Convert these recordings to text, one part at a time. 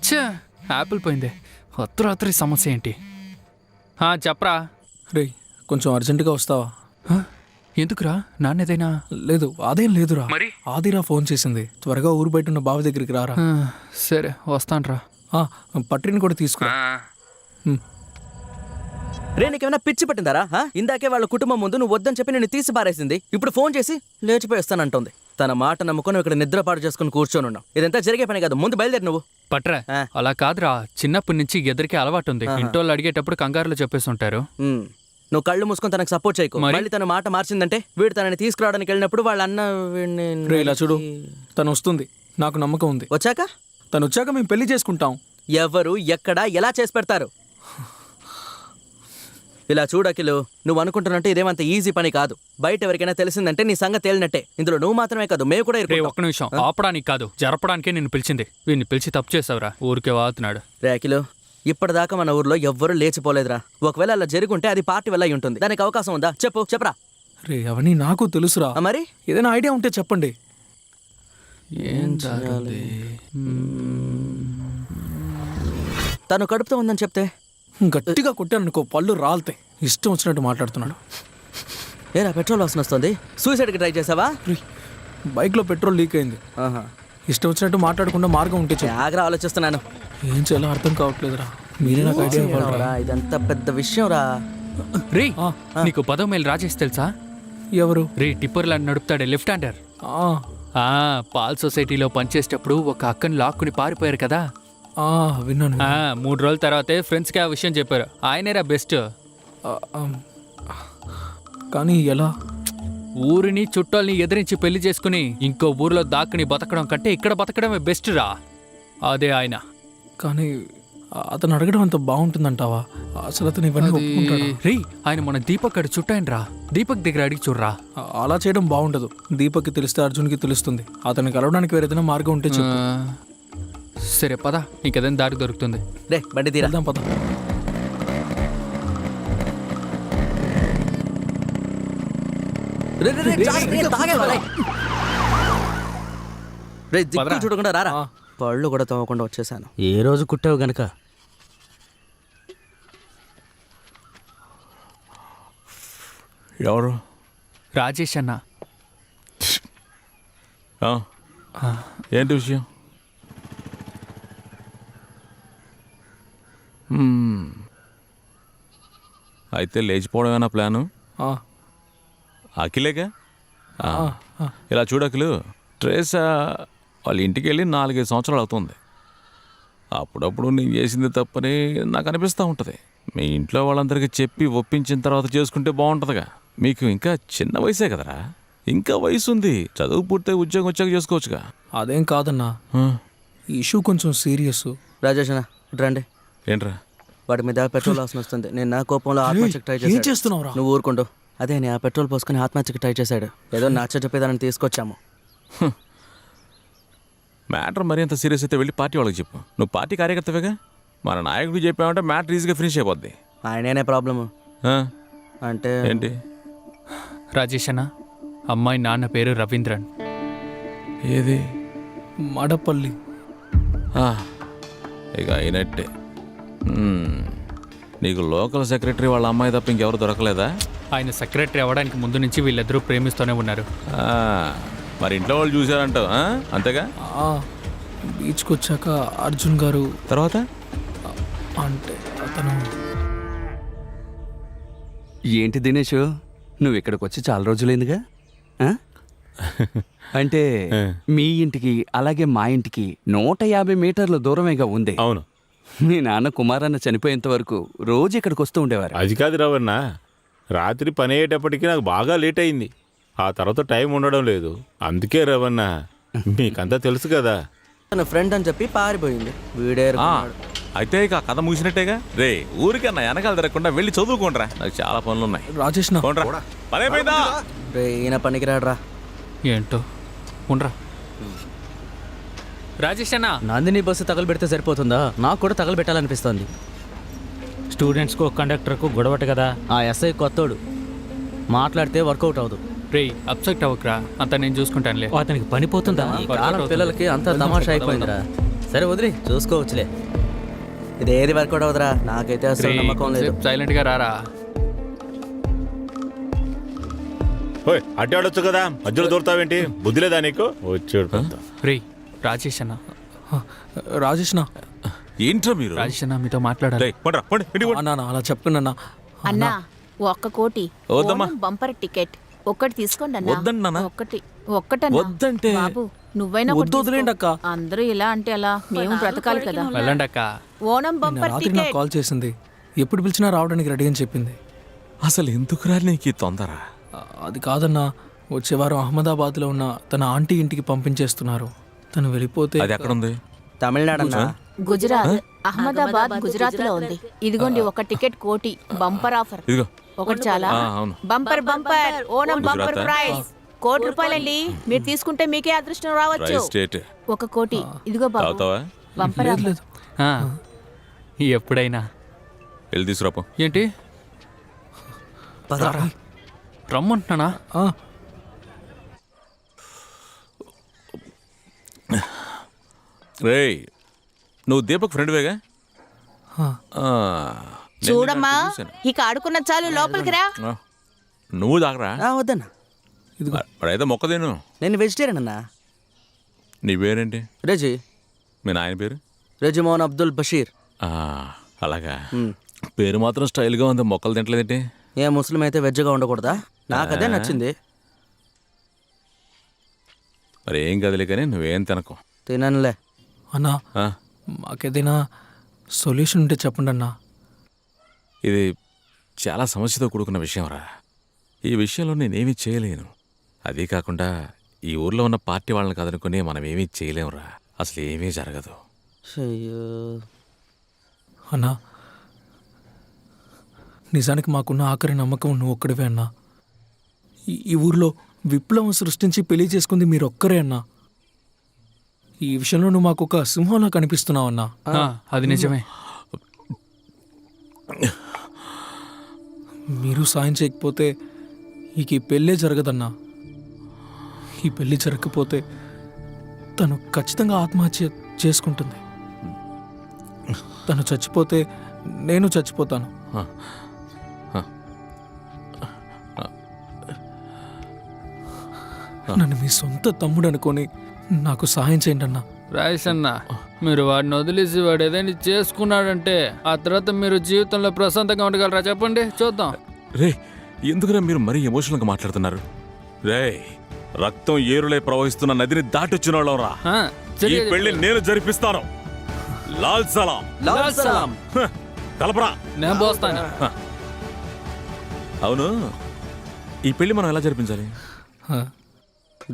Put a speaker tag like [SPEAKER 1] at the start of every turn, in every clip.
[SPEAKER 1] ఛే, యాపిల్ పోయింది. రాత్రి సమస్య ఏంటి? చెప్పరా.
[SPEAKER 2] రే కొంచెం అర్జెంటుగా వస్తావా?
[SPEAKER 1] ఎందుకురా? నాన్నేదైనా?
[SPEAKER 2] లేదు అదేం లేదురా.
[SPEAKER 1] మరి?
[SPEAKER 2] ఆదిరా ఫోన్ చేసింది. త్వరగా ఊరు బయట ఉన్న బావి దగ్గరికి రారా.
[SPEAKER 1] సరే వస్తాన్రా.
[SPEAKER 2] పట్టిని కూడా తీసుకురా.
[SPEAKER 3] రే నీకేమైనా పిచ్చి పట్టిందారా? ఇందాకే వాళ్ళ కుటుంబం ముందు నువ్వు వద్దని చెప్పి నేను తీసి పారేసింది. ఇప్పుడు ఫోన్ చేసి లేచిపోయి వస్తానంటుంది. తన మాట నమ్ముకొని ఇక్కడ నిద్రపాటు చేసుకుని కూర్చొని ఉన్నావు. ఇదంతా జరిగే పని కాదు. ముందు బయలుదేరి నువ్వు.
[SPEAKER 1] పట్రా. అలా కాదురా, చిన్నప్పటి నుంచి ఎదురికి అలవాటు ఉంది. ఇంటోళ్ళు అడిగేటప్పుడు కంగారులో చెప్పేసి ఉంటారు.
[SPEAKER 3] నువ్వు కళ్ళు మూసుకొని తనకు సపోర్ట్ చేయకు. మళ్ళీ తన మాట మార్చిందంటే వీడు తనని తీసుకురావడానికి వెళ్ళినప్పుడు వాళ్ళ అన్న
[SPEAKER 2] రే ఇలా చూడు, తను వస్తుంది. నాకు నమ్మకం ఉంది.
[SPEAKER 3] వచ్చాక
[SPEAKER 2] తను వచ్చాక మేము పెళ్లి చేసుకుంటాం.
[SPEAKER 3] ఎవరు ఎక్కడ ఎలా చేసి పెడతారు? ఇలా చూడకిలు, నువ్వు అనుకుంటున్నట్టు ఇదేమంత ఈజీ పని కాదు. బయట ఎవరికైనా తెలిసిందంటే నీ సంగతి తేలినట్టే. ఇందులో నువ్వు మాత్రమే కాదు, మేము కూడా ఇరుక్కుంటాం.
[SPEAKER 1] ఒక్క నిమిషం, ఆపడానికి కాదు జరపడానికే నిన్ను పిలిచింది. వీడిని పిలిచి తప్పు చేసావురా. ఊరికే వాతున్నాడు.
[SPEAKER 3] రే అఖిలు, ఇప్పటిదాకా మన ఊర్లో ఎవ్వరూ లేచిపోలేదురా. ఒకవేళ అలా జరుగుంటే అది పార్టీ వల్ల అయి ఉంటుంది. దానికి అవకాశం ఉందా? చెప్పరా.
[SPEAKER 2] రే అవన్నీ నాకు తెలుసురా.
[SPEAKER 3] మరి
[SPEAKER 2] ఏదైనా ఐడియా ఉంటే చెప్పండి.
[SPEAKER 1] ఏం చేయాలి?
[SPEAKER 3] తను కడుపుతో ఉందని చెప్తే
[SPEAKER 2] గట్టిగా కొట్టానుకో పళ్ళు రాలుతాయి. ఇష్టం వచ్చినట్టు మాట్లాడుతున్నాడు.
[SPEAKER 3] ఏరా పెట్రోల్ వాసన వస్తుంది. సూసైడ్కి ట్రై చేసావా?
[SPEAKER 2] బైక్లో పెట్రోల్ లీక్ అయింది. ఇష్టం వచ్చినట్టు మాట్లాడకుండా మార్గం ఉంటే
[SPEAKER 3] ఆగ్రా ఆలోచిస్తున్నాను.
[SPEAKER 2] ఏం చేయాలో అర్థం కావట్లేదురా. మీరే నాకు ఐడియా ఇవ్వాలరా.
[SPEAKER 3] ఇదంతా పెద్ద విషయం రా.
[SPEAKER 1] రే నీకు 10 మైల్ రాజేష్ తెలుసా?
[SPEAKER 2] ఎవరు?
[SPEAKER 1] రే టిప్పర్ లాంటి నడుపుతాడే, లెఫ్ట్ హ్యాండర్. పాల్ సొసైటీలో పనిచేసేటప్పుడు ఒక అక్కని లాక్కుని పారిపోయారు కదా.
[SPEAKER 2] విన్నాను.
[SPEAKER 1] 3 రోజుల తర్వాతే ఫ్రెండ్స్కి ఆ విషయం చెప్పారు. ఆయనేరా బెస్ట్.
[SPEAKER 2] కానీ ఎలా?
[SPEAKER 1] ఊరిని చుట్టాల్ని ఎదిరించి పెళ్లి చేసుకుని ఇంకో ఊరిలో దాక్కుని బతకడం కంటే ఇక్కడ బతకడమే బెస్ట్ రా. అదే ఆయన.
[SPEAKER 2] కానీ అతను అడగడం అంత బాగుంటుందంటావా? అసలు అతను ఇవన్నీ ఒప్పుకుంటాడా?
[SPEAKER 1] రే ఆయన మన దీపక్ అడి చుట్టాయన రా. దీపక్ దగ్గర అడిగి చూడరా.
[SPEAKER 2] అలా చేయడం బాగుండదు. దీపక్కి తెలిస్తే అర్జున్కి తెలుస్తుంది. అతన్ని కలవడానికి వేరేదైనా మార్గం ఉంటే చెప్పు.
[SPEAKER 1] సరే పద, ఇంకేదైనా దారి దొరుకుతుంది.
[SPEAKER 3] రే బండి తీరాదాం
[SPEAKER 2] పద.
[SPEAKER 3] చూడకుండా రారా. పళ్ళు కూడా తవ్వకుండా వచ్చేసాను.
[SPEAKER 4] ఏ రోజు కుట్టావు గనక.
[SPEAKER 5] ఎవరు?
[SPEAKER 1] రాజేష్ అన్న.
[SPEAKER 5] ఏంటి విషయం? అయితే లేచిపోవడమేనా ప్లాను? అఖిలేగా? ఇలా చూడు అఖిలు, ట్రేసా వాళ్ళ ఇంటికి వెళ్ళి 4-5 సంవత్సరాలు అవుతుంది. అప్పుడప్పుడు నేను చేసింది తప్పని నాకు అనిపిస్తూ ఉంటుంది. మీ ఇంట్లో వాళ్ళందరికీ చెప్పి ఒప్పించిన తర్వాత చేసుకుంటే బాగుంటుందిగా. మీకు ఇంకా చిన్న వయసే కదరా, ఇంకా వయసు ఉంది. చదువు పూర్తి ఉద్యోగం వచ్చాక చేసుకోవచ్చుగా.
[SPEAKER 2] అదేం కాదన్నా, ఈ ఇష్యూ కొంచెం సీరియస్.
[SPEAKER 3] రాజేష్ అన్న రండి.
[SPEAKER 5] ఏంట్రా?
[SPEAKER 3] వాటి మీద పెట్రోల్ వాసన వస్తుంది. నేను నా కోపంలో ఆత్మహత్యకు ట్రై చేశాను. నువ్వు ఊరుకుంటూ. అదే ఆ పెట్రోల్ పోసుకొని ఆత్మహత్యకు ట్రై చేశాడు. ఏదో నచ్చ చెప్పేదాన్ని తీసుకొచ్చాము.
[SPEAKER 5] మ్యాటర్ మరీ అంత సీరియస్ అయితే వెళ్ళి పార్టీ వాళ్ళకి చెప్పు. నువ్వు పార్టీ కార్యకర్తవేగా. మన నాయకుడికి చెప్పామంటే మ్యాటర్ ఈజీగా ఫినిష్ అయిపోద్ది.
[SPEAKER 3] ఆయనేనే ప్రాబ్లము అంటే
[SPEAKER 5] ఏంటి?
[SPEAKER 1] రాజేష్ అన్న, అమ్మాయి నాన్న పేరు రవీంద్రన్.
[SPEAKER 5] ఏది?
[SPEAKER 2] మడపల్లి.
[SPEAKER 5] ఇక అయినట్టే. నీకు లోకల్ సెక్రటరీ వాళ్ళ అమ్మాయి తప్ప ఇంకెవరు దొరకలేదా?
[SPEAKER 1] ఆయన సెక్రటరీ అవ్వడానికి ముందు నుంచి వీళ్ళిద్దరూ ప్రేమిస్తూనే ఉన్నారు.
[SPEAKER 5] మరి ఇంట్లో వాళ్ళు చూసారంటావు అంతేగా?
[SPEAKER 2] బీచ్కి వచ్చాక అర్జున్ గారు
[SPEAKER 5] తర్వాత
[SPEAKER 2] అంటే అతను.
[SPEAKER 4] ఏంటి దినేష్, నువ్వు ఇక్కడికి వచ్చి చాలా రోజులైందిగా. అంటే మీ ఇంటికి అలాగే మా ఇంటికి 150 మీటర్ల దూరమేగా ఉంది.
[SPEAKER 6] అవును.
[SPEAKER 4] మీ నాన్న కుమారన్న చనిపోయేంత వరకు రోజు ఇక్కడికి వస్తూ ఉండేవారు.
[SPEAKER 6] అది కాదు రవణ, రాత్రి పని అయ్యేటప్పటికి నాకు బాగా లేట్ అయింది. ఆ తర్వాత టైం ఉండడం లేదు. అందుకే రవణ, మీకంతా తెలుసు కదా.
[SPEAKER 3] తన ఫ్రెండ్ అని చెప్పి పారిపోయింది. వీడే
[SPEAKER 5] అయితే ఇక కథ ముగిసినట్టేగా. రే ఊరికన్నా వెనకాల తిరగకుండా వెళ్ళి చదువుకోండిరా. నాకు చాలా పనులు ఉన్నాయి.
[SPEAKER 2] రాజేష్
[SPEAKER 3] ఈయన పనికిరాడ్రా.
[SPEAKER 1] ఏంటో ఉండరా. రాజేష్ అన్న,
[SPEAKER 4] నందిని బస్సు తగలబెడితే సరిపోతుందా? నాకు కూడా తగలబెట్టాలనిపిస్తోంది.
[SPEAKER 7] స్టూడెంట్స్కు కండక్టర్కు గొడవట కదా.
[SPEAKER 4] ఆ ఎస్ఐ కొత్తోడు, మాట్లాడితే వర్కౌట్ అవ్వదు.
[SPEAKER 1] రే అప్సెక్ట్ అవ్వకరా, అంతా నేను చూసుకుంటానులే.
[SPEAKER 7] అతనికి పని పోతుందా?
[SPEAKER 4] పిల్లలకి అంతా తమాషా అయిపోయిందిరా.
[SPEAKER 3] సరే వదిలి చూసుకోవచ్చులే. ఇదేది వర్కౌట్ అవుదరా, నాకైతే అసలు నమ్మకం లేదు.
[SPEAKER 1] సైలెంట్ గా రారా.
[SPEAKER 6] ఓయ్ అట్టే ఆడొచ్చు కదా, మధ్యలో దూరతావేంటి? బుద్ధి లేదా నీకు? వచ్చాడు పెద్ద.
[SPEAKER 1] రే రాజేష్ అన్న,
[SPEAKER 2] రాజేష్ నా
[SPEAKER 5] ఏంట్రా మీరు?
[SPEAKER 1] రాజేష్ అన్న మీతో మాట్లాడాలి.
[SPEAKER 5] రేయ్, పోండ్రా, పోండి, ఇంటికి పోండి.
[SPEAKER 2] అన్నా అలా చెప్పకన్నా.
[SPEAKER 8] అన్నా ఒక్క కోటి
[SPEAKER 5] వద్దమ్మా.
[SPEAKER 8] ఓనం బంపర్ టికెట్ ఒక్కటి తీసుకోండి అన్నా.
[SPEAKER 5] వద్దండి నాన్న.
[SPEAKER 8] ఒక్కటన్నా
[SPEAKER 5] వద్దంటే
[SPEAKER 8] బాబు నువ్వైనా ఒకటి
[SPEAKER 2] వద్దు, వదిలేండి
[SPEAKER 8] తీసుకో.
[SPEAKER 2] అక్క.
[SPEAKER 8] అందరూ ఇలా అంటే అలా, మేము బ్రతకాలి కదా.
[SPEAKER 1] వెళ్ళండి అక్క.
[SPEAKER 8] ఓనం
[SPEAKER 2] నిన్న
[SPEAKER 8] బంపర్
[SPEAKER 2] రాత్రి నాకు
[SPEAKER 8] టికెట్.
[SPEAKER 2] కాల్ చేసింది. ఎప్పుడు పిలిచినా రావడానికి రెడీ అని చెప్పింది.
[SPEAKER 5] అసలు ఎందుకురా నీకు ఈ తొందర?
[SPEAKER 2] అది కాదన్నా, వచ్చే వారం అహ్మదాబాద్లో ఉన్న తన ఆంటీ ఇంటికి పంపించేస్తున్నారు. తను వెళ్ళిపోతే
[SPEAKER 5] అది ఎక్కడుంది?
[SPEAKER 3] తమిళనాడు అన్నా.
[SPEAKER 8] గుజరాత్, అహ్మదాబాద్ గుజరాత్ లో ఉంది. ఇదిగోండి ఒక టికెట్ కోటి బంపర్ ఆఫర్.
[SPEAKER 5] ఇదిగో.
[SPEAKER 8] ఒకటి చాలా.
[SPEAKER 5] అవును.
[SPEAKER 8] బంపర్ బంపర్ ఓనం బంపర్
[SPEAKER 5] గుజరాతా?
[SPEAKER 8] ప్రైస్ ₹1,00,000 మీరు తీసుకుంటే మీకే అదృష్టం రావచ్చు.
[SPEAKER 5] Right state.
[SPEAKER 8] ఒక కోటి ఇదిగో బాబు
[SPEAKER 5] తాగుతావా?
[SPEAKER 8] బంపర్
[SPEAKER 2] లేదు
[SPEAKER 8] ఆఫర్.
[SPEAKER 2] లేదు.
[SPEAKER 1] ఆ, ఎప్పుడైనా.
[SPEAKER 5] వెళ్ళి తీసుకురాపో.
[SPEAKER 1] ఏంటి
[SPEAKER 3] పదరా.
[SPEAKER 1] రమ్మంటున్నానా?
[SPEAKER 2] ఆ,
[SPEAKER 5] రేయ్, నువ్వు దీపక్ ఫ్రెండ్వేగా?
[SPEAKER 2] ఆ.
[SPEAKER 8] చూడమ్మా ఇక ఆడుకున్న చాలు, లోపలికి రా.
[SPEAKER 5] నువ్వు తాగరా?
[SPEAKER 3] వద్దన్నా,
[SPEAKER 2] ఇదిగో
[SPEAKER 5] అయితే మొక్క తిను.
[SPEAKER 3] నేను వెజిటేరియన్ అన్నా.
[SPEAKER 5] నీ పేరేంటి?
[SPEAKER 3] రెజీ,
[SPEAKER 5] మీ నాయన పేరు?
[SPEAKER 3] రెజిమోన్ అబ్దుల్ బషీర్.
[SPEAKER 5] ఆ, అలాగా. పేరు మాత్రం స్టైల్గా ఉంది, మొక్కలు తింటలేదేంటి?
[SPEAKER 3] ఏ ముస్లిం అయితే వెజ్గా ఉండకూడదా? నాకు అదే నచ్చింది.
[SPEAKER 5] మరి ఏం కదలే కానీ నువ్వేం తినకు.
[SPEAKER 3] తిననులే.
[SPEAKER 2] అన్నా
[SPEAKER 5] ఆ,
[SPEAKER 2] మాకేదైనా సొల్యూషన్ ఉంటే చెప్పండి అన్నా.
[SPEAKER 5] ఇది చాలా సమస్యతో కూడుకున్న విషయం రా. ఈ విషయంలో నేనేమీ చేయలేను. అదీ కాకుండా ఈ ఊర్లో ఉన్న పార్టీ వాళ్ళని కదనుకుని మనం ఏమీ చేయలేమురా. అసలు ఏమీ జరగదు.
[SPEAKER 3] అయ్యో,
[SPEAKER 2] అన్నా నిజానికి మాకున్న ఆఖరి నమ్మకం నువ్వు ఒక్కడివే అన్నా. ఈ ఊర్లో విప్లవం సృష్టించి పెళ్లి చేసుకుంది మీరు ఒక్కరే అన్నా. ఈ విషయంలో నువ్వు మాకు ఒక సింహంలా కనిపిస్తున్నావు అన్నా.
[SPEAKER 1] ఆ, అది నిజమే.
[SPEAKER 2] మీరు సాయం చేయకపోతే ఇక ఈ పెళ్ళే జరగదన్నా. ఈ పెళ్ళి జరగకపోతే తను ఖచ్చితంగా ఆత్మహత్య చేసుకుంటుంది. తను చచ్చిపోతే నేను చచ్చిపోతాను. నన్ను మీ సొంత తమ్ముడు అనుకొని నాకు సహాయం చేయండి అన్నా.
[SPEAKER 1] రాజేష్ అన్న, మీరు వాడిని వదిలేసి వాడు ఏదైనా చేసుకున్నాడంటే ఆ తర్వాత మీరు జీవితంలో ప్రశాంతంగా ఉండగలరా చెప్పండి, చూద్దాం.
[SPEAKER 5] రే, ఎందుకురా మీరు మరీ ఎమోషనల్గా మాట్లాడుతున్నారు? రే, రక్తం ఏరులై ప్రవహిస్తున్న నదిని దాటొచ్చిన వాళ్ళం రా.
[SPEAKER 1] ఆ,
[SPEAKER 5] ఈ
[SPEAKER 1] సరిగ్గా
[SPEAKER 5] పెళ్లి
[SPEAKER 1] చెప్పారు.
[SPEAKER 5] నేను జరిపిస్తాను. లాల్ సలాం.
[SPEAKER 3] లాల్ సలాం.
[SPEAKER 5] హ, కలపరా.
[SPEAKER 1] నేను పోస్తాను.
[SPEAKER 5] అవును, ఈ పెళ్లి మనం ఎలా జరిపించాలి?
[SPEAKER 2] హ.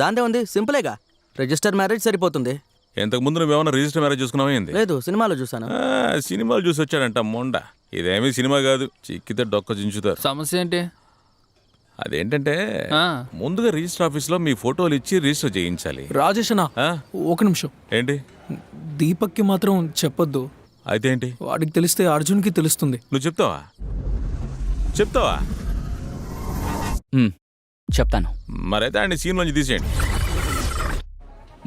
[SPEAKER 3] దాందే ఉంది, సింపులేగా. రిజిస్టర్ మ్యారేజ్ సరిపోతుంది.
[SPEAKER 5] ఇంతకు ముందు నువ్వేమన్నా రిజిస్టర్ మ్యారేజ్ చూసుకున్నావా ఏంది?
[SPEAKER 3] లేదు, సినిమాలో చూసాను.
[SPEAKER 5] సినిమాలు చూసి వచ్చాడంట మొండ. ఇదేమీ సినిమా కాదు, చిక్కితే డొక్క చించుతారు.
[SPEAKER 1] సమస్య ఏంటి?
[SPEAKER 5] అదేంటంటే
[SPEAKER 1] ఆ,
[SPEAKER 5] ముందుగా రిజిస్టర్ ఆఫీస్లో మీ ఫోటోలు ఇచ్చి రిజిస్టర్ చేయించాలి.
[SPEAKER 2] రాజేష్ అన్నా,
[SPEAKER 5] ఆ?
[SPEAKER 2] ఒక నిమిషం.
[SPEAKER 5] ఏంటి?
[SPEAKER 2] దీపక్కి మాత్రం చెప్పొద్దు.
[SPEAKER 5] అయితే ఏంటి?
[SPEAKER 2] వాడికి తెలిస్తే అర్జున్కి తెలుస్తుంది.
[SPEAKER 5] నువ్వు చెప్తావా? చెప్తావా?
[SPEAKER 4] చెప్తాను.
[SPEAKER 5] మరైతే ఆయన సీన్లోంచి తీసేయండి.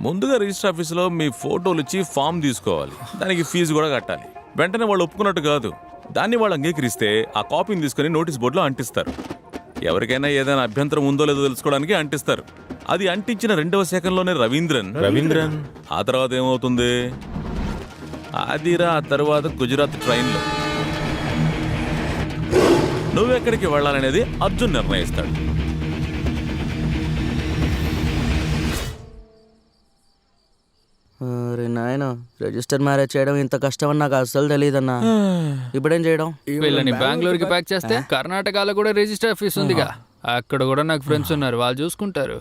[SPEAKER 5] ముందుగా రిజిస్టర్ ఆఫీసులో మీ ఫోటోలు ఇచ్చి ఫామ్ తీసుకోవాలి. దానికి ఫీజు కూడా కట్టాలి. వెంటనే వాళ్ళు ఒప్పుకున్నట్టు కాదు, దాన్ని వాళ్ళు అంగీకరిస్తే ఆ కాపీని తీసుకుని నోటీస్ బోర్డులో అంటిస్తారు. ఎవరికైనా ఏదైనా అభ్యంతరం ఉందో లేదో తెలుసుకోవడానికి అంటిస్తారు. అది అంటించిన 2వ సెకండ్లోనే రవీంద్రన్ ఆ తర్వాత ఏమవుతుంది? ఆదిరా ఆ తర్వాత గుజరాత్ ట్రైన్లో నువ్వెక్కడికి వెళ్ళాలనేది అర్జున్ నిర్ణయిస్తాడు.
[SPEAKER 3] అరే నాయన, రిజిస్టర్ మ్యారేజ్ చేయడం ఇంత కష్టం అని నాకు అస్సలు తెలియదన్నా. ఇప్పుడేం చేయడం?
[SPEAKER 1] వీళ్ళని బెంగళూరుకి ప్యాక్ చేస్తే కర్ణాటకలో కూడా రిజిస్టర్ ఆఫీస్ ఉందిగా, అక్కడ కూడా నాకు ఫ్రెండ్స్ ఉన్నారు, వాళ్ళు చూసుకుంటారు.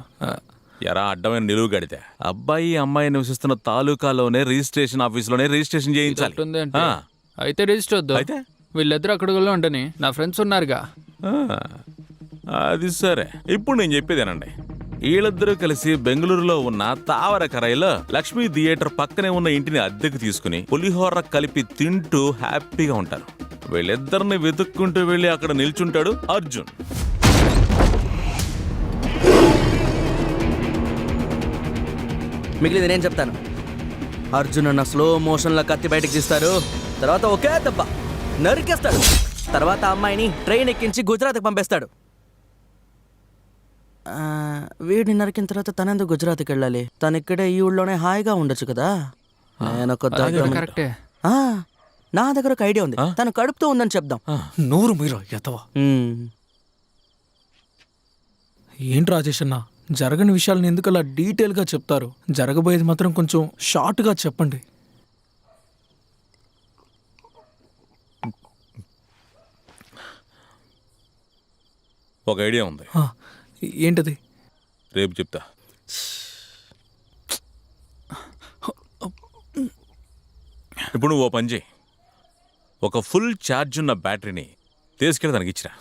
[SPEAKER 5] ఎరా అడ్డమైన నిలువు గడితే అబ్బాయి అమ్మాయి నివసిస్తున్న తాలూకాలోనే రిజిస్ట్రేషన్ ఆఫీసులోనే రిజిస్ట్రేషన్ చేయించాలి.
[SPEAKER 1] ఉంది అంటే
[SPEAKER 5] ఆ,
[SPEAKER 1] అయితే రిజిస్టర్ వద్దు.
[SPEAKER 5] అయితే?
[SPEAKER 1] వీళ్ళిద్దరు అక్కడ ఉండని నా ఫ్రెండ్స్ ఉన్నారుగా.
[SPEAKER 5] ఆ, అది సరే. ఇప్పుడు నేను చెప్పేదేనండి. వీళ్ళిద్దరూ కలిసి బెంగళూరులో ఉన్న తావరకరైలో లక్ష్మీ థియేటర్ పక్కనే ఉన్న ఇంటిని అద్దెకు తీసుకుని పులిహోర కలిపి తింటూ హ్యాపీగా ఉంటారు. వీళ్ళిద్దరిని వెతుక్కుంటూ వెళ్ళి అక్కడ నిల్చుంటాడు అర్జున్.
[SPEAKER 3] మిగిలింది నేను చెప్తాను. అర్జున్ అన్న స్లో మోషన్లో కత్తి బయటకు తీస్తారు. తర్వాత ఒకే దెబ్బ నరికేస్తాడు. తర్వాత ఆ అమ్మాయిని ట్రైన్ ఎక్కించి గుజరాత్కి పంపేస్తాడు. వీడిని నరికిన తర్వాత తనెందుకు గుజరాత్కి వెళ్ళాలి? తను ఇక్కడే ఈ ఊళ్ళోనే హాయిగా ఉండొచ్చు కదా. నేను ఒక
[SPEAKER 1] కరెక్టే.
[SPEAKER 3] నా దగ్గర ఒక ఐడియా ఉంది. తను కడుపుతూ ఉందని చెప్దాం.
[SPEAKER 2] నూరు మీరు ఎతవా. ఏంటి రాజేష్ అన్న, జరగని విషయాలను ఎందుకు అలా డీటెయిల్గా చెప్తారు? జరగబోయేది మాత్రం కొంచెం షార్ట్గా చెప్పండి.
[SPEAKER 5] ఒక ఐడియా ఉంది.
[SPEAKER 2] ఏంటది?
[SPEAKER 5] రేపు చెప్తా. ఇప్పుడు నువ్వు ఓ పని చేయి. ఒక ఫుల్ ఛార్జ్ ఉన్న బ్యాటరీని తీసుకెళ్ళి దానికి ఇచ్చిరా.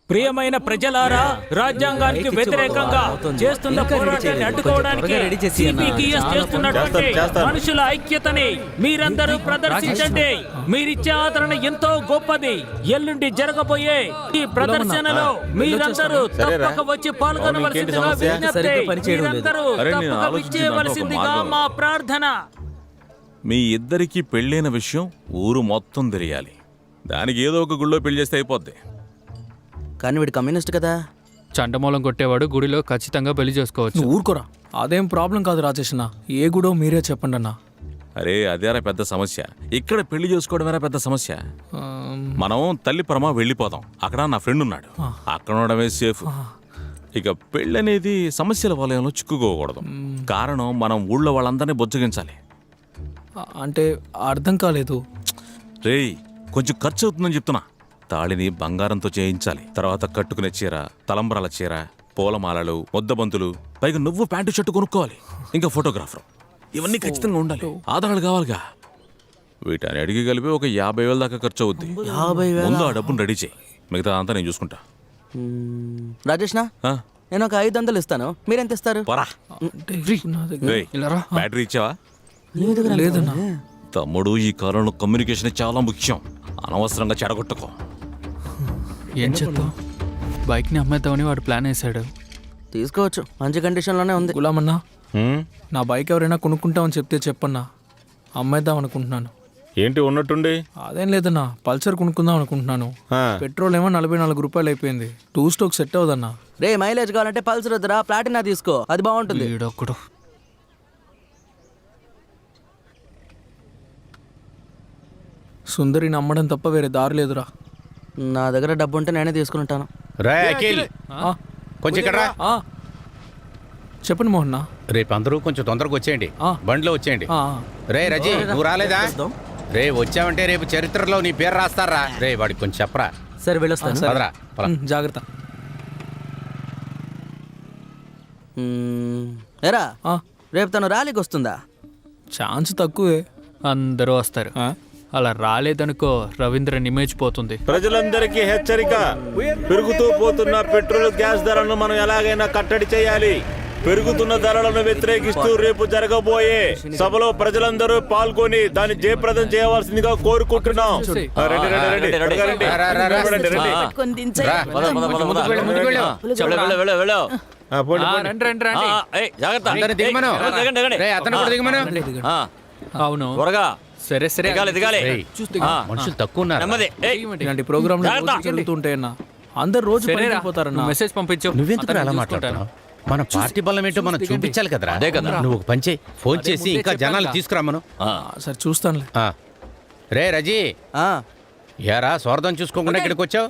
[SPEAKER 7] ప్రియమైన ప్రజలారా, రాజ్యాంగానికి వ్యతిరేకంగా చేస్తున్న పోరాటాన్ని అడ్డుకోవడానికి CPKS చేస్తున్నటువంటి మనుషుల ఐక్యతని మీరందరూ ప్రదర్శించండి. మీరిచ్చే ఆదరణ ఎంతో గొప్పది. ఎల్లుండి జరగబోయే ఈ ప్రదర్శనలో మీరందరూ తప్పక వచ్చి పాల్గొనవలసిందిగా విజ్ఞప్తి. మీరందరూ తప్పక విచ్చేయవలసిందిగా మా ప్రార్థన.
[SPEAKER 5] మీ ఇద్దరికి పెళ్ళైన విషయం ఊరు మొత్తం తెలియాలి. దానికి ఏదో ఒక గుళ్ళో పెళ్లి చేస్తే అయిపోద్ది.
[SPEAKER 3] కానీ వీడు కమ్యూనిస్ట్ కదా.
[SPEAKER 1] చండమూలం కొట్టేవాడు గుడిలో ఖచ్చితంగా పెళ్లి చేసుకోవచ్చు.
[SPEAKER 2] నువ్వు ఊరుకోరా, అదేం ప్రాబ్లం కాదు రాజేష్ అన్న. ఏ గుడో మీరే చెప్పండి అన్న.
[SPEAKER 5] అరే అదేరా పెద్ద సమస్య. ఇక్కడ పెళ్లి చేసుకోవడమేరా పెద్ద సమస్య. మనం తల్లి పరమా వెళ్ళిపోదాం. అక్కడ నా ఫ్రెండ్ ఉన్నాడు, అక్కడ ఉండడమే సేఫ్. ఇక పెళ్ళి అనేది సమస్యల వలయంలో చిక్కుకోకూడదు. కారణం మనం ఊళ్ళో వాళ్ళందరినీ బొజ్జగించాలి.
[SPEAKER 2] అంటే అర్థం కాలేదు.
[SPEAKER 5] రేయ్, కొంచెం ఖర్చు అవుతుందని చెప్తున్నా. తాళిని బంగారంతో చేయించాలి. తర్వాత కట్టుకునే చీర, తలంబ్రాల చీర, పూలమాలలు, ముద్దబంతులు, పైగా నువ్వు ప్యాంటు షర్టు కొనుక్కోవాలి. ఇంకా ఫోటోగ్రాఫర్, ఇవన్నీ ఖచ్చితంగా ఉండాలి. ఆధారాలు కావాలిగా. వీటిని అడిగి కలిపి ఒక 50,000 దాకా ఖర్చు అవుద్ది.
[SPEAKER 3] 50,000?
[SPEAKER 5] ముందు ఆ డబ్బుని రెడీ చేయి, మిగతా అంతా నేను చూసుకుంటా.
[SPEAKER 3] రాజేష్నా,
[SPEAKER 5] ఆ?
[SPEAKER 3] నేను ఒక 500 ఇస్తాను. మీరెంత ఇస్తారు?
[SPEAKER 5] పోరా. రేయ్, బ్యాటరీ ఇచ్చావా?
[SPEAKER 2] లేదన్నా.
[SPEAKER 5] తమ్ముడు, ఈ కాలంలో కమ్యూనికేషన్ చాలా ముఖ్యం. అనవసరంగా చెడగొట్టుకో.
[SPEAKER 1] ఏం చేద్దాం? బైక్ని అమ్మేద్దామని వాడు ప్లాన్ వేశాడు.
[SPEAKER 3] తీసుకోవచ్చు, మంచి కండిషన్లోనే ఉంది.
[SPEAKER 2] గులామన్నా, నా బైక్ ఎవరైనా కొనుక్కుంటామని చెప్తే చెప్పన్నా, అమ్మేద్దాం అనుకుంటున్నాను.
[SPEAKER 6] ఏంటి ఉన్నట్టుండి?
[SPEAKER 2] అదేం లేదన్నా, పల్సర్ కొనుక్కుందాం అనుకుంటున్నాను. పెట్రోల్ ఏమో 44 రూపాయలు అయిపోయింది. 2 స్టోక్ సెట్ అవుదన్నా.
[SPEAKER 3] రే, మైలేజ్ కావాలంటే పల్సర్ వద్దురా, ప్లాటినా తీసుకో, అది బాగుంటుంది.
[SPEAKER 1] వీడొక్కడు.
[SPEAKER 2] సుందరిని అమ్మడం తప్ప వేరే దారి లేదురా.
[SPEAKER 3] నా దగ్గర డబ్బు ఉంటే నేనే తీసుకుంటాను.
[SPEAKER 9] రే అఖిల్, కొంచెం ఇక్కడ రా.
[SPEAKER 2] చెప్పండి మోహన్న.
[SPEAKER 9] రేపు అందరూ కొంచెం తొందరగా వచ్చేయండి, బండిలో వచ్చేయండి. రే రజీ, నువ్వు రాలేదా? రే వచ్చావంటే రేపు చరిత్రలో నీ పేరు రాస్తారా? రే వాడికి కొంచెం చెప్పరా.
[SPEAKER 3] సరే, వెళ్ళొస్తాను.
[SPEAKER 9] పదరా, పద.
[SPEAKER 2] జాగ్రత్త.
[SPEAKER 3] ఏరా, రేపు తను ర్యాలీకి వస్తుందా?
[SPEAKER 2] ఛాన్స్ తక్కువే.
[SPEAKER 1] అందరూ వస్తారు. అలా రాలేదనుకో రవీంద్రన్ ఇమేజ్ పోతుంది.
[SPEAKER 6] ప్రజలందరికీ హెచ్చరిక. పెరుగుతూ పోతున్న పెట్రోల్, గ్యాస్ ధరలను మనం ఎలాగైనా కట్టడి చేయాలి. పెరుగుతున్న ధరలను వ్యతిరేకిస్తూ రేపు జరగబోయే సభలో ప్రజలందరూ పాల్గొని దాన్ని జయప్రదం చేయవలసిందిగా కోరుకుంటున్నాం.
[SPEAKER 1] అవును, సరే సరే,
[SPEAKER 9] మనుషులు తక్కువ ఉన్నారు.
[SPEAKER 2] ఇలాంటి ప్రోగ్రాంలు జరుగుతుంటాయన్నా. అందరు రోజు పోతారన్నా.
[SPEAKER 1] మెసేజ్ పంపించు.
[SPEAKER 9] నువ్వెందుకు అలా మాట్లాడుతున్నావు? మన పార్టీ బలం ఏంటో మనం చూపించాలి కదరా.
[SPEAKER 1] అదే కదా.
[SPEAKER 9] నువ్వు ఒక పని చేయి, ఫోన్ చేసి ఇంకా జనాలు తీసుకురామను.
[SPEAKER 2] సరే చూస్తానులే.
[SPEAKER 9] రే రజీ, యారా స్వార్థం చూసుకోకుండా ఇక్కడికి వచ్చావు?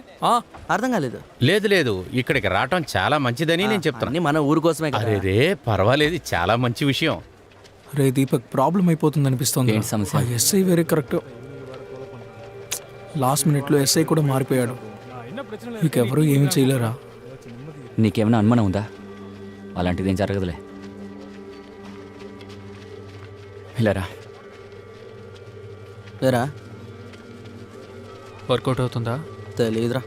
[SPEAKER 3] అర్థం కాలేదు.
[SPEAKER 9] లేదు లేదు, ఇక్కడికి రావటం చాలా మంచిదని నేను చెప్తాను.
[SPEAKER 3] మన ఊరు కోసమే.
[SPEAKER 9] అరే రే, పర్వాలేదు, చాలా మంచి విషయం.
[SPEAKER 2] రే దీపక్, ప్రాబ్లం అయిపోతుంది అనిపిస్తుంది. ఎస్ఐ వేరే కరెక్ట్. లాస్ట్ మినిట్లో ఎస్ఐ కూడా మారిపోయాడు. నీకెవరూ ఏమీ చేయలేరా?
[SPEAKER 10] నీకేమైనా అనుమానం ఉందా? అలాంటిదేం జరగదులే. ఇలారా.
[SPEAKER 3] లేరా,
[SPEAKER 1] వర్కౌట్ అవుతుందా?
[SPEAKER 3] తెలీదురా.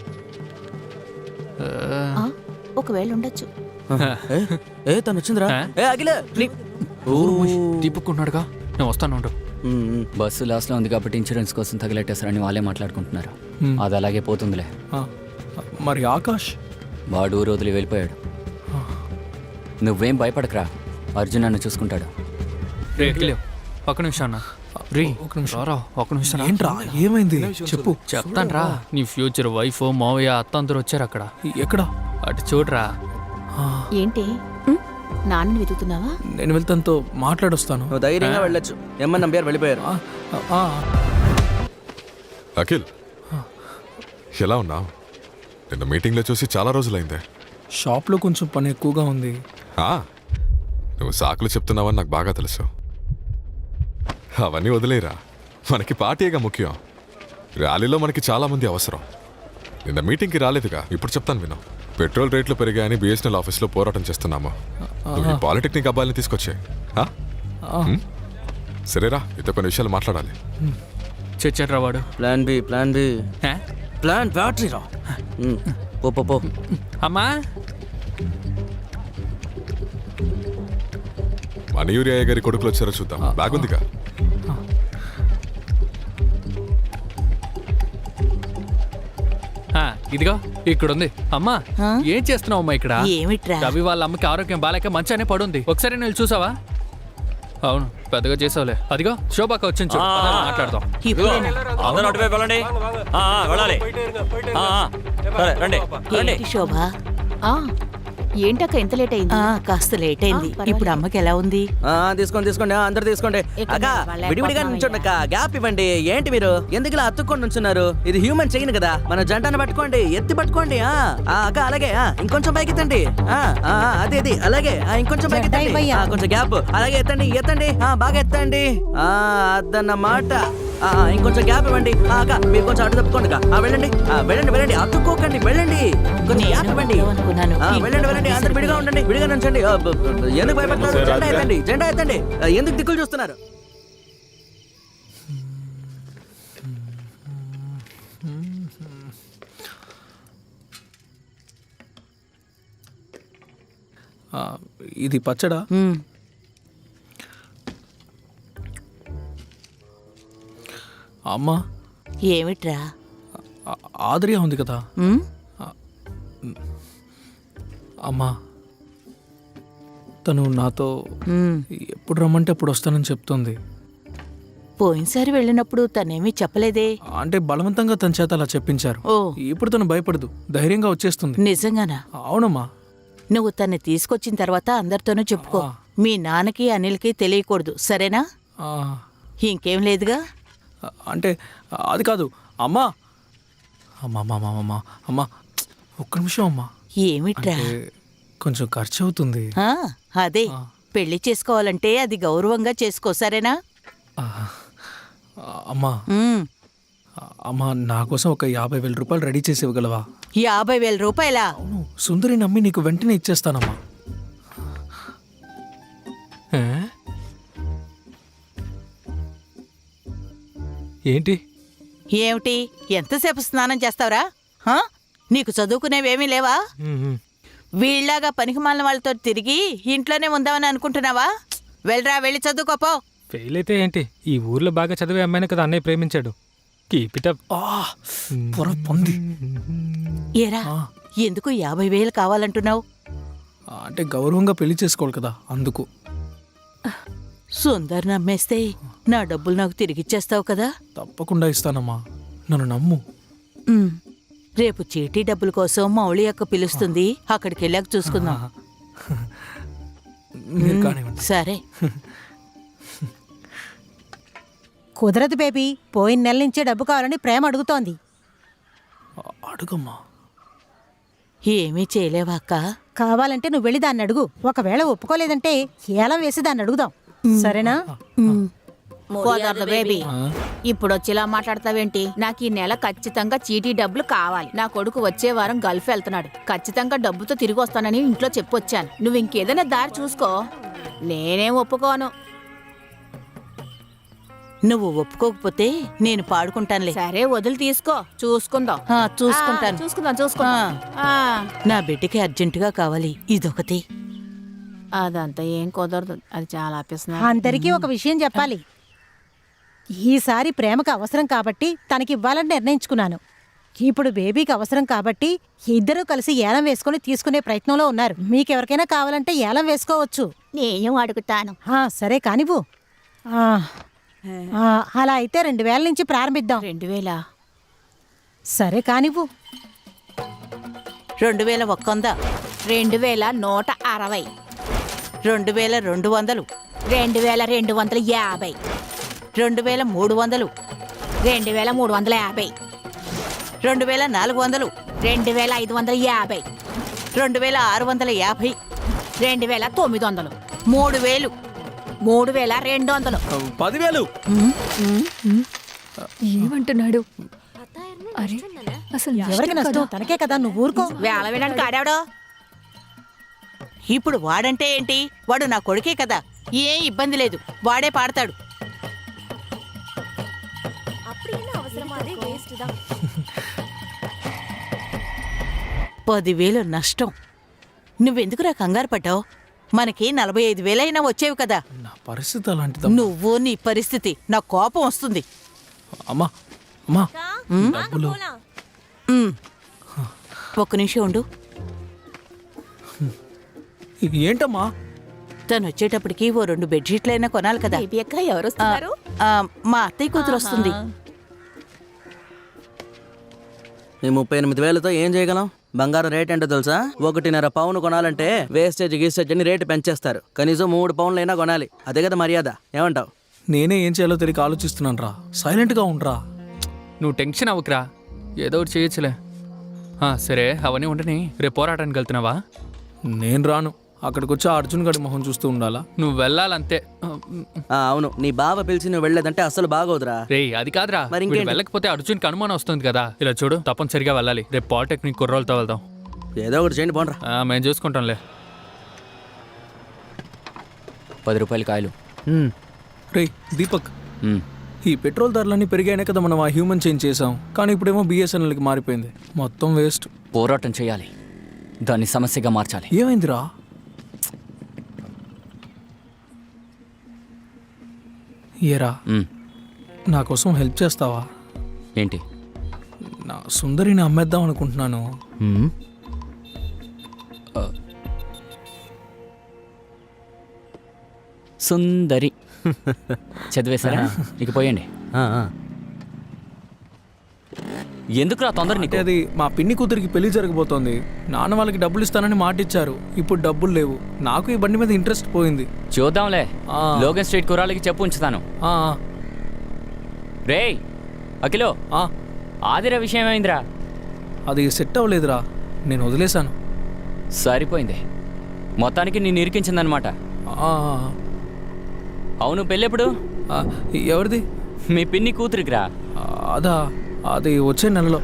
[SPEAKER 8] ఒకవేళ ఉండొచ్చు.
[SPEAKER 3] తను వచ్చిందిరా. అఖిలే,
[SPEAKER 1] దీపుకున్నాడుగా, నేను వస్తాను ఉండు.
[SPEAKER 10] బస్సు లాస్ట్లో ఉంది కాబట్టి ఇన్సూరెన్స్ కోసం తగిలెట్టేస్తారని వాళ్ళే మాట్లాడుకుంటున్నారు. అది అలాగే పోతుందిలే.
[SPEAKER 2] మరి ఆకాష్
[SPEAKER 10] వాడు ఊరు వదిలి వెళ్ళిపోయాడు. నువ్వేం భయపడకరా, అర్జున్ నన్ను చూసుకుంటాడు.
[SPEAKER 1] రే అఖిలేవ్, ఒక్క నిమిషం అన్న. రే
[SPEAKER 2] ఒక నిమిషం.
[SPEAKER 1] రారా, ఒక్క నిమిషం రా.
[SPEAKER 2] ఏంట్రా ఏమైంది చెప్పు.
[SPEAKER 1] చెప్తాను రా. నీ ఫ్యూచర్ వైఫ్, మావయ్య, అత్త అందరూ వచ్చారు అక్కడ.
[SPEAKER 2] ఎక్కడ?
[SPEAKER 1] అటు చూడరా.
[SPEAKER 8] ఏంటి నాన్నని వెతుకుతున్నావా?
[SPEAKER 2] నేను వెళ్తాంతో మాట్లాడొస్తాను.
[SPEAKER 3] నువ్వు ధైర్యంగా వెళ్ళొచ్చు. ఎమ్మని నంబియారు వెళ్ళిపోయారు.
[SPEAKER 2] ఆ,
[SPEAKER 11] అఖిల్, ఎలా ఉన్నావు? నిన్న మీటింగ్లో చూసి చాలా రోజులైందే.
[SPEAKER 2] షాప్లో కొంచెం పని ఎక్కువగా ఉంది.
[SPEAKER 11] ఆ, నువ్వు సాకులు చెప్తున్నావని నాకు బాగా తెలుసు. అవన్నీ వదిలేరా, మనకి పార్టీగా ముఖ్యం. ర్యాలీలో మనకి చాలా మంది అవసరం. నిన్న మీటింగ్కి రాలేదుగా, ఇప్పుడు చెప్తాను విను. పెట్రోల్ రేట్లు పెరిగాయని బిఎస్ఎన్ఎల్ ఆఫీస్లో పోరాటం చేస్తున్నాము. నువ్వు ఈ పాలిటెక్నిక్ అబ్బాయిని తీసుకొచ్చే. సరేరా, ఇతో కొన్ని విషయాలు మాట్లాడాలి.
[SPEAKER 1] చచ్చాడ్రా వాడు.
[SPEAKER 3] ప్లాన్ బి, ప్లాన్ బి,
[SPEAKER 1] హే?
[SPEAKER 3] ప్లాన్ బ్యాటరీ రా. పో పో పో.
[SPEAKER 1] అమ్మా,
[SPEAKER 11] మనయూరి అయ్య గారి కొడుకులు వచ్చారో చూద్దాం. బాగుందిగా.
[SPEAKER 1] ఇదిగో ఇక్కడ ఉంది. అమ్మా, ఏం చేస్తున్నావు అమ్మా ఇక్కడ?
[SPEAKER 12] ఏమిట్రా?
[SPEAKER 1] రవి వాళ్ళ అమ్మకి ఆరోగ్యం బాలేక మంచానే పడుంది. ఒకసారి నేను చూసావా? అవును, పెద్దగా చేసావులే. అదిగో శోభాక వచ్చింది చూడు. పద, మాట్లాడదాం.
[SPEAKER 6] అందరూ అటువైపు వెళ్ళండి. వెళ్ళాలి. సరే రండి రండి.
[SPEAKER 12] ఏంటి శోభ?
[SPEAKER 8] ఏంటక్క ఎంత లేట్ అయింది?
[SPEAKER 12] కాస్త లేట్ అయింది. ఇప్పుడు అమ్మకి ఎలా ఉంది?
[SPEAKER 3] తీసుకోండి తీసుకోండి, అందరు తీసుకోండి. అక్క విడివిడిగా నుంచోండి అక్క, గ్యాప్ ఇవ్వండి. ఏంటి మీరు ఎందుకు ఇలా అతుక్కొని నుంచున్నారు? ఇది హ్యూమన్ చెయ్యను కదా, మన జంటను పట్టుకోండి, ఎత్తి పట్టుకోండి. అక్క అలాగే, ఇంకొంచెం పైకి ఎత్తండి. అదే అది అలాగే, ఇంకొంచెం పైకి ఎత్తండి. కొంచెం గ్యాప్, అలాగే ఎత్తండి ఎత్తండి, బాగా ఎత్తండి. అదన్నమాట. ఇంకొంచెం గ్యాప్ ఇవ్వండి. అక్క మీరు కొంచెం అటు తప్పుకోండి. వెళ్ళండి వెళ్ళండి వెళ్ళండి, అతుక్కోకండి, వెళ్ళండి. కొంచెం గ్యాప్ ఇవ్వండి. వెళ్ళండి వెళ్ళండి, అందరు విడిగా ఉండండి, విడిగా నుంచండి. ఎందుకు భయపడుతున్నారు? జెండా ఎత్తండి, జెండా ఎత్తండి. ఎందుకు దిక్కులు చూస్తున్నారు?
[SPEAKER 2] ఇది పచ్చడా? అమ్మా,
[SPEAKER 12] ఏమిట్రా?
[SPEAKER 2] ఆద్రియా ఉంది కదా అమ్మా, తను నాతో ఎప్పుడు రమ్మంటే అప్పుడు వస్తానని చెప్తుంది.
[SPEAKER 12] పోయినసారి వెళ్ళినప్పుడు తనేమీ చెప్పలేదే?
[SPEAKER 2] అంటే బలవంతంగా తన చేత అలా చెప్పించారు. ఇప్పుడు తను భయపడదు, ధైర్యంగా వచ్చేస్తుంది.
[SPEAKER 12] నిజంగానా?
[SPEAKER 2] అవునమ్మా.
[SPEAKER 12] నువ్వు తన్ని తీసుకొచ్చిన తర్వాత అందరితోనూ చెప్పుకో. మీ నాన్నకి అనిల్కి తెలియకూడదు, సరేనా? ఇంకేం లేదుగా?
[SPEAKER 2] అంటే అది కాదు అమ్మా. అమ్మా అమ్మా అమ్మా అమ్మా, ఒక్క నిమిషం అమ్మా.
[SPEAKER 12] ఏమిట్రా?
[SPEAKER 2] కొంచెం ఖర్చు అవుతుంది.
[SPEAKER 12] అదే, పెళ్లి చేసుకోవాలంటే అది గౌరవంగా చేసుకో, సరేనా?
[SPEAKER 2] అమ్మా అమ్మా, నా కోసం ఒక 50,000 రూపాయలు రెడీ చేసి ఇవ్వగలవా?
[SPEAKER 12] 50,000 రూపాయలా?
[SPEAKER 2] అవును, సుందరి నమ్మి నీకు వెంటనే ఇచ్చేస్తానమ్మా.
[SPEAKER 1] ఏంటి
[SPEAKER 12] ఏమిటి? ఎంతసేపు స్నానం చేస్తావురా? నీకు చదువుకునేవేమీ లేవా? వీళ్ళలాగా పనికిమాలిన వాళ్ళతో తిరిగి ఇంట్లోనే ఉందామని అనుకుంటున్నావా? వెళ్ళరా, వెళ్ళి చదువుకోపో.
[SPEAKER 7] ఫెయిల్ అయితే ఏంటి? ఈ ఊర్లో బాగా చదివే అమ్మాయిని కదా అన్నయ్య ప్రేమించాడు. Keep it up.
[SPEAKER 12] ఏరా, ఎందుకు 50,000 కావాలంటున్నావు?
[SPEAKER 2] అంటే గౌరవంగా పెళ్లి చేసుకోవాలి కదా, అందుకు.
[SPEAKER 12] సుందర్ నమ్మేస్తే నా డబ్బులు నాకు తిరిగిచ్చేస్తావు కదా?
[SPEAKER 2] తప్పకుండా ఇస్తానమ్మా, నన్ను నమ్ము.
[SPEAKER 12] రేపు చీటీ డబ్బుల కోసం మౌళి అక్క పిలుస్తుంది, అక్కడికి వెళ్ళాక చూసుకుందాం. సరే.
[SPEAKER 13] కుదరదు బేబీ, పోయిన నెల నుంచే డబ్బు కావాలని ప్రేమ అడుగుతోంది.
[SPEAKER 2] అడుగమ్మా.
[SPEAKER 12] ఏమీ చేయలేవా అక్క?
[SPEAKER 13] కావాలంటే నువ్వు వెళ్ళి దాన్ని అడుగు. ఒకవేళ ఒప్పుకోలేదంటే ఏలం వేసి దాన్ని అడుగుదాం, సరేనా?
[SPEAKER 8] కుదరదు బేబీ. ఇప్పుడు వచ్చి ఇలా మాట్లాడతావేంటి? నాకు ఈ నెల ఖచ్చితంగా చీటీ డబ్బులు కావాలి. నా కొడుకు వచ్చే వారం గల్ఫ్ వెళ్తున్నాడు. ఖచ్చితంగా డబ్బుతో తిరిగి వస్తానని ఇంట్లో చెప్పొచ్చాను. నువ్వు ఇంకేదైనా దారి చూసుకో, నేనేం ఒప్పుకోను.
[SPEAKER 12] నువ్వు ఒప్పుకోకపోతే నేను పాడుకుంటానులే.
[SPEAKER 8] సరే, వదిలి తీసుకో, చూసుకుందాం.
[SPEAKER 12] చూసుకుంటాను.
[SPEAKER 8] చూసుకుందాం.
[SPEAKER 12] నా బిడ్డకి అర్జెంటుగా కావాలి ఇదొకటి.
[SPEAKER 8] అదంతా ఏం కుదరదు, అది చాలా ఆపేస్తున్నా.
[SPEAKER 13] అందరికీ ఒక విషయం చెప్పాలి. ఈసారి ప్రేమకు అవసరం కాబట్టి తనకి ఇవ్వాలని నిర్ణయించుకున్నాను. ఇప్పుడు బేబీకి అవసరం కాబట్టి ఇద్దరూ కలిసి ఏలం వేసుకుని తీసుకునే ప్రయత్నంలో ఉన్నారు. మీకెవరికైనా కావాలంటే ఏలం వేసుకోవచ్చు.
[SPEAKER 8] నేను అడుగుతాను.
[SPEAKER 13] సరే కానివ్వు. అలా అయితే 2000 నుంచి ప్రారంభిద్దాం.
[SPEAKER 8] 2000?
[SPEAKER 13] సరే కానివ్వు.
[SPEAKER 12] 2100,
[SPEAKER 8] 2160,
[SPEAKER 12] 2200,
[SPEAKER 8] 2250,
[SPEAKER 12] 2300,
[SPEAKER 8] 2350,
[SPEAKER 12] 2400,
[SPEAKER 8] 2550,
[SPEAKER 12] 2650,
[SPEAKER 8] 2900,
[SPEAKER 12] 3000.
[SPEAKER 8] 3200.
[SPEAKER 2] 10,000.
[SPEAKER 14] ఏమంటున్నాడు? అరే అసలు
[SPEAKER 13] ఎవరికి నష్టం? తనకే కదా, నువ్వు ఊరుకో.
[SPEAKER 8] వేళ వినడానికి ఆడావడో.
[SPEAKER 12] ఇప్పుడు వాడంటే ఏంటి? వాడు నా కొడుకే కదా, ఏం ఇబ్బంది లేదు, వాడే పాడతాడు. 10,000 నష్టం. నువ్వెందుకురా కంగారు పడ్డావు? మనకి 45,000 అయినా వచ్చేవి కదా.
[SPEAKER 2] నా పరిస్థితి అలాంటిది.
[SPEAKER 12] నువ్వు నీ పరిస్థితి, నా కోపం వస్తుంది.
[SPEAKER 2] అమ్మా అమ్మా డబ్బులు.
[SPEAKER 12] ఒక్క నిమిషం ఉండు.
[SPEAKER 2] ఏంటమ్మా?
[SPEAKER 12] తను వచ్చేటప్పటికి ఓ 2 బెడ్షీట్లైనా కొనాలి కదా.
[SPEAKER 8] బేబీ అక్క ఎవరు వస్తున్నారు?
[SPEAKER 12] మా అత్తయ్య కూతురు వస్తుంది.
[SPEAKER 3] ఈ 38,000తో ఏం చేయగలం? బంగారం రేట్ ఏంటో తెలుసా? 1.5 పౌన్ కొనాలంటే వేస్టేజ్ గీస్టేజ్ అని రేటు పెంచేస్తారు. కనీసం 3 పౌన్లైనా కొనాలి. అదే కదా మర్యాద. ఏమంటావు?
[SPEAKER 2] నేనే ఏం చేయాలో తెలియక ఆలోచిస్తున్నాను రా. సైలెంట్గా ఉండరా.
[SPEAKER 1] నువ్వు టెన్షన్ అవ్వకురా, ఏదో ఒకటి చేయొచ్చులే. సరే అవన్నీ ఉండని. రేపు పోరాటానికి వెళ్తున్నావా?
[SPEAKER 2] నేను రాను. అక్కడికి వచ్చి అర్జున్ గడి మొహం చూస్తూ ఉండాలా?
[SPEAKER 1] నువ్వు వెళ్ళాలంతే.
[SPEAKER 3] అవును, నీ బావ పిలిచి నువ్వు వెళ్ళలేదంటే అసలు బాగోదురా.
[SPEAKER 1] రే అది కాదురా,
[SPEAKER 3] మరి
[SPEAKER 1] వీడు వెళ్ళకపోతే అర్జున్కి అనుమానం వస్తుంది కదా. ఇలా చూడు, తప్పనిసరిగా వెళ్ళాలి. రేపు పాలిటెక్నిక్ కుర్రోళ్ళతో వెళ్దాం.
[SPEAKER 3] ఏదో ఒకటి చేయండి, పోండ్రా.
[SPEAKER 1] మేము చూసుకుంటాంలే.
[SPEAKER 10] 10 రూపాయలు కాయలు.
[SPEAKER 2] రే దీపక్, ఈ పెట్రోల్ ధరలన్నీ పెరిగాయనే కదా మనం ఆ హ్యూమన్ చేంజ్ చేసాం. కానీ ఇప్పుడేమో BSNLకి మారిపోయింది. మొత్తం వేస్ట్.
[SPEAKER 10] పోరాటం చేయాలి, దాన్ని సమస్యగా మార్చాలి.
[SPEAKER 2] ఏమైందిరా? ఏరా, నా కోసం హెల్ప్ చేస్తావా?
[SPEAKER 10] ఏంటి?
[SPEAKER 2] నా సుందరిని అమ్మేద్దాం అనుకుంటున్నాను.
[SPEAKER 10] సుందరి చదివేశారా? ఇక పోయండి. ఎందుకురా తొందర నీకు?
[SPEAKER 2] అది మా పిన్ని కూతురికి పెళ్లి జరగబోతోంది. నాన్న వాళ్ళకి డబ్బులు ఇస్తానని మాట ఇచ్చారు. ఇప్పుడు డబ్బులు లేవు. నాకు ఈ బండి మీద ఇంట్రెస్ట్ పోయింది.
[SPEAKER 10] చూద్దాంలే. లోగన్ స్ట్రీట్ కుర్రాళ్ళకి చెప్పు ఉంచుతాను. రేయ్ అఖిలో, ఆదిరా విషయం ఏమైందిరా?
[SPEAKER 2] అది సెట్ అవ్వలేదురా, నేను వదిలేశాను.
[SPEAKER 10] సరిపోయింది, మొత్తానికి నేను ఇరికించిందనమాట. అవును, పెళ్ళెప్పుడు?
[SPEAKER 2] ఎవరిది?
[SPEAKER 10] మీ పిన్ని కూతురికిరా.
[SPEAKER 2] అదా, అది వచ్చే నెలలో.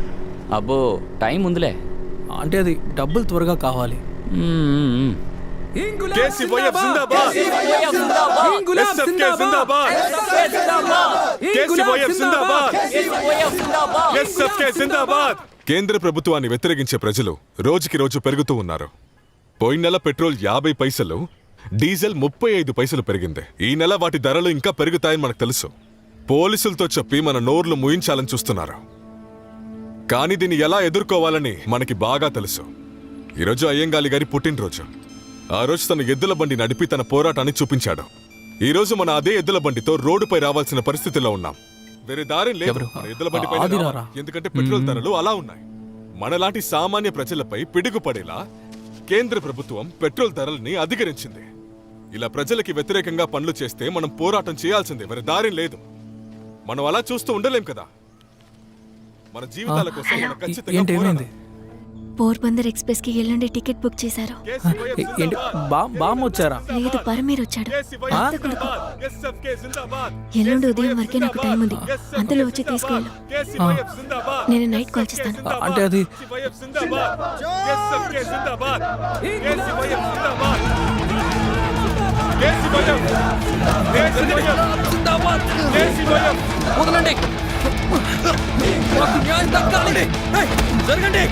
[SPEAKER 10] అబ్బో, టైం ఉందిలే.
[SPEAKER 2] అంటే అది డబ్బులు త్వరగా కావాలి.
[SPEAKER 11] కేంద్ర ప్రభుత్వాన్ని వ్యతిరేకించే ప్రజలు రోజుకి రోజు పెరుగుతూ ఉన్నారు. పోయిన నెల పెట్రోల్ 50 పైసలు, డీజిల్ 35 పైసలు పెరిగింది. ఈ నెల వాటి ధరలు ఇంకా పెరుగుతాయని మనకు తెలుసు. పోలీసులతో చెప్పి మన నోర్లు ముయించాలని చూస్తున్నారు. కానీ దీన్ని ఎలా ఎదుర్కోవాలని మనకి బాగా తెలుసు. ఈరోజు అయ్యంగాలి గారి పుట్టినరోజు. ఆ రోజు తన ఎద్దుల బండి నడిపి తన పోరాటాన్ని చూపించాడు. ఈ రోజు మన అదే ఎద్దుల బండితో రోడ్డుపై రావాల్సిన పరిస్థితిలో ఉన్నాం. వేరే దారి లేదు మన ఎద్దుల బండిపై, ఎందుకంటే పెట్రోల్ ధరలు అలా ఉన్నాయి. మనలాంటి సామాన్య ప్రజలపై పిడుగుపడేలా కేంద్ర ప్రభుత్వం పెట్రోల్ ధరల్ని అధికరించింది. ఇలా ప్రజలకి వ్యతిరేకంగా పనులు చేస్తే మనం పోరాటం చేయాల్సిందే, వేరే దారి లేదు. మనం అలా చూస్తూ ఉండలేం కదా. మన జీవితాల కోసం మనం ఖచ్చితంగా పోరాడాలి.
[SPEAKER 14] పోర్బందర్ ఎక్స్ప్రెస్ కి ఎల్లుండి టికెట్ బుక్ చేశారు.
[SPEAKER 2] బామ్మ వచ్చారా?
[SPEAKER 14] లేదు, పరమేర్ వచ్చాడు. ఎల్లుండి ఉదయం వరకే నాకు టైం ఉంది, అందులో వచ్చి తీసుకెళ్ళు. నేను నైట్ కాల్ చేస్తాను.
[SPEAKER 2] అంటే అది
[SPEAKER 1] వదలండి, న్యాయం దక్కాలి. జరగండి.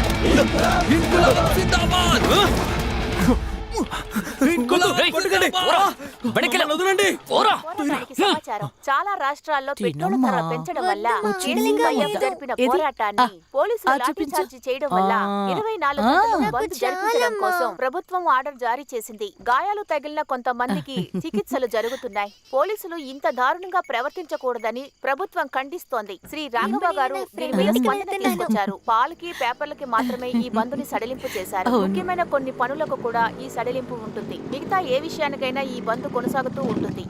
[SPEAKER 8] పోరాటానికి సమాచారం. చాలా రాష్ట్రాల్లో పెట్రోల్ ధర పెంచడం వల్ల కేసీఆర్ జరిపిన పోరాటాన్ని పోలీసులు లాఠీచార్జి చేయడం వల్ల 24 గంటలు బంద్ జరిపించడం కోసం ప్రభుత్వం ఆర్డర్ జారీ చేసింది. గాయాలు తగిలిన కొంతమందికి చికిత్సలు జరుగుతున్నాయి. పోలీసులు ఇంత దారుణంగా ప్రవర్తించకూడదని ప్రభుత్వం ఖండిస్తోంది. శ్రీ రాఘవ గారు దీని మీద స్పందన తీసుకొచ్చారు. పాలకి పేపర్లకి మాత్రమే ఈ బంద్ని సడలింపు చేశారు. ముఖ్యమైన కొన్ని పనులకు కూడా ఈ సడలింపు ఉంటుంది. మిగతా ఏ విషయానికైనా ఈ బంద్ కొనసాగుతూ ఉంటుంది.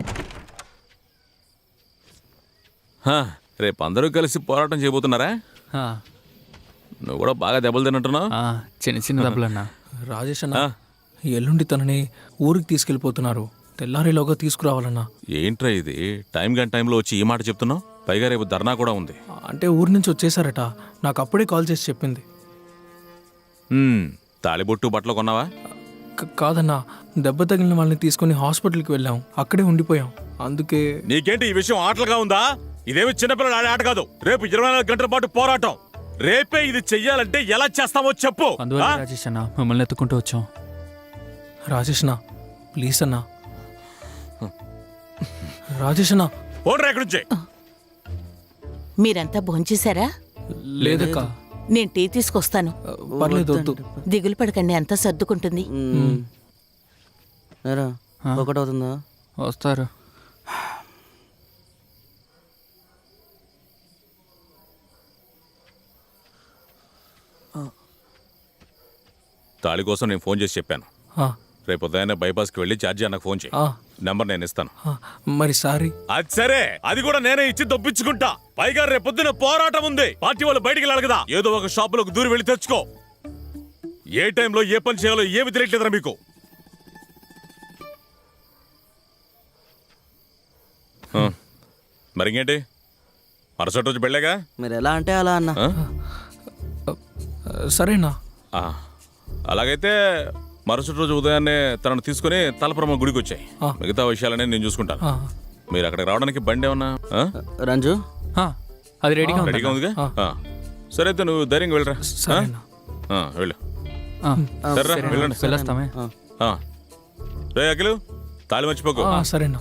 [SPEAKER 5] రేపు అందరూ కలిసి పోరాటం చేయబోతున్నారా? నువ్వు కూడా బాగా దెబ్బలు తిన్నట్టున్నావు.
[SPEAKER 1] చిన్న చిన్న దెబ్బలన్నా.
[SPEAKER 2] రాజేష్ అన్న, ఎల్లుండి తనని ఊరికి తీసుకెళ్ళిపోతున్నారు. తెల్లారిలోగా తీసుకురావాలన్నా.
[SPEAKER 5] ఏంట్రా ఇది? టైంలో వచ్చి ఈ మాట చెప్తున్నావు? పైగా రేపు ధర్నా కూడా ఉంది.
[SPEAKER 2] అంటే ఊరి నుంచి వచ్చేసారట. నాకు అప్పుడే కాల్ చేసి చెప్పింది.
[SPEAKER 5] తాళిబొట్టు బట్టలు కొన్నావా?
[SPEAKER 2] కాదన్నా, దెబ్బ తగిలిన వాళ్ళని తీసుకుని హాస్పిటల్కి వెళ్ళాం. అక్కడే ఉండిపోయాం. అందుకే.
[SPEAKER 6] నీకేంటి ఈ విషయం ఆటలుగా ఉందా? ఇదేమి చిన్నపిల్లలు ఆడే ఆట కాదు. రేపు 24 గంటల పాటు పోరాటం. రేపే ఇది చెయ్యాలంటే ఎలా చేస్తామో చెప్పు.
[SPEAKER 1] రాజేష్ అన్న, మిమ్మల్ని ఎత్తుకుంటూ వచ్చాం.
[SPEAKER 2] రాజేష్ అన్న, ప్లీజ్ అన్నా. రాజేష్ అన్న,
[SPEAKER 6] పోండ్రా ఇక్కడి నుంచి.
[SPEAKER 12] మీరంతా భోంచేశారా?
[SPEAKER 1] లేదక్క.
[SPEAKER 12] నేను టీ తీసుకొస్తాను.
[SPEAKER 2] పర్లేదు, వద్దు.
[SPEAKER 12] దిగులు పడకండి, అంతా సర్దుకుంటుంది.
[SPEAKER 3] ఒకటవుతుందా?
[SPEAKER 1] వస్తారు.
[SPEAKER 5] తాళి కోసం నేను ఫోన్ చేసి చెప్పాను. రేపు ఉదయాన్నే బైపాస్కి వెళ్ళి ఛార్జీ అన్నకు ఫోన్ చేయి. నెంబర్ నేను ఇస్తాను.
[SPEAKER 2] మరి సారీ.
[SPEAKER 6] అది సరే, అది కూడా నేనే ఇచ్చి దొప్పించుకుంటా. పైగా రేపు పొద్దున పోరాటం ఉంది. పార్టీ వాళ్ళు బయటికి వెళ్ళాలి కదా. ఏదో ఒక షాపులోకి దూరి వెళ్ళి తెచ్చుకో. ఏ టైంలో ఏ పని చేయాలో ఏమి తెలియట్లేదురా మీకు? మరింకేంటి, మరుసటి రోజు వెళ్ళాగా?
[SPEAKER 3] మీరు ఎలా అంటే అలా అన్న.
[SPEAKER 2] సరేనా?
[SPEAKER 5] అలాగైతే మరుసటి రోజు ఉదయాన్నే తనను తీసుకుని తలపురమ్మ గుడికి వచ్చాయి. మిగతా విషయాలనే నేను చూసుకుంటాను. మీరు అక్కడికి రావడానికి బండి ఏమన్నా?
[SPEAKER 3] రంజు,
[SPEAKER 1] అది రెడీగా
[SPEAKER 5] ఉందిగా? సరే అయితే నువ్వు ధైర్యంగా వెళ్ళరా. వెళ్ళు. సరేరా, వెళ్ళండి.
[SPEAKER 1] వెళ్ళొస్తామే.
[SPEAKER 5] రే అఖిలు, తాళి మర్చిపోకు.
[SPEAKER 2] సరేనా?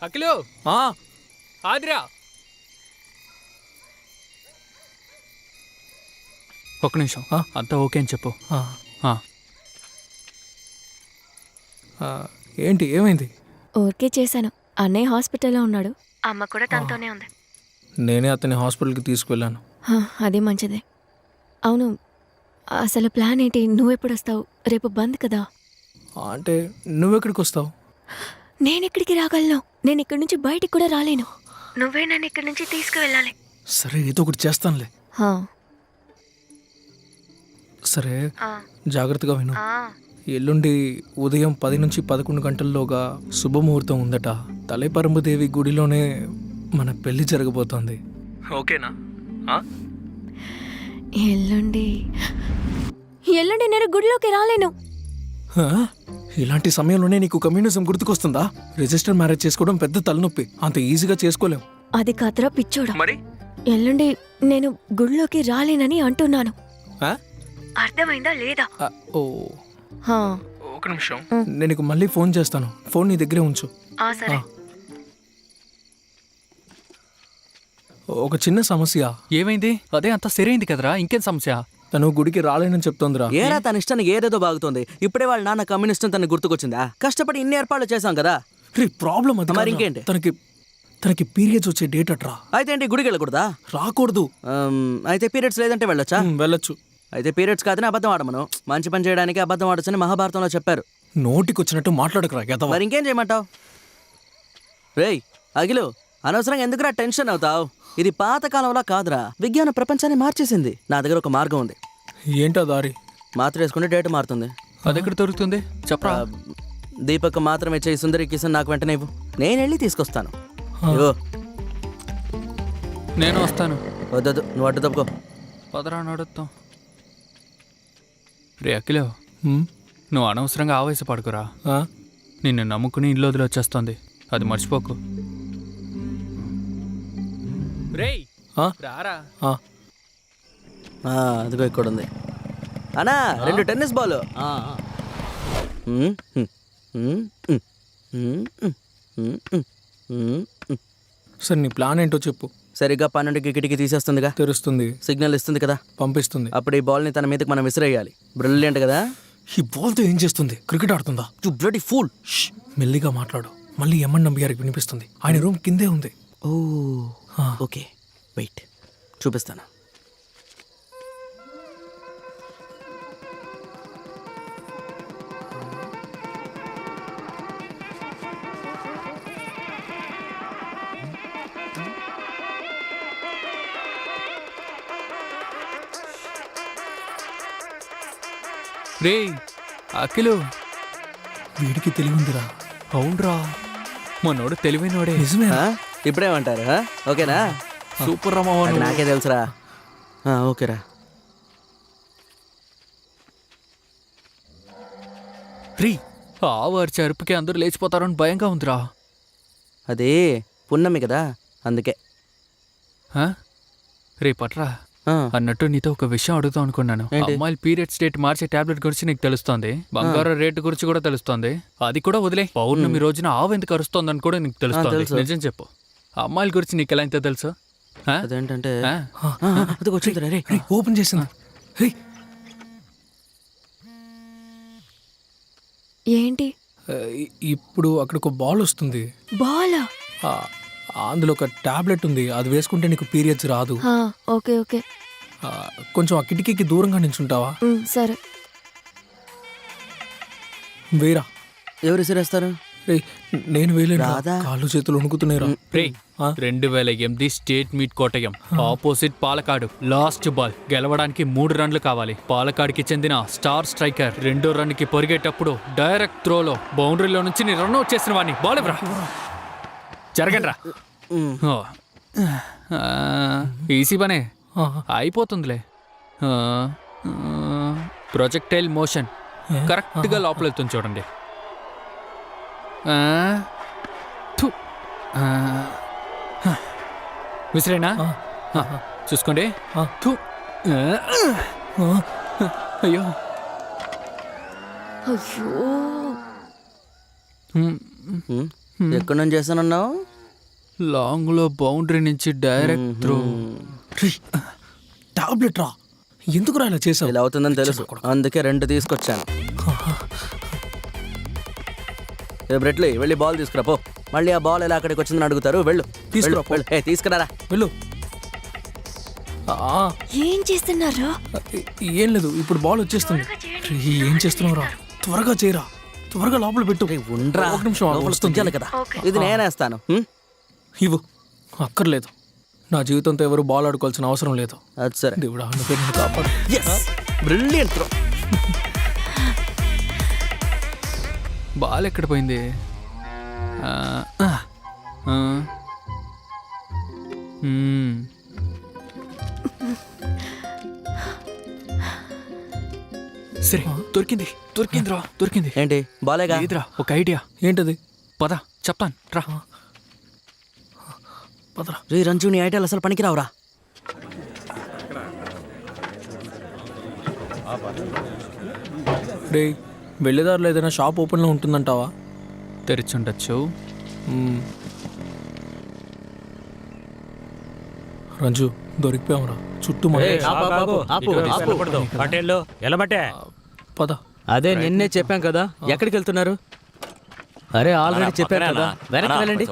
[SPEAKER 1] అఖిలు, ఆదిరా, ఒక్క నిమిషం. అంతా ఓకే అని చెప్పు.
[SPEAKER 2] ఏంటి, ఏమైంది?
[SPEAKER 14] ఓకే చేశాను. అన్నయ్య హాస్పిటల్లో ఉన్నాడు. అమ్మ కూడా తనతోనే ఉంది.
[SPEAKER 2] నేనే అతని హాస్పిటల్కి తీసుకువెళ్ళాను.
[SPEAKER 14] అదే మంచిదే. అవును, అసలు ప్లాన్ ఏంటి? నువ్వెప్పుడు వస్తావు? రేపు బంద్ కదా.
[SPEAKER 2] అంటే నువ్వెక్కడికి వస్తావు?
[SPEAKER 14] నేనెక్కడికి రాగలను? నేను ఇక్కడి నుంచి బయటికి కూడా రాలేను. నువ్వే నన్ను ఇక్కడి నుంచి తీసుకువెళ్ళాలి.
[SPEAKER 2] సరే, ఏదో ఒకటి చేస్తానులే. సరే, జాగ్రత్తగా విను. ఎల్లుండి ఉదయం 10 నుంచి 11 గంటల్లోగా శుభముహూర్తం ఉందట. తలైపరంబదేవి గుడిలోనే మన పెళ్లి జరగబోతోంది. ఓకేనా?
[SPEAKER 14] ఎల్లుండి నేను గుడిలోకి రాలేను.
[SPEAKER 2] ఇలాంటి సమయంలోనే నీకు కమ్యూనిజం గుర్తుకొస్తుందా? రిజిస్టర్ మ్యారేజ్ చేసుకోవడం పెద్ద తలనొప్పి. అంత ఈజీగా చేసుకోలేం.
[SPEAKER 14] అది కాదురా పిచ్చోడా. ఎల్లుండి నేను గుడిలోకి రాలేనని అంటున్నాను. అర్థమైందా లేదా?
[SPEAKER 2] ఒక నిమిషం, నేను నీకు మళ్ళీ ఫోన్ చేస్తాను. ఫోన్ నీ దగ్గరే ఉంచు.
[SPEAKER 14] సరే.
[SPEAKER 2] ఒక చిన్న సమస్య.
[SPEAKER 1] ఏమైంది? అదే అంతా సరైంది కదరా, ఇంకేం సమస్య?
[SPEAKER 2] తను గుడికి రాలేనని చెప్తోందిరా.
[SPEAKER 3] ఏరా, తన ఇష్టానికి ఏదేదో బాగుతుంది. ఇప్పుడే వాళ్ళ నాన్న కమ్యూనిస్ట్ తనకు గుర్తుకొచ్చిందా? కష్టపడి ఇన్ని ఏర్పాట్లు చేశాం కదా.
[SPEAKER 2] ప్రాబ్లం అది.
[SPEAKER 3] మరి ఇంకేంటి?
[SPEAKER 2] తనకి పీరియడ్స్ వచ్చే డేట్ అట్రా.
[SPEAKER 3] అయితే ఏంటి, గుడికి వెళ్ళకూడదా?
[SPEAKER 2] రాకూడదు.
[SPEAKER 3] అయితే పీరియడ్స్ లేదంటే వెళ్ళొచ్చా?
[SPEAKER 2] వెళ్ళొచ్చు.
[SPEAKER 3] అయితే పీరియడ్స్ కాదని అబద్ధం ఆడమను. మంచి పని చేయడానికి అబద్ధం ఆడొచ్చని మహాభారతంలో చెప్పారు.
[SPEAKER 2] నోటికొచ్చినట్టు మాట్లాడకురా.
[SPEAKER 3] మరి ఇంకేం చేయమంటావు? రేయ్ అఖిలు, అనవసరంగా ఎందుకురా టెన్షన్ అవుతావు? ఇది పాత కాలంలో కాదురా, విజ్ఞాన ప్రపంచాన్ని మార్చేసింది. నా దగ్గర ఒక మార్గం ఉంది.
[SPEAKER 2] ఏంటా దారి?
[SPEAKER 3] మాత్ర వేసుకుంటే డేట్ మారుతుంది.
[SPEAKER 1] అది ఎక్కడ దొరుకుతుంది చెప్పరా?
[SPEAKER 3] దీపక్ మాత్రమే చేయి, సుందరి కిషన్ నాకు వెంటనే ఇవ్వు. నేను వెళ్ళి తీసుకొస్తాను.
[SPEAKER 1] నేను వస్తాను.
[SPEAKER 3] వద్దదు, నువ్వు అడ్డు తప్పుకో.
[SPEAKER 1] పదరా, నడుద్దాం. రే అఖిలో, నువ్వు అనవసరంగా ఆవేశపడుకురా. నిన్ను నమ్ముకుని ఇల్లు వదిలి వచ్చేస్తుంది. అది మర్చిపోకు. రేయ్ రారా.
[SPEAKER 3] అదిగో ఇక్కడ ఉంది. అన్నా 2 టెన్నిస్ బాల్.
[SPEAKER 2] సరే నీ ప్లాన్ ఏంటో చెప్పు.
[SPEAKER 3] సరిగ్గా 12కి కిటికీ తీసేస్తుందిగా,
[SPEAKER 2] తెరుస్తుంది,
[SPEAKER 3] సిగ్నల్ ఇస్తుంది కదా,
[SPEAKER 2] పంపిస్తుంది.
[SPEAKER 3] అప్పుడు ఈ బాల్ని తన మీదకి మనం విసిరేయాలి. బ్రిలియంట్ కదా.
[SPEAKER 2] ఈ బాల్తో ఏం చేస్తుంది? క్రికెట్ ఆడుతుందా?
[SPEAKER 3] You bloody fool.
[SPEAKER 2] మెల్లిగా మాట్లాడు, మళ్ళీ ఎమ్మండి గారికి వినిపిస్తుంది. ఆయన రూమ్ కిందే ఉంది.
[SPEAKER 3] ఓ ఓకే, వెయిట్ చూపిస్తాను.
[SPEAKER 1] రే అఖిలు,
[SPEAKER 2] వీడికి తెలివిందిరా.
[SPEAKER 1] అవునరా, మనోడు తెలివైనోడే.
[SPEAKER 2] నిజమే.
[SPEAKER 3] ఇప్పుడేమంటారు? ఓకేనా?
[SPEAKER 1] సూపర్ రా మావా
[SPEAKER 3] అది
[SPEAKER 1] నువ్వు.
[SPEAKER 3] నాకే తెలుసురా. ఓకేరా.
[SPEAKER 1] రే ఆవు అరిచే అరుపుకి అందరూ లేచిపోతారని భయంగా ఉందిరా.
[SPEAKER 3] అది పున్నమి కదా, అందుకే.
[SPEAKER 1] రే పట్రా, అన్నట్టు నీతో ఒక విషయం అడుగుతాం అనుకున్నాను. అమ్మాయిల పీరియడ్స్ డేట్ మార్చే టాబ్లెట్ గురించి నీకు తెలుస్తోంది, బంగారం రేటు గురించి కూడా తెలుస్తోంది. అది కూడా వదిలే, పౌర్ణమి రోజున ఆవు ఎందుకు అరుస్తోందని కూడా నీకు తెలుస్తోంది. నిజం చెప్పు, అమ్మాయిల గురించి నీకు ఎలా ఇంత తెలుసు?
[SPEAKER 3] అదేంటంటే
[SPEAKER 2] ఓపెన్ చేసింది.
[SPEAKER 14] ఏంటి?
[SPEAKER 2] ఇప్పుడు అక్కడ ఒక బాల్ వస్తుంది.
[SPEAKER 14] బాలా?
[SPEAKER 2] అందులో ఒక టాబ్లెట్ ఉంది, అది వేసుకుంటే నీకు పీరియడ్స్ రాదు.
[SPEAKER 14] Okay okay.
[SPEAKER 2] కొంచెం ఆ కిటికీకి దూరంగా నించుంటావా?
[SPEAKER 14] సరే.
[SPEAKER 3] వేరా ఎవరు విసిరేస్తారు?
[SPEAKER 2] నేను వేయలేను, కాళ్ళు చేతులు వణుకుతున్నాయిరా.
[SPEAKER 1] 2008 state meet Kottayam, opposite Palakkad. Last ball గెలవడానికి 3 రన్లు కావాలి. పాలకాడికి చెందిన స్టార్ స్ట్రైకర్ 2వ రన్కి పొరిగేటప్పుడు డైరెక్ట్ త్రోలో బౌండరీలో నుంచి నీ రన్ అవుట్ చేసిన వాడిని బాల్ ఇవ్వరా. జరగండి రా. ఈసీ పనే, అయిపోతుందిలే. ప్రొజెక్టైల్ మోషన్ కరెక్ట్గా లోపల వెళ్తుంది చూడండి. విసిరేనా? చూసుకోండి. అయ్యో
[SPEAKER 3] ఎక్కడి నుంచి చేస్తానన్నావు?
[SPEAKER 1] లాంగ్ లో బౌండరీ నుంచి డైరెక్ట్ త్రో.
[SPEAKER 2] టాబ్లెట్ రా, ఎందుకు రా ఇలా చేసావు?
[SPEAKER 3] ఇలా అవుతుందని తెలుసు, అందుకే 2 తీసుకొచ్చాను. బ్రెట్లీ వెళ్ళి బాల్ తీసుకురా పో. మళ్ళీ ఆ బాల్ ఎలా అక్కడికి వచ్చిందని అడుగుతారు. వెళ్ళు తీసుకురా. తీసుకురారా, వెళ్ళు.
[SPEAKER 14] ఏం చేస్తున్నారా?
[SPEAKER 2] ఏం లేదు, ఇప్పుడు బాల్ వచ్చేస్తుంది. ఏం చేస్తున్నావు రా? త్వరగా చేయరా, త్వరగా లోపల పెట్టు.
[SPEAKER 3] ఉండరా,
[SPEAKER 2] ఒక నిమిషం
[SPEAKER 3] వస్తుంది కదా. ఇది నేనేస్తాను.
[SPEAKER 2] ఇవ్వు. అక్కర్లేదు, నా జీవితంతో ఎవరు బాల్ ఆడుకోవాల్సిన అవసరం లేదు.
[SPEAKER 3] అది సరే.
[SPEAKER 2] దేవుడా, నువ్వు కాపాడు.
[SPEAKER 3] Brilliant throw.
[SPEAKER 1] బాల్ ఎక్కడ పోయింది? సరే, దొరికింది దొరికిందిరా, దొరికింది.
[SPEAKER 3] ఏంటి? బాలేగా?
[SPEAKER 1] ఇదిరా ఒక ఐడియా.
[SPEAKER 2] ఏంటది?
[SPEAKER 1] పద చెప్తాను రా.
[SPEAKER 3] పదరా. రే రంజు, నీ ఐడియాలు అసలు పనికిరావురా.
[SPEAKER 2] రే, వెళ్ళేదారిలో ఏదైనా షాప్ ఓపెన్లో ఉంటుందంటావా?
[SPEAKER 1] తెరిచుండొచ్చు.
[SPEAKER 2] రంజు, దొరికిపోయావురా. చుట్టూ పద.
[SPEAKER 3] అదే నిన్నే చెప్పాం కదా, ఎక్కడికి వెళ్తున్నారు? అరే ఆల్రెడీ చెప్పారు కదా, వెనక్కి వెళ్ళండి.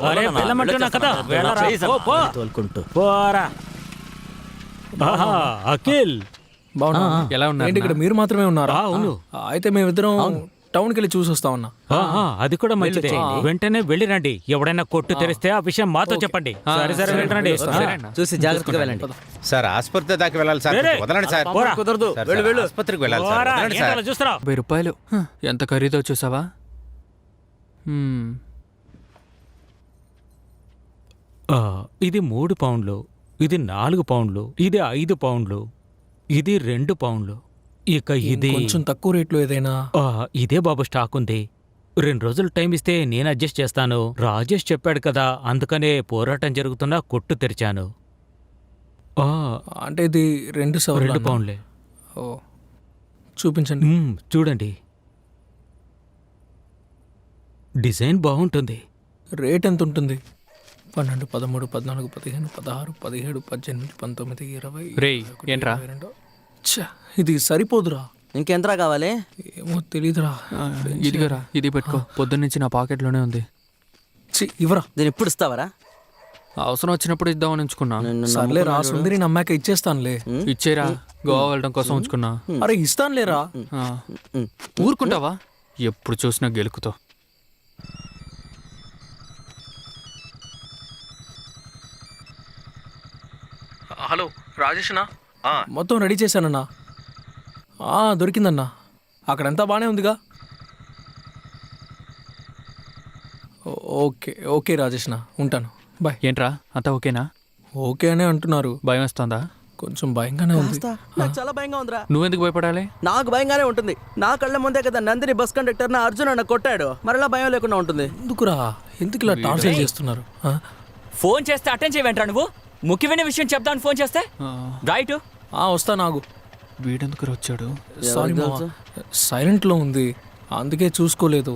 [SPEAKER 3] తోలుకుంటూ
[SPEAKER 7] అఖిల్
[SPEAKER 2] బాగున్నా?
[SPEAKER 1] ఎలా ఉన్నారు?
[SPEAKER 2] ఏంటి ఇక్కడ మీరు మాత్రమే ఉన్నారా? అవును. అయితే మేమిద్దరం టౌన్కి వెళ్ళి చూసి వస్తా ఉన్నా.
[SPEAKER 7] అది కూడా మంచిదే. వెంటనే వెళ్ళి రండి. ఎవడైనా కొట్టు తెరిస్తే ఆ విషయం మాతో చెప్పండి. సరే సరే, వెళ్ళండి.
[SPEAKER 3] చూసి జాగ్రత్తగా వెళ్ళండి.
[SPEAKER 9] సార్ ఆసుపత్రి దాకా వెళ్ళాలి సార్, వదలండి సార్.
[SPEAKER 3] కుదరదు, వెళ్ళు.
[SPEAKER 9] ఆసుపత్రికి వెళ్ళాలి సార్, వదలండి సార్.
[SPEAKER 1] 50 రూపాయలు ఎంత ఖరీదో చూసావా?
[SPEAKER 7] ఇది 3 పౌండ్లు, ఇది 4 పౌండ్లు, ఇది 5 పౌండ్లు, ఇది 2 పౌండ్లు. ఇక ఇది
[SPEAKER 2] కొంచెం తక్కువ రేట్లో ఏదైనా?
[SPEAKER 7] ఇదే బాబు స్టాక్ ఉంది. 2 రోజులు టైం ఇస్తే నేను అడ్జస్ట్ చేస్తాను. రాజేష్ చెప్పాడు కదా, అందుకనే పోరాటం జరుగుతున్నా కొట్టు తెరిచాను.
[SPEAKER 2] అంటే ఇది 2
[SPEAKER 7] పౌండ్లే.
[SPEAKER 2] ఓ చూపించండి.
[SPEAKER 7] చూడండి, డిజైన్ బాగుంటుంది.
[SPEAKER 2] రేట్ ఎంత ఉంటుంది? 12, 13, 14, 15, 16, 17, 18, 19, 20.
[SPEAKER 1] రేయ్ ఏంట్రా?
[SPEAKER 2] ఛ, ఇది సరిపోదురా.
[SPEAKER 3] ఇంకెంతరా కావాలి?
[SPEAKER 2] ఏమో తెలీదురా.
[SPEAKER 1] ఇదిగోరా, ఇది పెట్టుకో. పొద్దున్నుంచి నా పాకెట్లోనే ఉంది.
[SPEAKER 2] ఇవ్వరా.
[SPEAKER 3] దీన్ని ఇప్పుడు ఇస్తావరా?
[SPEAKER 1] అవసరం వచ్చినప్పుడు ఇద్దామని ఉంచుకున్నా.
[SPEAKER 2] సర్లే రా, సుందరి నమ్మాక ఇచ్చేస్తానులే.
[SPEAKER 1] ఇచ్చేరా, గోవా వెళ్ళడం కోసం ఉంచుకున్నా.
[SPEAKER 2] అరే ఇస్తానులేరా.
[SPEAKER 1] ఊరుకుంటావా? ఎప్పుడు చూసినా గెలుకుతో.
[SPEAKER 2] హలో రాజేష్నా? మొత్తం రెడీ చేశానన్నా. దొరికిందన్నా. అక్కడంతా బాగానే ఉందిగా. ఓకే ఓకే రాజేష్నా, ఉంటాను. బాయ్.
[SPEAKER 1] ఏంట్రా అంతా ఓకేనా?
[SPEAKER 2] ఓకే అనే అంటున్నారు.
[SPEAKER 1] భయం వేస్తుందా?
[SPEAKER 2] కొంచెం భయంగానే ఉంది.
[SPEAKER 3] నాకు చాలా భయంగా ఉందిరా.
[SPEAKER 1] నువ్వెందుకు భయపడాలి?
[SPEAKER 3] నాకు భయంగానే ఉంటుంది. నా కళ్ళ ముందే కదా నందిని బస్ కండక్టర్ నా అర్జున్ అన్న కొట్టాడు. మరలా భయం లేకుండా ఉంటుంది.
[SPEAKER 2] ఎందుకురా? ఎందుకు ఇలా టార్చర్ చేస్తున్నారు?
[SPEAKER 10] ఫోన్ చేస్తే అటెండ్ చేయవేంట్రా నువ్వు? ముఖ్యమైన విషయం చెప్తాను ఫోన్ చేస్తే. రైట్
[SPEAKER 2] వస్తా. నాకు
[SPEAKER 1] వీడెందుకు వచ్చాడు?
[SPEAKER 2] సారీ సైలెంట్లో ఉంది, అందుకే చూసుకోలేదు.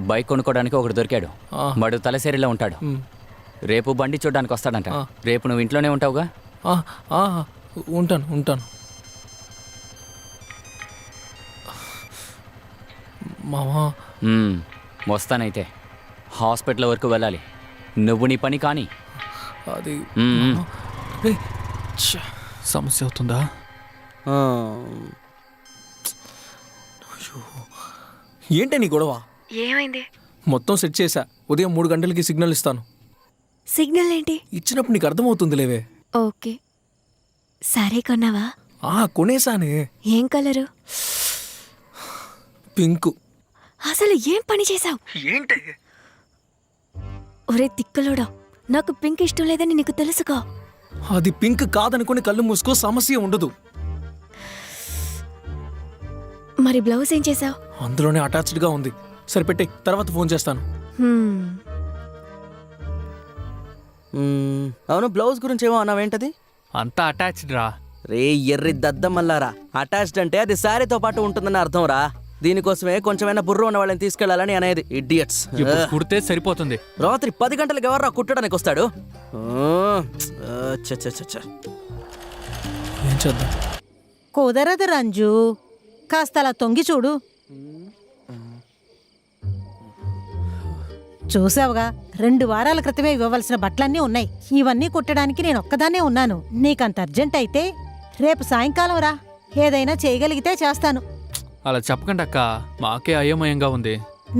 [SPEAKER 10] బైక్ కొనుక్కోవడానికి ఒకడు దొరికాడు. వాడు తలసేరిలో ఉంటాడు. రేపు బండి చూడడానికి వస్తాడంట. రేపు నువ్వు ఇంట్లోనే ఉంటావుగా?
[SPEAKER 2] ఉంటాను. మామా
[SPEAKER 10] వస్తానైతే. హాస్పిటల్ వరకు వెళ్ళాలి. నువ్వు నీ పని కానీ.
[SPEAKER 2] అది
[SPEAKER 1] సమస్య అవుతుందా?
[SPEAKER 2] ఏంటి నీ గొడవ?
[SPEAKER 14] ఏమైంది?
[SPEAKER 2] మొత్తం సెట్ చేశా. ఉదయం 3 గంటలకి సిగ్నల్ ఇస్తాను.
[SPEAKER 14] సిగ్నల్ ఏంటి?
[SPEAKER 2] ఇచ్చినప్పుడు నీకు అర్థమవుతుంది లేవే.
[SPEAKER 14] ఓకే, సరే కొన్నావా?
[SPEAKER 2] కొనేసానే.
[SPEAKER 14] ఏం కలరు?
[SPEAKER 2] పింక్.
[SPEAKER 14] అసలు ఏం పని చేసావు?
[SPEAKER 2] ఏంటి?
[SPEAKER 14] ఒరే తిక్కలోడా, నాకు పింక్ ఇష్టం లేదని నీకు తెలుసుకో.
[SPEAKER 2] అది పింక్ కాదనుకుని కళ్ళు మూసుకో, సమస్య ఉండదు.
[SPEAKER 14] మరి బ్లౌజ్ ఏం చేసావు?
[SPEAKER 2] అందులోనే అటాచ్డ్ గా ఉంది. సరిపెట్టే, తర్వాత ఫోన్ చేస్తాను.
[SPEAKER 3] అవును, బ్లౌజ్ గురించి ఏమో అన్నావేంటది?
[SPEAKER 1] అంతా అటాచ్డ్ రా.
[SPEAKER 3] రే ఎర్రి దద్దమల్లారా, అటాచ్డ్ అంటే అది శారీతో పాటు ఉంటుందని అర్థం రా. దీనికోసమే కొంచెమైనా బుర్ర ఉన్న వాళ్ళని తీసుకెళ్లాలని అనేది. ఇడియట్స్.
[SPEAKER 1] కుడితే సరిపోతుంది.
[SPEAKER 3] రాత్రి 10 గంటలకు ఎవర్రా కుట్టడానికి వస్తాడు?
[SPEAKER 2] ఏం చేద్దాం?
[SPEAKER 13] కుదరదు రంజు, కాస్త అలా తొంగి చూడు. చూసావుగా, 2 వారాల క్రితమే ఇవ్వవలసిన బట్టలన్నీ ఉన్నాయి. ఇవన్నీ కుట్టడానికి నేను ఒక్కదాన్నే ఉన్నాను. నీకంత అర్జెంట్ అయితే రేపు సాయంకాలం రా. ఏదైనా చేయగలిగితే చేస్తాను.
[SPEAKER 1] అలా చెప్పకండి అక్క, మాకే అయోమయంగా ఉంది.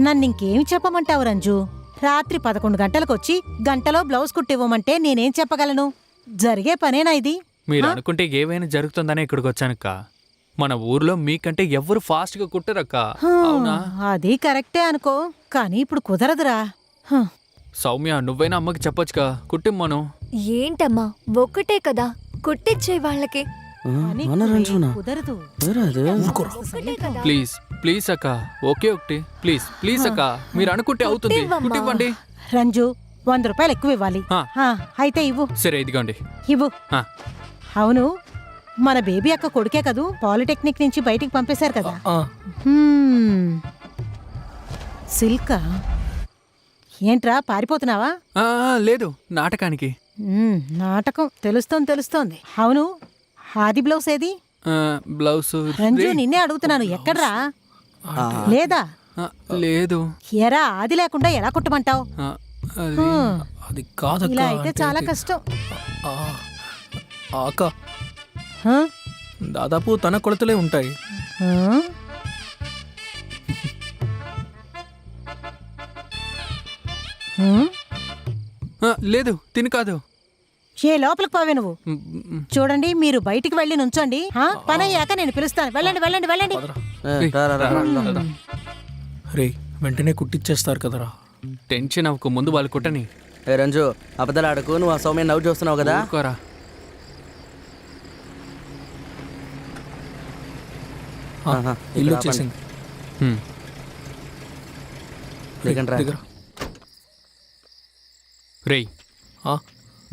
[SPEAKER 13] నన్నింకేమి చెప్పమంటావు రంజు? రాత్రి 11 గంటలకు వచ్చి గంటలో బ్లౌజ్ కుట్టివ్వమంటే నేనేం చెప్పగలను? జరిగే పనేనా ఇది?
[SPEAKER 1] మీరు అనుకుంటే ఏవైనా జరుగుతుందనే ఇక్కడికి వచ్చానక్క. మన ఊర్లో మీకంటే ఎవరు ఫాస్ట్ గా కుట్టరక్క. అవునా?
[SPEAKER 13] అది కరెక్టే అనుకో, కానీ ఇప్పుడు కుదరదురా.
[SPEAKER 1] సౌమ్య, నువ్వైనా అమ్మకి చెప్పొచ్చుగా, కుట్టిమ్మను.
[SPEAKER 14] ఏంటమ్మా, ఒక్కటే కదా, కుట్టిచ్చే వాళ్ళకి.
[SPEAKER 13] కుదరదు.
[SPEAKER 1] ప్లీజ్ ప్లీజ్ అక్క, ఓకే ఒకటి. ప్లీజ్ అక్క, మీరు అనుకుంటే అవుతుంది. కుట్టివ్వండి.
[SPEAKER 13] రంజు, 100 రూపాయలు ఎక్కువ ఇవ్వాలి. అయితే ఇవ్వు.
[SPEAKER 1] సరే, ఇదిగోండి.
[SPEAKER 13] ఇవ్వు. అవును, మన బేబీ అక్క కొడుకే కదూ పాలిటెక్నిక్ నుంచి బయటికి పంపేశారు కదా. సిల్కా? ఏంట్రా పారిపోతున్నావా?
[SPEAKER 1] లేదు, నాటకానికి.
[SPEAKER 13] నాటకం తెలుస్తోంది. అవును, ఆది బ్లౌజ్ ఏది?
[SPEAKER 1] బ్లౌజ్
[SPEAKER 13] రంజు, నిన్నే అడుగుతున్నాను, ఎక్కడ్రా? లేదా?
[SPEAKER 1] లేదు.
[SPEAKER 13] ఎరా, ఆది లేకుండా ఎలా కుట్టమంటావు?
[SPEAKER 2] అది కాదు.
[SPEAKER 13] ఇలా అయితే చాలా కష్టం.
[SPEAKER 2] అక్క, దాదాపు తన కొలతలే ఉంటాయి.
[SPEAKER 1] లేదు, తిని కాదు.
[SPEAKER 13] ఏ లోపలికి పోవే నువ్వు. చూడండి, మీరు బయటికి వెళ్ళి నుంచోండి. పని అయ్యాక నేను పిలుస్తాను. వెళ్ళండి.
[SPEAKER 2] రే, వెంటనే కుట్టిచ్చేస్తారు కదరా.
[SPEAKER 1] టెన్షన్ అవ్వకు, ముందు వాళ్ళు కుట్టని.
[SPEAKER 3] ఏ రంజు, అబద్ధాలు ఆడకు. నువ్వు ఆ సౌమ్యం నవ్వు చూస్తున్నావు కదా.
[SPEAKER 2] ఇల్లు వచ్చేసింది.
[SPEAKER 1] రేయ్,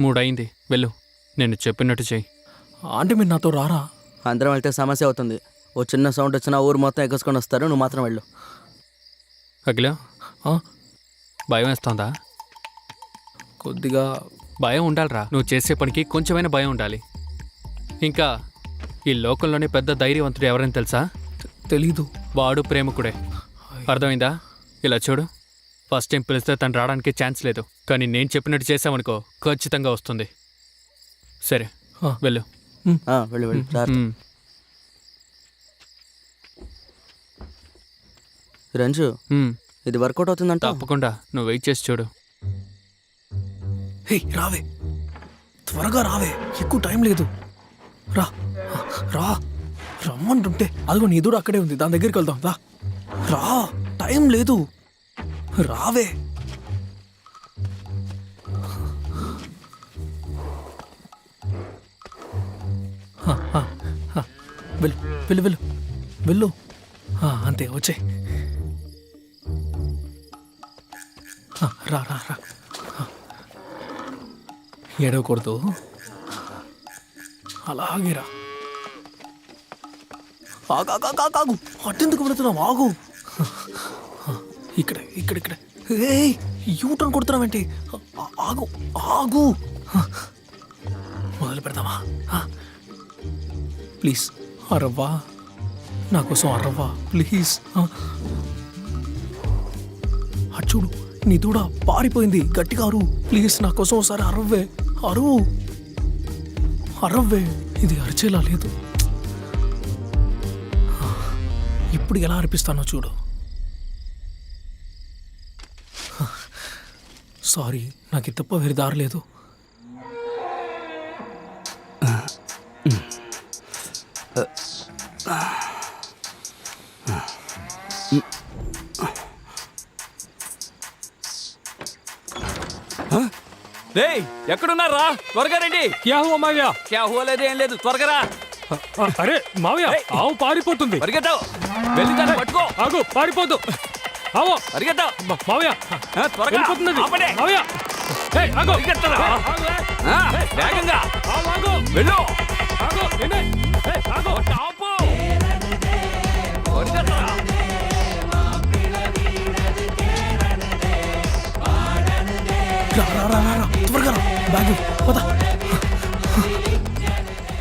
[SPEAKER 1] 3 అయింది, వెళ్ళు. నేను చెప్పినట్టు చెయ్యి.
[SPEAKER 2] అంటే మీరు నాతో రారా?
[SPEAKER 3] అందరం వెళ్తే సమస్య అవుతుంది. ఓ చిన్న సౌండ్ వచ్చినా ఊరు మొత్తం ఎగసుకొని వస్తారు, నువ్వు మాత్రం వెళ్ళు.
[SPEAKER 1] అఖిల భయం వేస్తోందా?
[SPEAKER 2] కొద్దిగా
[SPEAKER 1] భయం ఉండాలిరా. నువ్వు చేసే పనికి కొంచెమైనా భయం ఉండాలి. ఇంకా ఈ లోకంలోనే పెద్ద ధైర్యవంతుడు ఎవరైనా తెలుసా?
[SPEAKER 2] తెలీదు.
[SPEAKER 1] వాడు ప్రేమికుడే. అర్థమైందా? ఇలా చూడు, ఫస్ట్ టైం పిలిస్తే తను రావడానికి ఛాన్స్ లేదు, కానీ నేను చెప్పినట్టు చేసామనుకో ఖచ్చితంగా వస్తుంది. సరే వెళ్ళు.
[SPEAKER 3] వెళ్ళు వెళ్ళు జాగ్రత్త. రంజు, ఇది వర్కౌట్ అవుతుందంట?
[SPEAKER 1] తప్పకుండా, నువ్వు వెయిట్ చేసి చూడు.
[SPEAKER 2] హే రావే, త్వరగా రావే, ఎక్కువ టైం లేదు. రా రా రమ్మంటుంటే అదిగో నీ దూడ అక్కడే ఉంది, దాని దగ్గరికి వెళ్దాం. రా రా, టైం లేదు, రావే. వెళ్ళు వెళ్ళు వెళ్ళు వెళ్ళు. అంతే, వచ్చే. రా రా రా, ఏడవకూడదు, అలాగే రా. ఆగు, అట్టెందుకు వెళుతున్నావు? ఆగు. ఇక్కడ ఇక్కడ ఇక్కడ. యూటర్న్ కొడుతున్నావేంటి? ఆగు ఆగు. మొదలు పెడదామా? ప్లీజ్ అరవ్వా, నా కోసం అరవ్వా ప్లీజ్. అటు చూడు, నీ దూడ పారిపోయింది, గట్టిగా అరువు ప్లీజ్. నా కోసం ఒకసారి అరవ్వే, అరువు, అరవ్వే. ఇది అరిచేలా లేదు. ఇప్పుడు ఎలా అనిపిస్తానో చూడు. సారీ, నాకు తప్ప వేరే దారి లేదు.
[SPEAKER 4] ఎక్కడున్నారా? త్వరగా రండి.
[SPEAKER 7] క్యా హువా మావయ్య?
[SPEAKER 4] క్యా హువా లేదు, ఏం లేదు, త్వరగా రా.
[SPEAKER 7] అరే మావయ్య, ఆవు పారిపోతుంది.
[SPEAKER 4] పరిగెత్తావు, వెళ్ళి దాన్ని పట్టుకో.
[SPEAKER 7] ఆగు, పారిపోదు. ఆవో,
[SPEAKER 4] పరిగెత్తావు
[SPEAKER 7] మావయ్య,
[SPEAKER 4] త్వరగా.
[SPEAKER 7] వెళ్ళిపోతుంది.
[SPEAKER 4] ఆపండి.
[SPEAKER 7] మావయ్య, ఏయ్, ఆగు.
[SPEAKER 4] పరిగెత్తరా? వేగంగా
[SPEAKER 7] ఆగు,
[SPEAKER 4] వెళ్ళు.
[SPEAKER 7] ఆగు, ఏంటి? ఏయ్, ఆగు.
[SPEAKER 4] ఆపు. పరిగెత్తరా?
[SPEAKER 2] త్వరగా రా, బ్యాగ్ పద.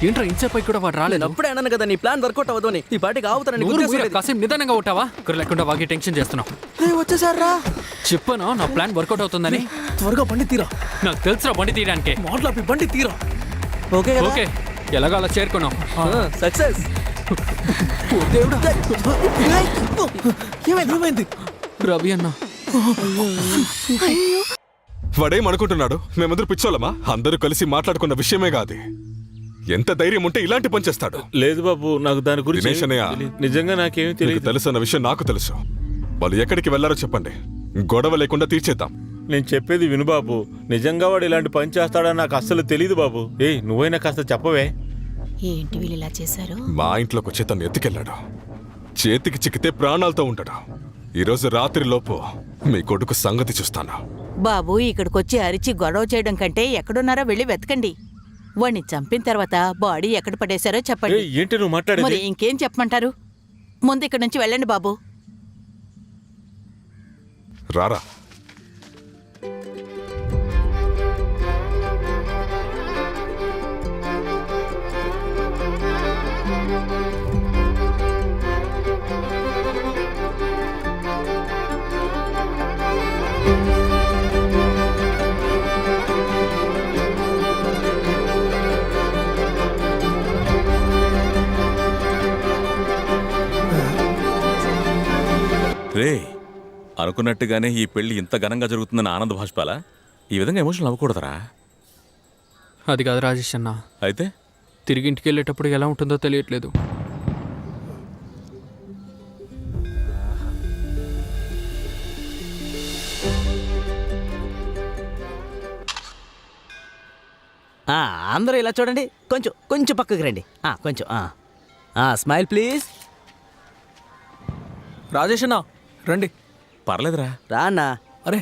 [SPEAKER 1] ఏంట్రా ఇంతసేపు కూడా వాడు రాలేదు?
[SPEAKER 3] అప్పుడే అన్నాను కదా నీ ప్లాన్ వర్కౌట్ అవ్వదు అని. ఈ పాటికి ఆవుతారని
[SPEAKER 1] కాసేపు నిదానంగా ఉంటావా? ఇక్కడ లేకుండా వాగి టెన్షన్ చేస్తున్నావు.
[SPEAKER 3] వచ్చేసారా?
[SPEAKER 1] చెప్పాను నా ప్లాన్ వర్కౌట్ అవుతుందని.
[SPEAKER 2] త్వరగా బండి తీరా.
[SPEAKER 1] నాకు తెలుసురా బండి తీయడానికి.
[SPEAKER 2] మాట్లాపి బండి తీరా.
[SPEAKER 3] ఓకే
[SPEAKER 1] ఓకే, ఎలాగో అలా చేరుకున్నాం.
[SPEAKER 3] సక్సెస్.
[SPEAKER 2] ఏమైంది?
[SPEAKER 1] రవి అన్న
[SPEAKER 11] వాడేం అనుకుంటున్నాడు? మేమందరూ పిచ్చోళ్ళమా? అందరూ కలిసి మాట్లాడుకున్న విషయమే కాదు. ఎంత ధైర్యం ఉంటే ఇలాంటి పని చేస్తాడు?
[SPEAKER 6] లేదు బాబు, నాకు దాని గురించి
[SPEAKER 11] దినేష్ అన్నయ్య,
[SPEAKER 6] నిజంగా నాకేమీ తెలియదు.
[SPEAKER 11] తెలుసన్న విషయం నాకు తెలుసు. వాళ్ళు ఎక్కడికి వెళ్లారో చెప్పండి, గొడవ లేకుండా తీర్చేద్దాం.
[SPEAKER 6] నేను చెప్పేది విను బాబు, నిజంగా వాడు ఇలాంటి పని చేస్తాడని నాకు అస్సలు తెలియదు బాబు. నువ్వైనా కాస్త చెప్పవే.
[SPEAKER 8] ఏంటి వీళ్ళు ఇలా చేశారు?
[SPEAKER 11] మా ఇంట్లోకి వచ్చి తను ఎత్తుకెళ్ళాడు. చేతికి చిక్కితే ప్రాణాలతో ఉంటాడు. ఈరోజు రాత్రి లోపు మీ కొడుకు సంగతి చూస్తాను.
[SPEAKER 12] బాబు, ఇక్కడికొచ్చి అరిచి గొడవ చేయడం కంటే ఎక్కడున్నారో వెళ్ళి వెతకండి. వాణ్ణి చంపిన తర్వాత బాడీ ఎక్కడ పడేశారో చెప్పండి.
[SPEAKER 6] ఏంటి నువ్వు మాట్లాడేది?
[SPEAKER 12] మరి ఇంకేం చెప్పమంటారు? ముందు ఇక్కడి నుంచి వెళ్ళండి బాబు.
[SPEAKER 11] రారా.
[SPEAKER 5] రే, అనుకున్నట్టుగానే ఈ పెళ్లి ఇంత ఘనంగా జరుగుతుందని ఆనంద భాష్పాల ఈ విధంగా ఎమోషనల్ అవ్వకూడదురా.
[SPEAKER 1] అది కాదు రాజేష్ అన్న.
[SPEAKER 5] అయితే
[SPEAKER 1] తిరిగి ఇంటికి వెళ్ళేటప్పుడు ఎలా ఉంటుందో తెలియట్లేదు.
[SPEAKER 3] అందరూ ఇలా చూడండి, కొంచెం కొంచెం పక్కకి రండి. కొంచెం స్మైల్ ప్లీజ్.
[SPEAKER 2] రాజేష్ అన్న రండి.
[SPEAKER 5] పర్లేదురా.
[SPEAKER 3] రా అన్న,
[SPEAKER 2] అరే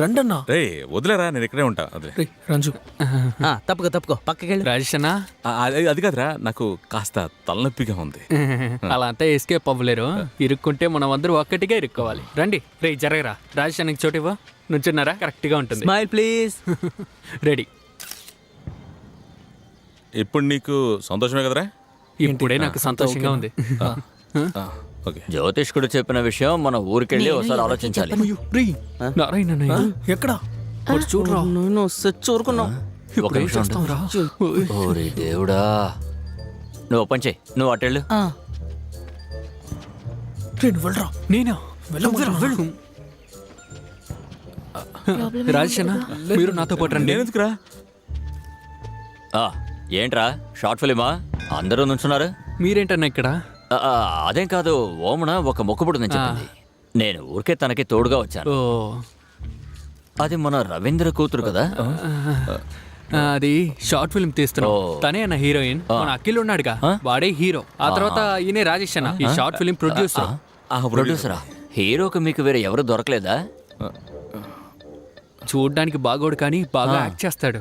[SPEAKER 2] రండన్నా.
[SPEAKER 5] రే వదిలేరా, నేను ఇక్కడే ఉంటా. అదే
[SPEAKER 2] రే రంజు
[SPEAKER 3] తప్పుకో పక్కకెళ్ళి.
[SPEAKER 1] రాజేష్ అన్న
[SPEAKER 5] అది కాదురా, నాకు కాస్త తలనొప్పిగా ఉంది.
[SPEAKER 1] అలా అంతా ఎస్కేప్ అవ్వలేరు. ఇరుక్కుంటే మనం అందరూ ఒక్కటిగా ఇరుక్కోవాలి. రండి రే జరగరా. రాజేష్ అన్నకి చోటివ్వ. నుంచున్నారా? కరెక్ట్గా ఉంటుంది.
[SPEAKER 3] Smile please.
[SPEAKER 1] రెడీ.
[SPEAKER 5] ఇప్పుడు నీకు సంతోషమే కదరా?
[SPEAKER 1] ఇప్పుడే నాకు సంతోషంగా ఉంది.
[SPEAKER 5] ఓకే.
[SPEAKER 10] జ్యోతిష్కుడు చెప్పిన విషయం మన ఊరికెళ్ళి ఒకసారి ఆలోచించాలి.
[SPEAKER 1] నారాయణ
[SPEAKER 2] ఎక్కడ
[SPEAKER 1] చూడరా.
[SPEAKER 3] చూరుకున్నావు.
[SPEAKER 10] ఒక నిమిషం ఉండు. ఓరి దేవుడా, నువ్వు ఓపెన్ చేయి. నువ్వు అటెళ్ళు.
[SPEAKER 2] వెళ్ళరా.
[SPEAKER 1] నేనా? వెళ్ళు. రాజేష్ అన్న మీరు నాతో పాటు రండి.
[SPEAKER 5] నేనెందుకురా?
[SPEAKER 10] ఏంట్రా షార్ట్ ఫిలిమా? అందరూ నుంచున్నారు.
[SPEAKER 1] మీరేంటన్నా ఇక్కడ?
[SPEAKER 10] అదేం కాదు, ఓమన ఒక మొక్కుబడి నేను చెప్పింది. నేను ఊరికే తనకి తోడుగా వచ్చాను. అది మన రవీంద్ర కూతురు కదా.
[SPEAKER 1] అది షార్ట్ ఫిల్మ్ తీస్తున్నాం. తనే అన్న హీరోయిన్. మన అఖిల్ ఉన్నాడుగా, వాడే హీరో. ఆ తర్వాత ఈయనే రాజేష్ అన్న, ఈ షార్ట్ ఫిల్మ్ ప్రొడ్యూసర్.
[SPEAKER 10] ప్రొడ్యూసరా? హీరోకి మీకు వేరే ఎవరు దొరకలేదా?
[SPEAKER 1] చూడ్డానికి బాగోడు కానీ బాగా యాక్ట్ చేస్తాడు.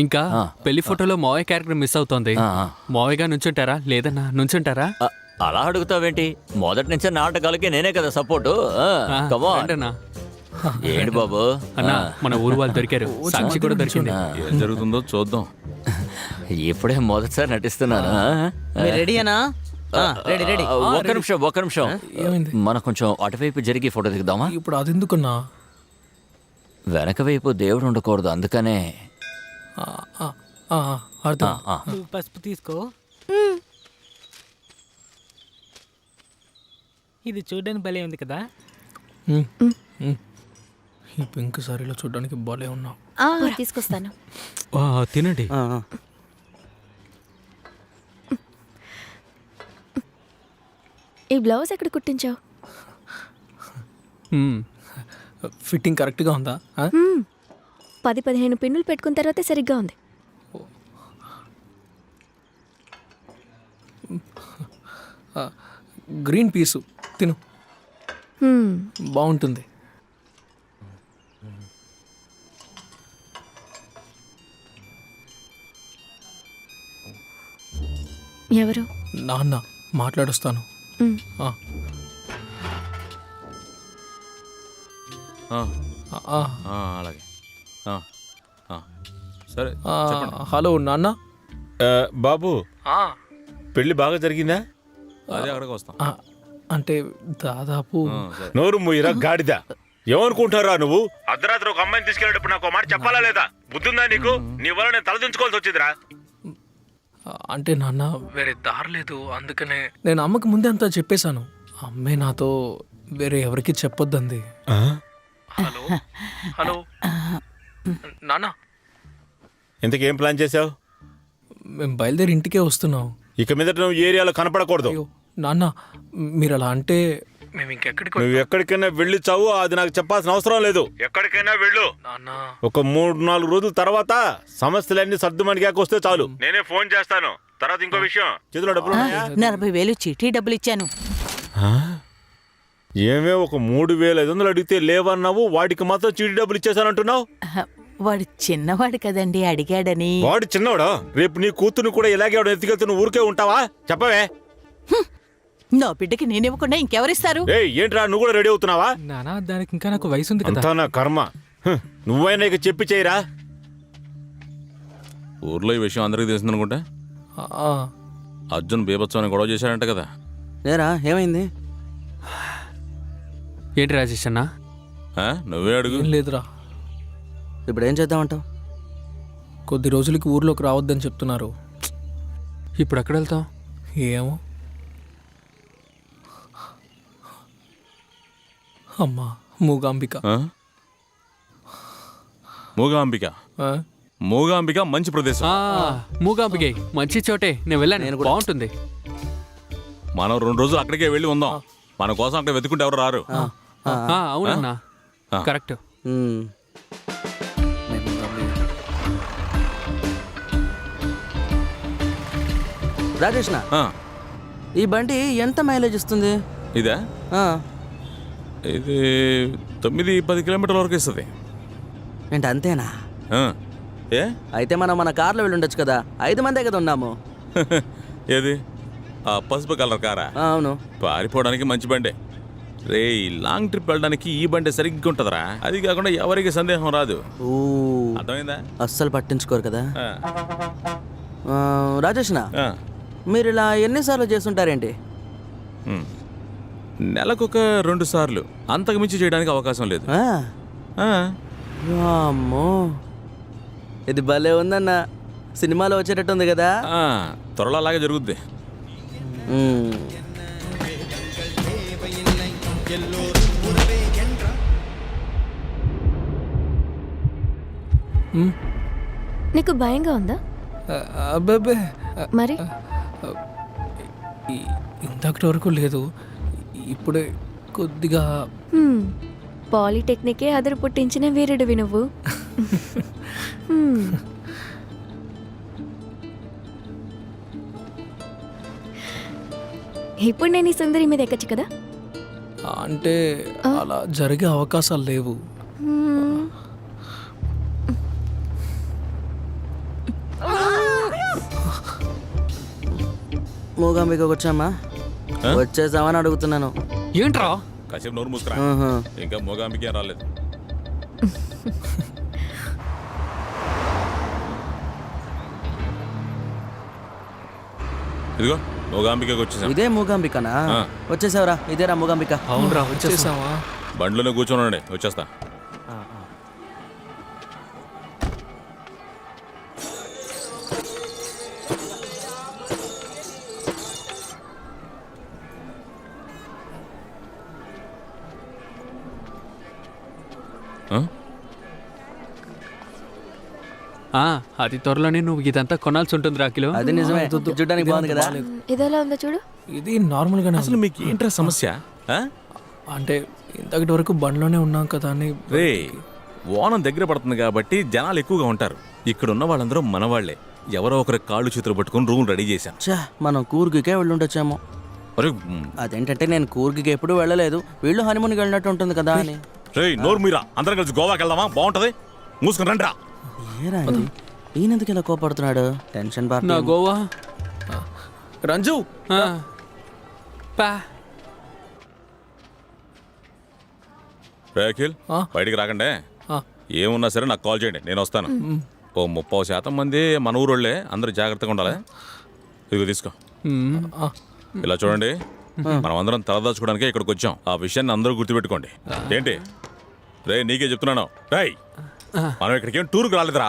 [SPEAKER 1] ఇంకా పెళ్లి ఫోటోలో మావయ్య క్యారెక్టర్ మిస్ అవుతోంది. మావయ్యగా నుంచుంటారా? లేదన్నా నుంచుంటారా?
[SPEAKER 10] అలా అడుగుతావేంటి? మొదటి నుంచే నాటకాలకి నేనే కదా సపోర్టు. ఏంటి బాబు
[SPEAKER 1] అన్నా, మన ఊరు వాళ్ళు దొరికారు. సాక్షి కూడా దొరికింది.
[SPEAKER 5] ఏం జరుగుతుందో చూద్దాం.
[SPEAKER 10] ఇప్పుడే మొదటిసారి నటిస్తున్నాను.
[SPEAKER 3] రెడీనా? రెడీ.
[SPEAKER 10] ఒక్క నిమిషం. మనం కొంచెం అటువైపు జరిగి ఫోటో దిగుదామా?
[SPEAKER 2] ఇప్పుడు అది ఎందుకన్నా?
[SPEAKER 10] వెనక వైపు దేవుడు ఉండకూడదు, అందుకనే.
[SPEAKER 7] పసుపు తీసుకో. ఇది చూడడానికి భలే ఉంది కదా.
[SPEAKER 2] ఈ పింక్ సారీలో చూడడానికి భలే ఉన్నావు.
[SPEAKER 14] తీసుకొస్తాను.
[SPEAKER 7] తినండి.
[SPEAKER 14] ఈ బ్లౌజ్ ఎక్కడ కుట్టించావు?
[SPEAKER 2] ఫిట్టింగ్ కరెక్ట్గా ఉందా?
[SPEAKER 14] 10-15 పిన్నులు పెట్టుకున్న తర్వాత సరిగ్గా ఉంది.
[SPEAKER 2] గ్రీన్ పీసు తిను, బాగుంటుంది.
[SPEAKER 14] ఎవరు?
[SPEAKER 2] నాన్న, మాట్లాడొస్తాను.
[SPEAKER 5] అలాగే సరే.
[SPEAKER 2] హలో నాన్న.
[SPEAKER 6] బాబు, పెళ్లి బాగా జరిగిందా?
[SPEAKER 5] అదే అక్కడికి వస్తాం.
[SPEAKER 2] అంటే దాదాపు.
[SPEAKER 6] నోరు మూయిరా గాడిద. ఏమనుకుంటారా నువ్వు? అర్ధరాత్రి ఒక అమ్మాయిని తీసుకెళ్ళేటప్పుడు నాకు మాట చెప్పాలా లేదా? బుద్ధుందా నీకు? నీ వల్ల నేను తలదించుకోవాల్సి వచ్చిందిరా.
[SPEAKER 2] అంటే నాన్న వేరే దారి లేదు, అందుకనే నేను అమ్మకి ముందే అంతా చెప్పేశాను. అమ్మే నాతో వేరే ఎవరికి చెప్పొద్దంది. హలో హలో నాన్న,
[SPEAKER 6] ఇంతకేం ప్లాన్ చేసావు?
[SPEAKER 2] మేము బయలుదేరి ఇంటికే వస్తున్నాం.
[SPEAKER 6] ఇక మీద నువ్వు ఏరియాలో కనపడకూడదు.
[SPEAKER 2] నాన్న మీరు అలా అంటే మేము ఇంకెక్కడికి.
[SPEAKER 6] నువ్వు ఎక్కడికైనా వెళ్ళి చావు, అది నాకు చెప్పాల్సిన అవసరం లేదు. ఎక్కడికైనా వెళ్ళు. ఒక 3-4 రోజుల తర్వాత సమస్యలన్నీ సర్దుమణిగాక వస్తే చాలు, నేనే ఫోన్ చేస్తాను. తర్వాత ఇంకో విషయం, చేతిలో డబ్బులు
[SPEAKER 12] 40,000 చీటీ డబ్బులు ఇచ్చాను.
[SPEAKER 6] ఏమే ఒక 3,500 అడిగితే లేవన్నావు, వాడికి మాత్రం చీటీ డబ్బులు ఇచ్చేసానంటున్నావు.
[SPEAKER 12] వాడు చిన్నవాడు కదండి, అడిగాడని.
[SPEAKER 6] వాడు చిన్నవాడా? రేపు నీ కూతురు కూడా ఇలాగే ఎత్తుకెళ్తూ ఊరికే ఉంటావా? చెప్పవే.
[SPEAKER 12] నా బిడ్డకి నేనివ్వకుండా ఇంకెవరిస్తారు?
[SPEAKER 6] ఏంట్రా, నువ్వు కూడా రెడీ అవుతున్నావా?
[SPEAKER 7] నానా, దానికి ఇంకా నాకు వయసు ఉంది కదా.
[SPEAKER 6] అంతా నా కర్మ. నువ్వైనా ఇక చెప్పి చేయరా.
[SPEAKER 5] ఊర్లో ఈ విషయం అందరికీ తెలిసిందనుకుంటా. అర్జున్ బీభత్సవాన్ని గొడవ చేశాడంట కదా.
[SPEAKER 3] లేరా, ఏమైంది?
[SPEAKER 1] ఏంటి రాజేష్ అన్న?
[SPEAKER 5] నువ్వే అడుగు.
[SPEAKER 2] లేదురా.
[SPEAKER 3] ఇప్పుడు ఏం చేద్దామంటావు?
[SPEAKER 2] కొద్ది రోజులకి ఊర్లోకి రావద్దని చెప్తున్నారు.
[SPEAKER 1] ఇప్పుడు ఎక్కడ వెళ్తాం?
[SPEAKER 2] ఏమో. అమ్మా, మూగాంబిక.
[SPEAKER 5] మూగాంబిక? మూగాంబిక మంచి ప్రదేశం.
[SPEAKER 1] మూగాంబిక మంచి చోటే, నేను వెళ్ళాను, బాగుంటుంది.
[SPEAKER 5] మనం 2 రోజులు అక్కడికే వెళ్ళి ఉందాం. మన కోసం అక్కడ వెతుకుంటే ఎవరు రారు.
[SPEAKER 1] అవునన్నా, కరెక్ట్.
[SPEAKER 3] రాజేష్నా, ఈ బండి ఎంత మైలేజ్ ఇస్తుంది?
[SPEAKER 5] ఇదా? ఇది 9-10 కిలోమీటర్ల వరకు ఇస్తుంది.
[SPEAKER 3] ఏంటి అంతేనా?
[SPEAKER 5] ఏ
[SPEAKER 3] అయితే మనం మన కార్లో వెళ్ళి ఉండొచ్చు కదా, 5 మందే కదా ఉన్నాము.
[SPEAKER 5] ఏది ఆ పసుపు కలర్ కారా?
[SPEAKER 3] అవును.
[SPEAKER 5] పారిపోవడానికి మంచి బండే. రే లాంగ్ ట్రిప్ వెళ్ళడానికి ఈ బండి సరిగ్గా ఉంటుందిరా. అది కాకుండా ఎవరికి సందేహం రాదు. అర్థమైందా?
[SPEAKER 3] అస్సలు పట్టించుకోరు కదా. రాజేష్నా, మీరు ఇలా ఎన్నిసార్లు చేస్తుంటారేంటి?
[SPEAKER 5] నెలకొక 2 సార్లు, అంతకు మించి చేయడానికి అవకాశం లేదు.
[SPEAKER 3] అమ్మో, ఇది భలే ఉందన్న, సినిమాలో వచ్చేటట్టు ఉంది కదా.
[SPEAKER 5] త్వరలో అలాగే జరుగుద్ది.
[SPEAKER 14] నీకు భయంగా ఉందా?
[SPEAKER 2] అబ్బాబే
[SPEAKER 14] మరి
[SPEAKER 2] ఇంతకటి వరకు లేదు, ఇప్పుడే కొద్దిగా.
[SPEAKER 14] పాలిటెక్నికే అదరు పుట్టించిన వీరుడివి నువ్వు. ఇప్పుడు నేను ఈ సుందరి మీద ఎక్కచ్చు కదా?
[SPEAKER 2] అంటే అలా జరిగే అవకాశాలు లేవు.
[SPEAKER 3] మూగాంబికకు వచ్చామా? వచ్చేసామని అడుగుతున్నాను.
[SPEAKER 1] ఏంట్రా?
[SPEAKER 5] కాసేపు నోరు మూసుకురా. ఇంకా మూగాంబికే రాలేదు. ఇదిగో మూగాంబికకు వచ్చేసాం.
[SPEAKER 3] ఇదే మూగాంబికనా? వచ్చేసావరా? ఇదేరా మూగాంబిక.
[SPEAKER 2] అవునరా, వచ్చేసావా?
[SPEAKER 5] బండ్లోనే కూర్చోనండి, వచ్చేస్తా.
[SPEAKER 1] అది త్వరలోనే నువ్వు ఇదంతా కొనాల్సి ఉంటుంది రాకిలో.
[SPEAKER 3] అది నిజమే, చూడడానికి బాగుంది కదా.
[SPEAKER 14] ఇదెలా ఉందో చూడు.
[SPEAKER 2] ఇది నార్మల్ గానే.
[SPEAKER 5] అసలు మీకు ఏంట్రా సమస్య?
[SPEAKER 2] అంటే ఇంతకటి వరకు బండ్లోనే ఉన్నాం కదా అని.
[SPEAKER 5] రే ఓనం దగ్గర పడుతుంది కాబట్టి జనాలు ఎక్కువగా ఉంటారు. ఇక్కడ ఉన్న వాళ్ళందరూ మనవాళ్లే. ఎవరో ఒకరి కాళ్ళు చేతులు పట్టుకుని రూమ్ రెడీ చేశాం.
[SPEAKER 3] మనం కూర్గుకే వెళ్ళి ఉండొచ్చాము. అదేంటంటే నేను కూర్గుకి ఎప్పుడు వెళ్ళలేదు, వీళ్ళు హనీమూన్కి వెళ్ళినట్టు ఉంటుంది కదా అని.
[SPEAKER 5] రే నోరు మీరా, అందరం కలిసి గోవాకి వెళ్దామా? బాగుంటది, మూసుకుని రండి రా.
[SPEAKER 3] ఈయనెందుకు ఇలా కోపడుతున్నాడు? టెన్షన్
[SPEAKER 1] నా గోవా.
[SPEAKER 2] రంజు
[SPEAKER 5] అఖిల్ బయటికి రాకండి. ఏమున్నా సరే నాకు కాల్ చేయండి, నేను వస్తాను. ఓ 30% మంది మన ఊరోళ్ళే, అందరూ జాగ్రత్తగా ఉండాలి. ఇదిగో తీసుకో. ఇలా చూడండి, మనం అందరం తలదాచుకోవడానికే ఇక్కడికి వచ్చాం. ఆ విషయాన్ని అందరూ గుర్తుపెట్టుకోండి. ఏంటి రే, నీకే చెప్తున్నాను. రై మనం ఇక్కడికి ఏం టూర్కి రాలేదురా.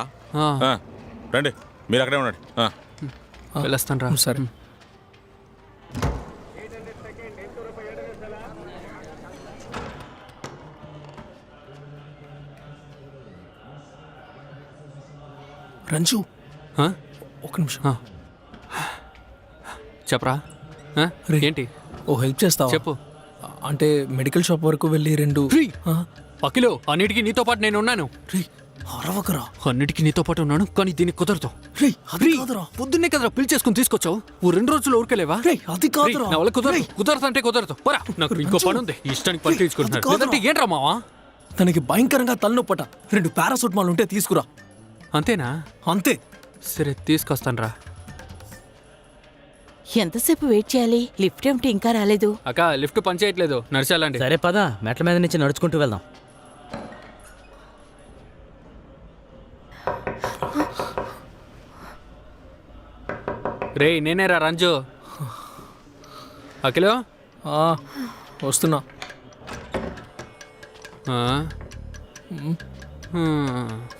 [SPEAKER 5] రండి, మీరు అక్కడే ఉండండి.
[SPEAKER 1] వెళ్ళొస్తాను రా.
[SPEAKER 2] సరే. రంజు ఒక నిమిషం
[SPEAKER 1] చెప్పరా. ఏంటి?
[SPEAKER 2] ఓ హెల్ప్ చేస్తావా?
[SPEAKER 1] చెప్పు.
[SPEAKER 2] అంటే మెడికల్ షాప్ వరకు వెళ్ళి 2.
[SPEAKER 1] అఖిలో, అన్నిటికీ నీతో పాటు నేను ఉన్నాను.
[SPEAKER 2] అరవకరా.
[SPEAKER 1] అన్నిటికీ నీతో పాటు ఉన్నాను, కానీ దీనికి కుదరదు. పొద్దున్నే కదరా పిలిచేసుకుని తీసుకొచ్చావు. 2 రోజులు ఊరికెలేవా?
[SPEAKER 2] అది కాదురా.
[SPEAKER 1] నా వల్ల కుదరదు అంటే కుదరదు. పరా, నాకు ఇంకో పని ఉంది. ఇష్టానికి పని తీసుకుంటున్నాను. లేదంటే ఏంట్రా మావా?
[SPEAKER 2] తనకి భయంకరంగా తలనొప్పట. 2 పారాసెటమాల్ ఉంటే తీసుకురా.
[SPEAKER 1] అంతేనా?
[SPEAKER 2] అంతే.
[SPEAKER 1] సరే, తీసుకొస్తాను రా.
[SPEAKER 12] ఎంతసేపు వెయిట్ చేయాలి? లిఫ్ట్ ఏమిటి ఇంకా రాలేదు?
[SPEAKER 1] అక్క, లిఫ్ట్ పని చేయట్లేదు, నడిచాలండి.
[SPEAKER 7] సరే పద, మెట్ల మీద నుంచి నడుచుకుంటూ వెళ్దాం.
[SPEAKER 1] రే నేనేరా రంజు. అఖిలో
[SPEAKER 2] వస్తున్నా.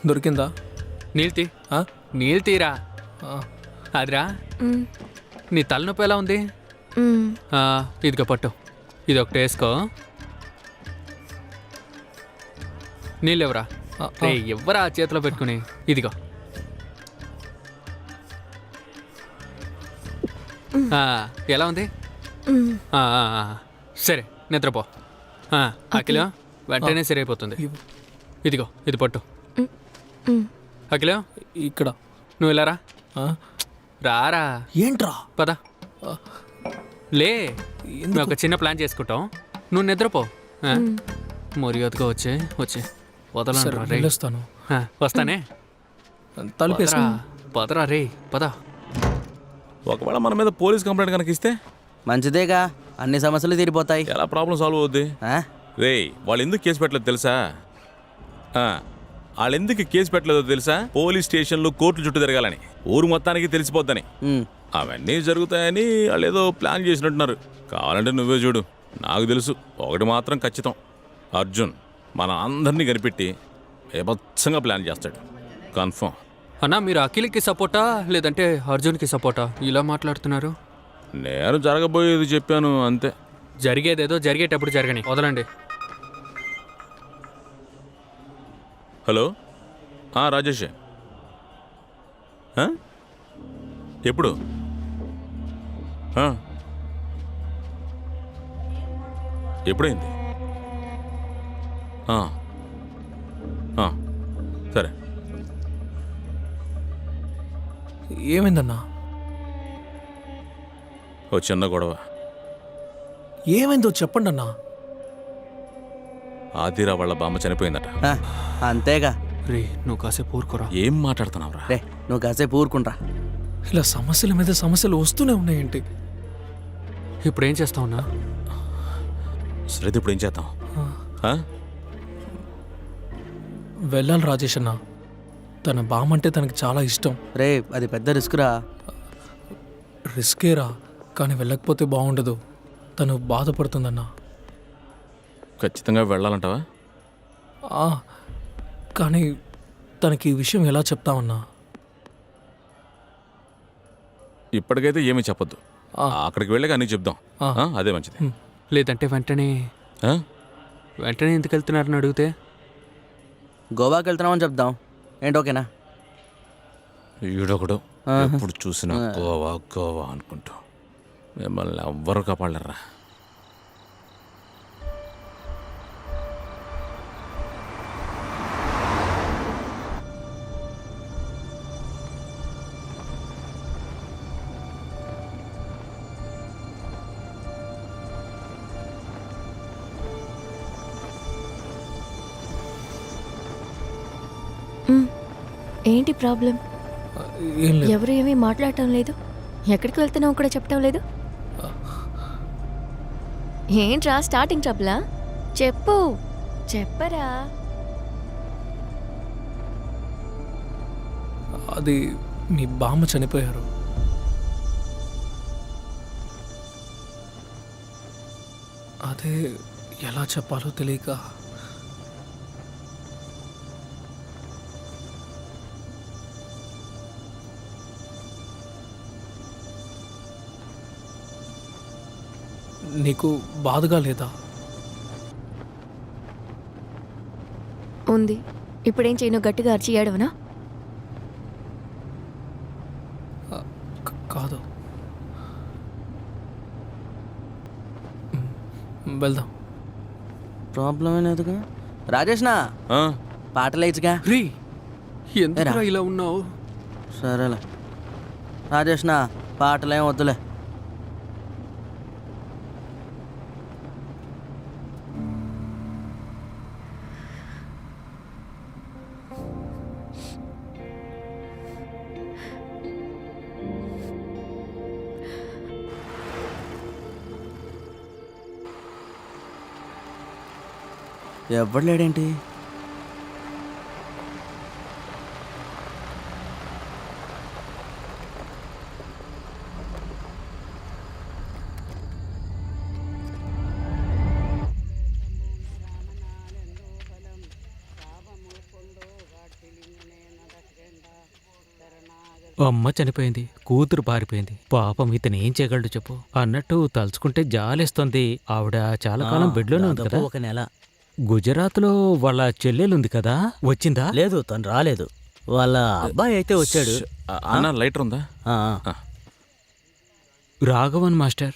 [SPEAKER 2] దొరికిందా?
[SPEAKER 1] నీళ్ళు తీరా. అదిరా, నీ తలనొప్పి ఎలా ఉంది? ఇదిగో పట్టు, ఇది ఒకటి వేసుకో. నీళ్ళు ఎవరా? రే ఎవరా చేతిలో పెట్టుకుని? ఇదిగో. ఎలా ఉంది? సరే, నిద్రపో. అఖిలో, వెంటనే సరైపోతుంది. ఇదిగో, ఇది పట్టు. అఖిలో,
[SPEAKER 2] ఇక్కడ.
[SPEAKER 1] నువ్వు ఇలా రా. రారా.
[SPEAKER 2] ఏంట్రా?
[SPEAKER 1] పద లే. మేము ఒక చిన్న ప్లాన్ చేసుకుంటాం, నువ్వు నిద్రపో. మర్యాదగా వచ్చే
[SPEAKER 2] సరే,
[SPEAKER 1] వదలండి రే.
[SPEAKER 2] వెళ్ళొస్తాను.
[SPEAKER 1] వస్తానే
[SPEAKER 2] తలుపేసుకో.
[SPEAKER 1] పదరా రే పద.
[SPEAKER 5] ఒకవేళ మన మీద పోలీస్ కంప్లైంట్ కనుక ఇస్తే
[SPEAKER 3] మంచిదేగా, అన్ని సమస్యలు తీరిపోతాయి.
[SPEAKER 5] ఎలా ప్రాబ్లం సాల్వ్ అవుద్ది? రే వాళ్ళు ఎందుకు కేసు పెట్టలేదు తెలుసా? వాళ్ళు ఎందుకు కేసు పెట్టలేదో తెలుసా? పోలీస్ స్టేషన్లు కోర్టులు చుట్టూ తిరగాలని, ఊరు మొత్తానికి తెలిసిపోద్దని. అవన్నీ జరుగుతాయని వాళ్ళు ఏదో ప్లాన్ చేసినట్టున్నారు. కావాలంటే నువ్వే చూడు. నాకు తెలుసు ఒకటి మాత్రం ఖచ్చితం, అర్జున్ మన అందరినీ కనిపెట్టి బేభత్సంగా ప్లాన్ చేస్తాడు, కన్ఫర్మ్.
[SPEAKER 1] అన్నా మీరు అఖిల్కి సపోర్టా లేదంటే అర్జున్కి సపోర్టా ఇలా మాట్లాడుతున్నారు?
[SPEAKER 5] నేను జరగబోయేది చెప్పాను అంతే.
[SPEAKER 1] జరిగేదేదో జరిగేటప్పుడు జరగని, వదలండి.
[SPEAKER 5] హలో రాజేష్, ఎప్పుడు? ఎప్పుడైంది? సరే.
[SPEAKER 2] ఏమైందన్నా?
[SPEAKER 5] ఓ చిన్న గొడవ.
[SPEAKER 2] ఏమైందో చెప్పండి అన్నా.
[SPEAKER 5] ఆదిరా వాళ్ళ బామ్మ చనిపోయిందట.
[SPEAKER 3] అంతేగా.
[SPEAKER 1] రే నువ్వు కాసేపు ఊరుకోరా.
[SPEAKER 5] ఏం మాట్లాడుతున్నావురా?
[SPEAKER 3] రే నువ్వు కాసేపు ఊరుకుంటా.
[SPEAKER 2] ఇలా సమస్యల మీద సమస్యలు వస్తూనే ఉన్నాయేంటి?
[SPEAKER 1] ఇప్పుడు ఏం చేస్తావున్నా?
[SPEAKER 5] సరే ఇప్పుడు ఏం చేద్దాం?
[SPEAKER 2] వెళ్ళాలి రాజేష్ అన్న. తన బామ్మంటే తనకి చాలా ఇష్టం.
[SPEAKER 3] రే అది పెద్ద రిస్క్ రా.
[SPEAKER 2] రిస్కేరా, కానీ వెళ్ళకపోతే బాగుండదు. తను బాధపడుతుందన్నా.
[SPEAKER 5] ఖచ్చితంగా వెళ్ళాలంటావా?
[SPEAKER 2] కానీ తనకి ఈ విషయం ఎలా చెప్తామన్నా?
[SPEAKER 5] ఇప్పటికైతే ఏమీ చెప్పొద్దు. అక్కడికి వెళ్ళాక అన్నీ చెప్దాం. అదే మంచిది.
[SPEAKER 1] లేదంటే వెంటనే ఎందుకు వెళ్తున్నారని అడిగితే
[SPEAKER 3] గోవాకి వెళ్తున్నామని చెప్దాం. ఏంటి, ఓకేనా?
[SPEAKER 5] ఈడొకడు ఎప్పుడు చూసినా గోవా గోవా అనుకుంటూ మిమ్మల్ని ఎవ్వరు కాపాడలేరా.
[SPEAKER 14] ఏంటి ప్రాబ్లం?
[SPEAKER 2] ఏం లేదు.
[SPEAKER 14] ఎవరు ఏమీ మాట్లాడటం లేదు. ఎక్కడికి వెళ్తున్నావు కూడా చెప్పటం లేదు. ఏంట్రా స్టార్టింగ్ ట్రబులా? చెప్పు, చెప్పరా.
[SPEAKER 2] అది మీ బామ్మ చనిపోయారు. అదే ఎలా చెప్పాలో తెలియక. నీకు బాధగా లేదా?
[SPEAKER 14] ఉంది. ఇప్పుడేం చేయను? గట్టిగా అరిచి ఏడవనా?
[SPEAKER 2] కాదు, వెళ్దాం.
[SPEAKER 3] ప్రాబ్లం లేదుగా. రాజేష్నా పాటలేచ్చుగా.
[SPEAKER 1] రీ ఎందుకురా ఇలా ఉన్నావు?
[SPEAKER 3] సరేలే రాజేష్నా, పాటలేం వద్దులే. ఎవడు లేడేంటి?
[SPEAKER 7] అమ్మ చనిపోయింది, కూతురు పారిపోయింది. పాపం ఇతను ఏం చేయగలడు చెప్పు. అన్నట్టు తలుచుకుంటే జాలేస్తుంది. ఆవిడ చాలా కాలం బెడ్లోనే ఉంది కదా.
[SPEAKER 3] ఒక నెల.
[SPEAKER 7] గుజరాత్లో వాళ్ళ చెల్లెలుంది కదా, వచ్చిందా?
[SPEAKER 3] లేదు, తను రాలేదు. వాళ్ళ అబ్బాయి అయితే వచ్చాడు.
[SPEAKER 5] అన్న లైటర్ ఉందా?
[SPEAKER 7] రాఘవన్ మాస్టర్.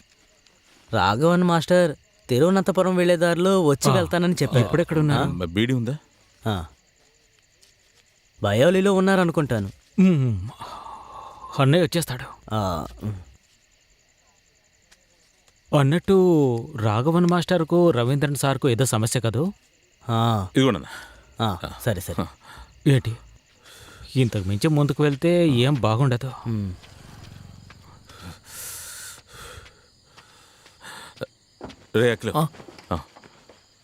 [SPEAKER 3] రాఘవన్ మాస్టర్ తిరువనంతపురం వెళ్లేదారిలో వచ్చి వెళ్తానని చెప్పారు.
[SPEAKER 7] ఎప్పుడెక్కడున్నా?
[SPEAKER 5] బీడి ఉందా?
[SPEAKER 3] బయోలీలో ఉన్నారనుకుంటాను.
[SPEAKER 7] అన్నయ్య వచ్చేస్తాడు. అన్నట్టు రాఘవన్ మాస్టర్కు రవీంద్రన్ సార్కు ఏదో సమస్య కదూ?
[SPEAKER 5] ఇదిగోండి.
[SPEAKER 7] సరే సరే. ఏంటి ఇంతకు మించి ముందుకు వెళ్తే ఏం బాగుండదు.
[SPEAKER 5] రే అఖిల్,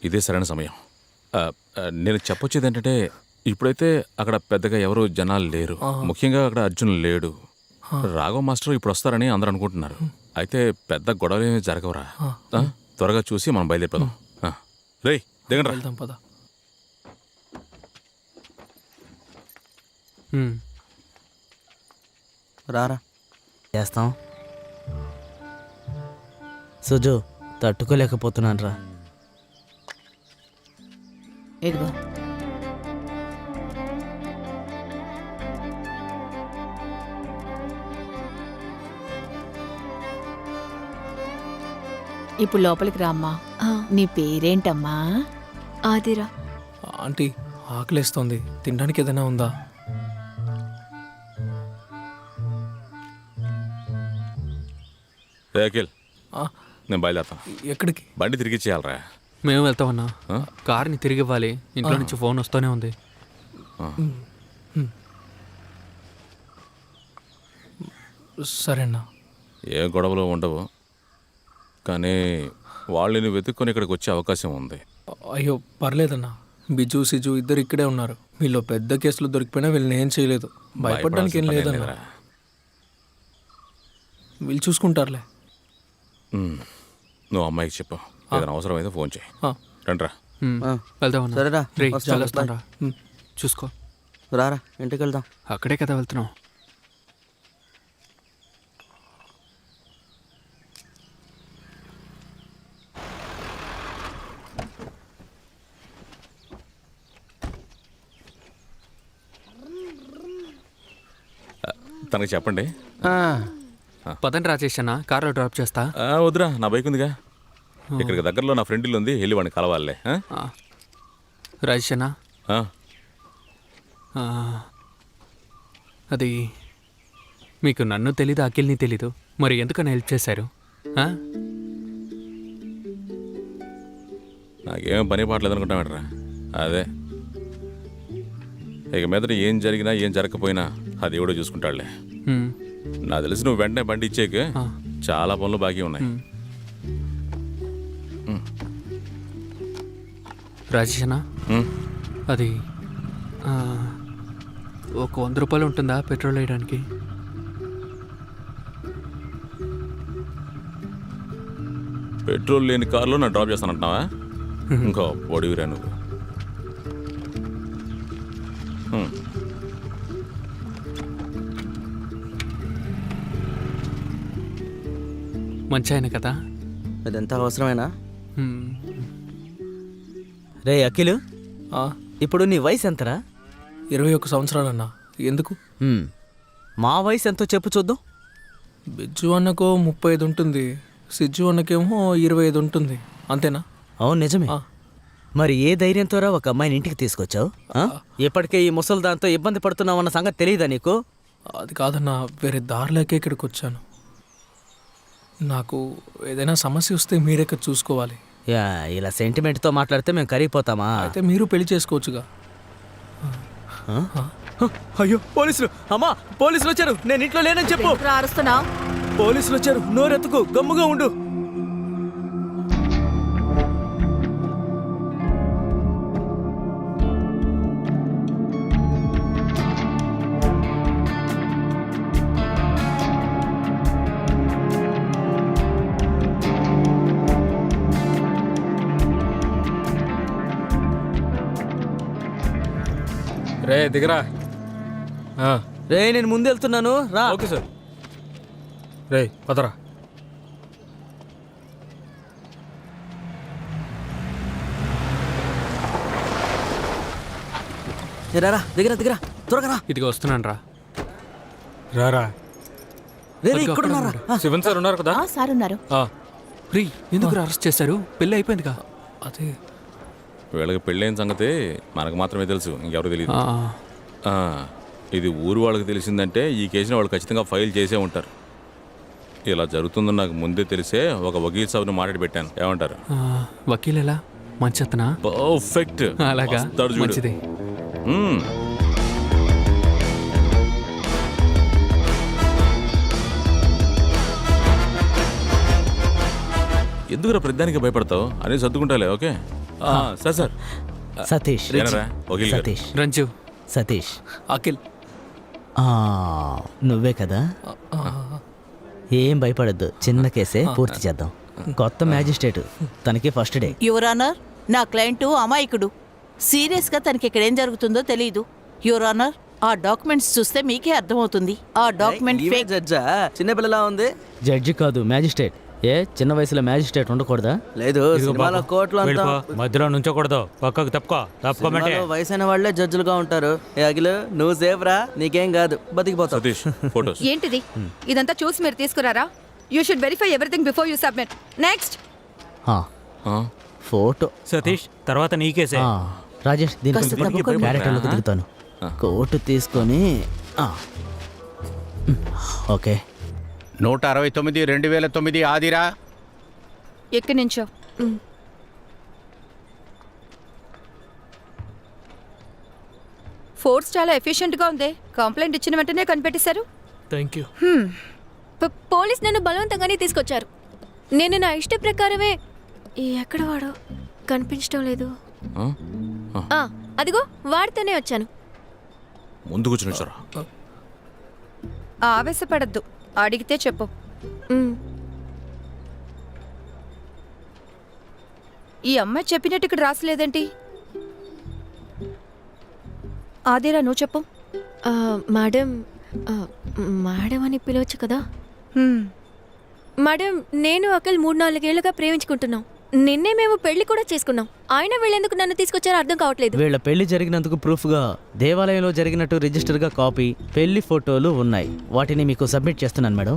[SPEAKER 5] ఇదే సరైన సమయం. నేను చెప్పొచ్చేది ఏంటంటే ఇప్పుడైతే అక్కడ పెద్దగా ఎవరు జనాలు లేరు. ముఖ్యంగా అక్కడ అర్జున్ లేడు. రాఘవ మాస్టర్ ఇప్పుడు వస్తారని అందరూ అనుకుంటున్నారు. అయితే పెద్ద గొడవలు ఏమీ జరగవురా. త్వరగా చూసి మనం బయలుదేరిపోదాం. రే దిగండి రా.
[SPEAKER 2] వెళ్దాం పద.
[SPEAKER 3] రారా
[SPEAKER 15] చేస్తాం. సుజు తట్టుకోలేకపోతున్నాను రా.
[SPEAKER 8] ఇదిగో ఇప్పుడు లోపలికి రామ్మా. నీ పేరేంటమ్మా?
[SPEAKER 14] ఆదిరా.
[SPEAKER 2] ఆంటీ ఆకలేస్తోంది, తినడానికి ఏదైనా ఉందా?
[SPEAKER 5] రే అఖిల్, నేను బయలుదేరుతాను.
[SPEAKER 2] ఎక్కడికి?
[SPEAKER 5] బండి తిరిగి చేయాలరా.
[SPEAKER 1] మేము వెళ్తామన్నా. కార్ని తిరిగి ఇవ్వాలి. ఇంట్లో నుంచి ఫోన్ వస్తూనే ఉంది.
[SPEAKER 2] సరేనా?
[SPEAKER 5] ఏ గొడవలు ఉండవు, కానీ వాళ్ళని వెతుక్కొని ఇక్కడికి వచ్చే అవకాశం ఉంది.
[SPEAKER 2] అయ్యో పర్లేదన్నా, బిజు సిజు ఇద్దరు ఇక్కడే ఉన్నారు. వీళ్ళు పెద్ద కేసులు దొరికిపోయినా వీళ్ళని ఏం చేయలేదు. భయపడడానికి ఏం లేదన్నా, వీళ్ళు చూసుకుంటారులే.
[SPEAKER 5] నువ్వు అమ్మాయికి చెప్పు, ఏదైనా అవసరం అయితే ఫోన్ చేయి. రండిరా.
[SPEAKER 1] వెళ్దామన్నా.
[SPEAKER 3] సరేరా,
[SPEAKER 1] రే
[SPEAKER 3] వస్తాను.
[SPEAKER 1] వస్తాను. చూసుకో.
[SPEAKER 3] రారా ఇంటికి వెళ్దాం.
[SPEAKER 1] అక్కడే కదా వెళ్తున్నావు.
[SPEAKER 5] తనకి చెప్పండి.
[SPEAKER 1] పదండి రాజేష్ అన్న, కార్లో డ్రాప్ చేస్తా.
[SPEAKER 5] వద్దురా, నా బైక్ ఉందిగా. ఇక్కడికి దగ్గరలో నా ఫ్రెండ్ ఇల్లు ఉంది, వెళ్ళి వాడిని కలవాలే.
[SPEAKER 1] రాజేష్ అన్న, అది మీకు నన్ను తెలీదు, అఖిల్ని తెలీదు, మరి ఎందుకని హెల్ప్ చేశారు?
[SPEAKER 5] నాకేం పని పాటలేదు అనుకుంటామేట్రా. అదే ఇక మీదట ఏం జరిగినా ఏం జరగకపోయినా అది ఎవడో చూసుకుంటాడులే. నాకు తెలిసి నువ్వు వెంటనే బండి ఇచ్చేకి చాలా పనులు బాకీ ఉన్నాయి.
[SPEAKER 1] రాజేష్ అన్న, అది ఒక 100 రూపాయలు ఉంటుందా పెట్రోల్ వేయడానికి?
[SPEAKER 5] పెట్రోల్ లేని కార్లో నా డ్రాప్ చేస్తానంటున్నావా? ఇంకో పొడివిరా నువ్వు.
[SPEAKER 1] మంచి ఆయన కదా.
[SPEAKER 3] ఇదంతా అవసరమేనా?
[SPEAKER 15] రే అఖిల్, ఇప్పుడు నీ వయసు ఎంతరా?
[SPEAKER 2] 21 సంవత్సరాలన్నా. ఎందుకు?
[SPEAKER 15] మా వయసు ఎంతో చెప్పు చూద్దాం.
[SPEAKER 2] బిజ్జు అన్నకో 35 ఉంటుంది, సిజ్జు అన్నకేమో 25 ఉంటుంది. అంతేనా?
[SPEAKER 15] అవును నిజమే. మరి ఏ ధైర్యంతోరా ఒక అమ్మాయిని ఇంటికి తీసుకొచ్చావు? ఇప్పటికే ఈ ముసలి దాంతో ఇబ్బంది పడుతున్నావన్న సంగతి తెలియదా నీకు?
[SPEAKER 2] అది కాదన్నా, వేరే దారిలోకే ఇక్కడికి వచ్చాను. నాకు ఏదైనా సమస్య వస్తే మీరే కదా చూసుకోవాలి.
[SPEAKER 15] ఇలా సెంటిమెంట్తో మాట్లాడితే మేము కరిగిపోతామా?
[SPEAKER 2] అయితే మీరు పెళ్లి చేసుకోవచ్చుగా.
[SPEAKER 15] అయ్యో పోలీసులు! అమ్మా పోలీసులు వచ్చారు, నేను ఇంట్లో లేనని చెప్పు. పోలీసులు వచ్చారు, నోరెత్తుకు, గమ్ముగా ఉండు.
[SPEAKER 2] రే దిగరా.
[SPEAKER 15] రే నేను ముందు వెళ్తున్నాను రా.
[SPEAKER 2] Okay sir. రే పదరా.
[SPEAKER 3] రారా, దిగరా దిగరా, త్వరగా రా.
[SPEAKER 1] ఇదిగో వస్తున్నాను రా.
[SPEAKER 2] రారా.
[SPEAKER 3] ఇక్కడ
[SPEAKER 2] శివన్ సార్ ఉన్నారు కదా?
[SPEAKER 8] సార్ ఉన్నారు.
[SPEAKER 1] రీ ఎందుకు అరెస్ట్ చేశారు? పెళ్ళి అయిపోయిందిగా.
[SPEAKER 2] అదే
[SPEAKER 5] వీళ్ళకి పెళ్ళైన సంగతి మనకు మాత్రమే తెలుసు, ఇంకెవరు తెలియదు. ఇది ఊరు వాళ్ళకి తెలిసిందంటే ఈ కేసుని వాళ్ళు ఖచ్చితంగా ఫైల్ చేసే ఉంటారు. ఇలా జరుగుతుందని నాకు ముందే తెలిసే ఒక వకీల్ సాబ్ని మాట్లాడి పెట్టాను. ఏమంటారు?
[SPEAKER 1] వకీల్ ఎలా? మంచతనా?
[SPEAKER 5] పర్ఫెక్ట్.
[SPEAKER 1] అలాగా?
[SPEAKER 5] వస్తాడు చూడు.
[SPEAKER 1] మంచిది.
[SPEAKER 5] ఎందుకురా ప్రతిదానికి భయపడతావు? అని సర్దుకుంటాలే. Okay sir. సార్
[SPEAKER 15] సతీష్.
[SPEAKER 5] ఏనరా? వకీల్ గారు.
[SPEAKER 15] సతీష్.
[SPEAKER 1] రంజు.
[SPEAKER 15] సతీష్.
[SPEAKER 1] అఖిల్.
[SPEAKER 15] నువ్వే కదా? ఏం భయపడద్దు, చిన్న కేసే పూర్తి చేద్దాం. కొత్త మ్యాజిస్ట్రేట్, తనకి ఫస్ట్ డే.
[SPEAKER 12] యువర్ ఆనర్, నా క్లయింట్ అమాయకుడు. సీరియస్గా తనకి ఇక్కడ ఏం జరుగుతుందో తెలియదు. యువర్ ఆనర్, ఆ డాక్యుమెంట్స్ చూస్తే మీకే అర్థమవుతుంది. ఆ డాక్యుమెంట్
[SPEAKER 3] ఈవే
[SPEAKER 12] ఫేక్.
[SPEAKER 3] జడ్జా? చిన్నపిల్లలా ఉంది.
[SPEAKER 15] జడ్జి కాదు, మ్యాజిస్ట్రేట్. ఏ చిన్న వయసులో మ్యాజిస్ట్రేట్ ఉండకూడదా?
[SPEAKER 3] లేదు, సినిమాలో కోర్టులో అంతా
[SPEAKER 7] మధ్యలో నుంచోకూడదు, పక్కకు తప్పుకోమంటే.
[SPEAKER 3] సినిమాలో వయసైన వాళ్ళే జడ్జిలుగా ఉంటారు. ఏ అఖిల్, నువ్వు సేఫ్ రా, నీకేం కాదు, బతికిపోతావు.
[SPEAKER 5] సతీష్ ఫోటోస్.
[SPEAKER 14] ఏంటిది? ఇదంతా చూసి మీరు తీసుకురారా? You should verify everything before you submit. Next.
[SPEAKER 15] Photo.
[SPEAKER 7] Satish, తర్వాత నీకేసే.
[SPEAKER 15] రాజేష్, దీనికి క్యారెక్టర్లోకి దిగుతాను. కోటు తీసుకొని ఓకే.
[SPEAKER 9] 169/2009 ఆదిరా.
[SPEAKER 14] ఎక్కడి నుంచో? ఫోర్స్ చాలా ఎఫిషియెంట్గా ఉంది. కంప్లైంట్ ఇచ్చిన వెంటనే కనిపెట్టేశారు.
[SPEAKER 1] Thank you.
[SPEAKER 14] పోలీస్ నన్ను బలవంతంగానే తీసుకొచ్చారు. నేను నా ఇష్ట ప్రకారమే. ఎక్కడ వాడు కనిపించడం లేదు. అదిగో వాడితోనే వచ్చాను.
[SPEAKER 5] ముందు కూర్చుని
[SPEAKER 14] ఆవేశపడద్దు, అడిగితే చెప్పు. ఈ అమ్మాయి చెప్పినట్టు ఇక్కడ రాసలేదేంటి? ఆదిరా, నువ్వు చెప్పు.
[SPEAKER 16] మేడం, మేడం అని పిలవచ్చు కదా? మేడం, నేను అఖిల్ 3-4 ఏళ్లుగా ప్రేమించుకుంటున్నాం. నిన్నే మేము పెళ్లి కూడా చేసుకున్నాం. ఆయన వీళ్ళెందుకు నన్ను తీసుకొచ్చారో అర్థం కావట్లేదు.
[SPEAKER 15] వీళ్ళ పెళ్లి జరిగినందుకు ప్రూఫ్గా దేవాలయంలో జరిగినట్టు రిజిస్టర్గా కాపీ, పెళ్లి ఫోటోలు ఉన్నాయి. వాటిని మీకు సబ్మిట్ చేస్తున్నాను madam.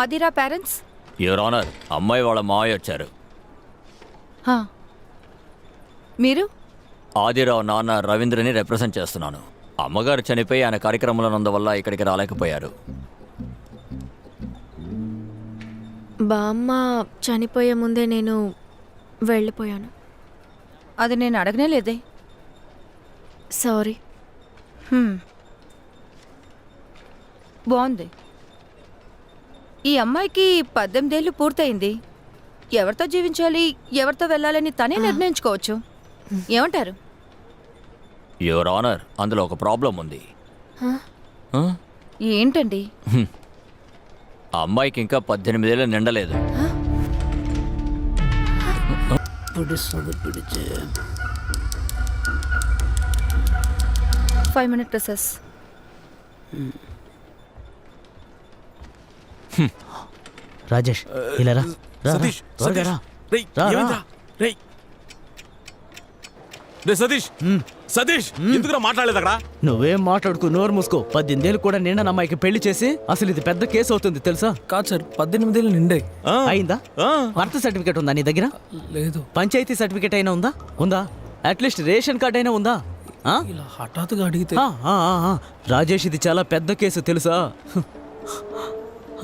[SPEAKER 14] Adhira parents?
[SPEAKER 10] Your honour, అమ్మాయి వాళ్ళ మావయ్య వచ్చారు.
[SPEAKER 14] మీరు?
[SPEAKER 10] ఆదిరావు నాన్న రవీంద్రని రిప్రజెంట్ చేస్తున్నాను. అమ్మగారు చనిపోయి ఆయన కార్యక్రమంలో ఉన్నందువల్ల ఇక్కడికి రాలేకపోయారు.
[SPEAKER 16] బామ్మ చనిపోయే ముందే నేను వెళ్ళిపోయాను.
[SPEAKER 14] అది నేను అడగనే లేదే.
[SPEAKER 16] సారీ.
[SPEAKER 14] బాగుంది. ఈ అమ్మాయికి 18 ఏళ్ళు పూర్తయింది. ఎవరితో జీవించాలి, ఎవరితో వెళ్ళాలని తనే నిర్ణయించుకోవచ్చు. ఏమంటారు?
[SPEAKER 10] యువర్ ఆనర్, అందులో ఒక ప్రాబ్లం ఉంది.
[SPEAKER 14] ఏంటండి?
[SPEAKER 10] ఆ అమ్మాయికి ఇంకా 18 ఏళ్ళు నిండలేదు.
[SPEAKER 14] 5 minute process.
[SPEAKER 15] రాజేష్, ఇలా రా.
[SPEAKER 5] సతీష్,
[SPEAKER 15] త్వరగా రా.
[SPEAKER 5] సతీష్, సతీష్, ఎందుకురా మాట్లాడలేదు అక్కడ?
[SPEAKER 15] నువ్వేం మాట్లాడుకు, నోరు మూసుకో. 18 ఏళ్ళు కూడా నిండా అమ్మాయికి పెళ్లి చేసి అసలు ఇది పెద్ద కేసు అవుతుంది తెలుసా?
[SPEAKER 2] కాదు సార్, 18 ఏళ్ళు నిండే.
[SPEAKER 15] అయిందా? బర్త్ సర్టిఫికేట్ ఉందా నీ దగ్గర?
[SPEAKER 2] లేదు.
[SPEAKER 15] పంచాయతీ సర్టిఫికేట్ అయినా ఉందా? ఉందా? అట్లీస్ట్ రేషన్ కార్డ్ అయినా ఉందా?
[SPEAKER 2] ఇలా హఠాత్తుగా అడిగితే.
[SPEAKER 15] రాజేష్, ఇది చాలా పెద్ద కేసు తెలుసా?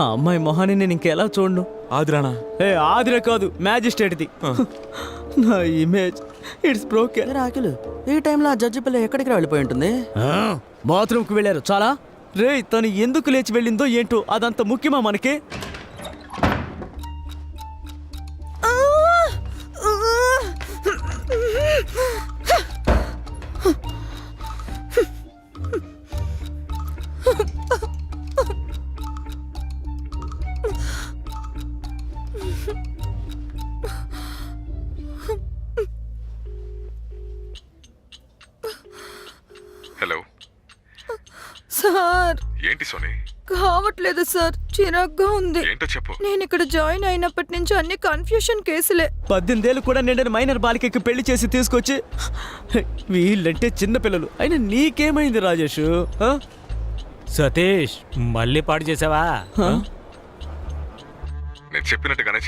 [SPEAKER 15] ఆ అమ్మాయి మొహాన్ని నేను ఇంకెలా చూడను?
[SPEAKER 5] ఆదిరానా?
[SPEAKER 15] ఆదిరా కాదు, మ్యాజిస్ట్రేట్ది. నా ఇమేజ్ ఇట్స్ బ్రోకెన్.
[SPEAKER 3] రాకిలు, ఈ టైంలో ఆ జడ్జి పిల్ల ఎక్కడికి వెళ్ళిపోయి ఉంటుంది?
[SPEAKER 15] బాత్రూమ్కి వెళ్ళారు. చాలా రే, తను ఎందుకు లేచి వెళ్ళిందో ఏంటో అదంత ముఖ్యమా మనకి?
[SPEAKER 11] Hello
[SPEAKER 14] sir.
[SPEAKER 11] ఏంటి సోనీ?
[SPEAKER 14] కావట్లేదు సార్, చిరాగ్గా ఉంది.
[SPEAKER 11] ఏంటో చెప్పు.
[SPEAKER 14] నేను ఇక్కడ జాయిన్ అయినప్పటి నుంచి అన్ని కన్ఫ్యూషన్ కేసులే.
[SPEAKER 15] 18 ఏళ్ళు కూడా నిండిన మైనర్ బాలికకి పెళ్లి చేసి తీసుకొచ్చి వీళ్ళంటే చిన్న పిల్లలు. అయినా నీకేమైంది రాజేష్?
[SPEAKER 7] సతీష్, మళ్ళీ పాడు చేసావా?
[SPEAKER 11] నేను చెప్పినట్టుగానే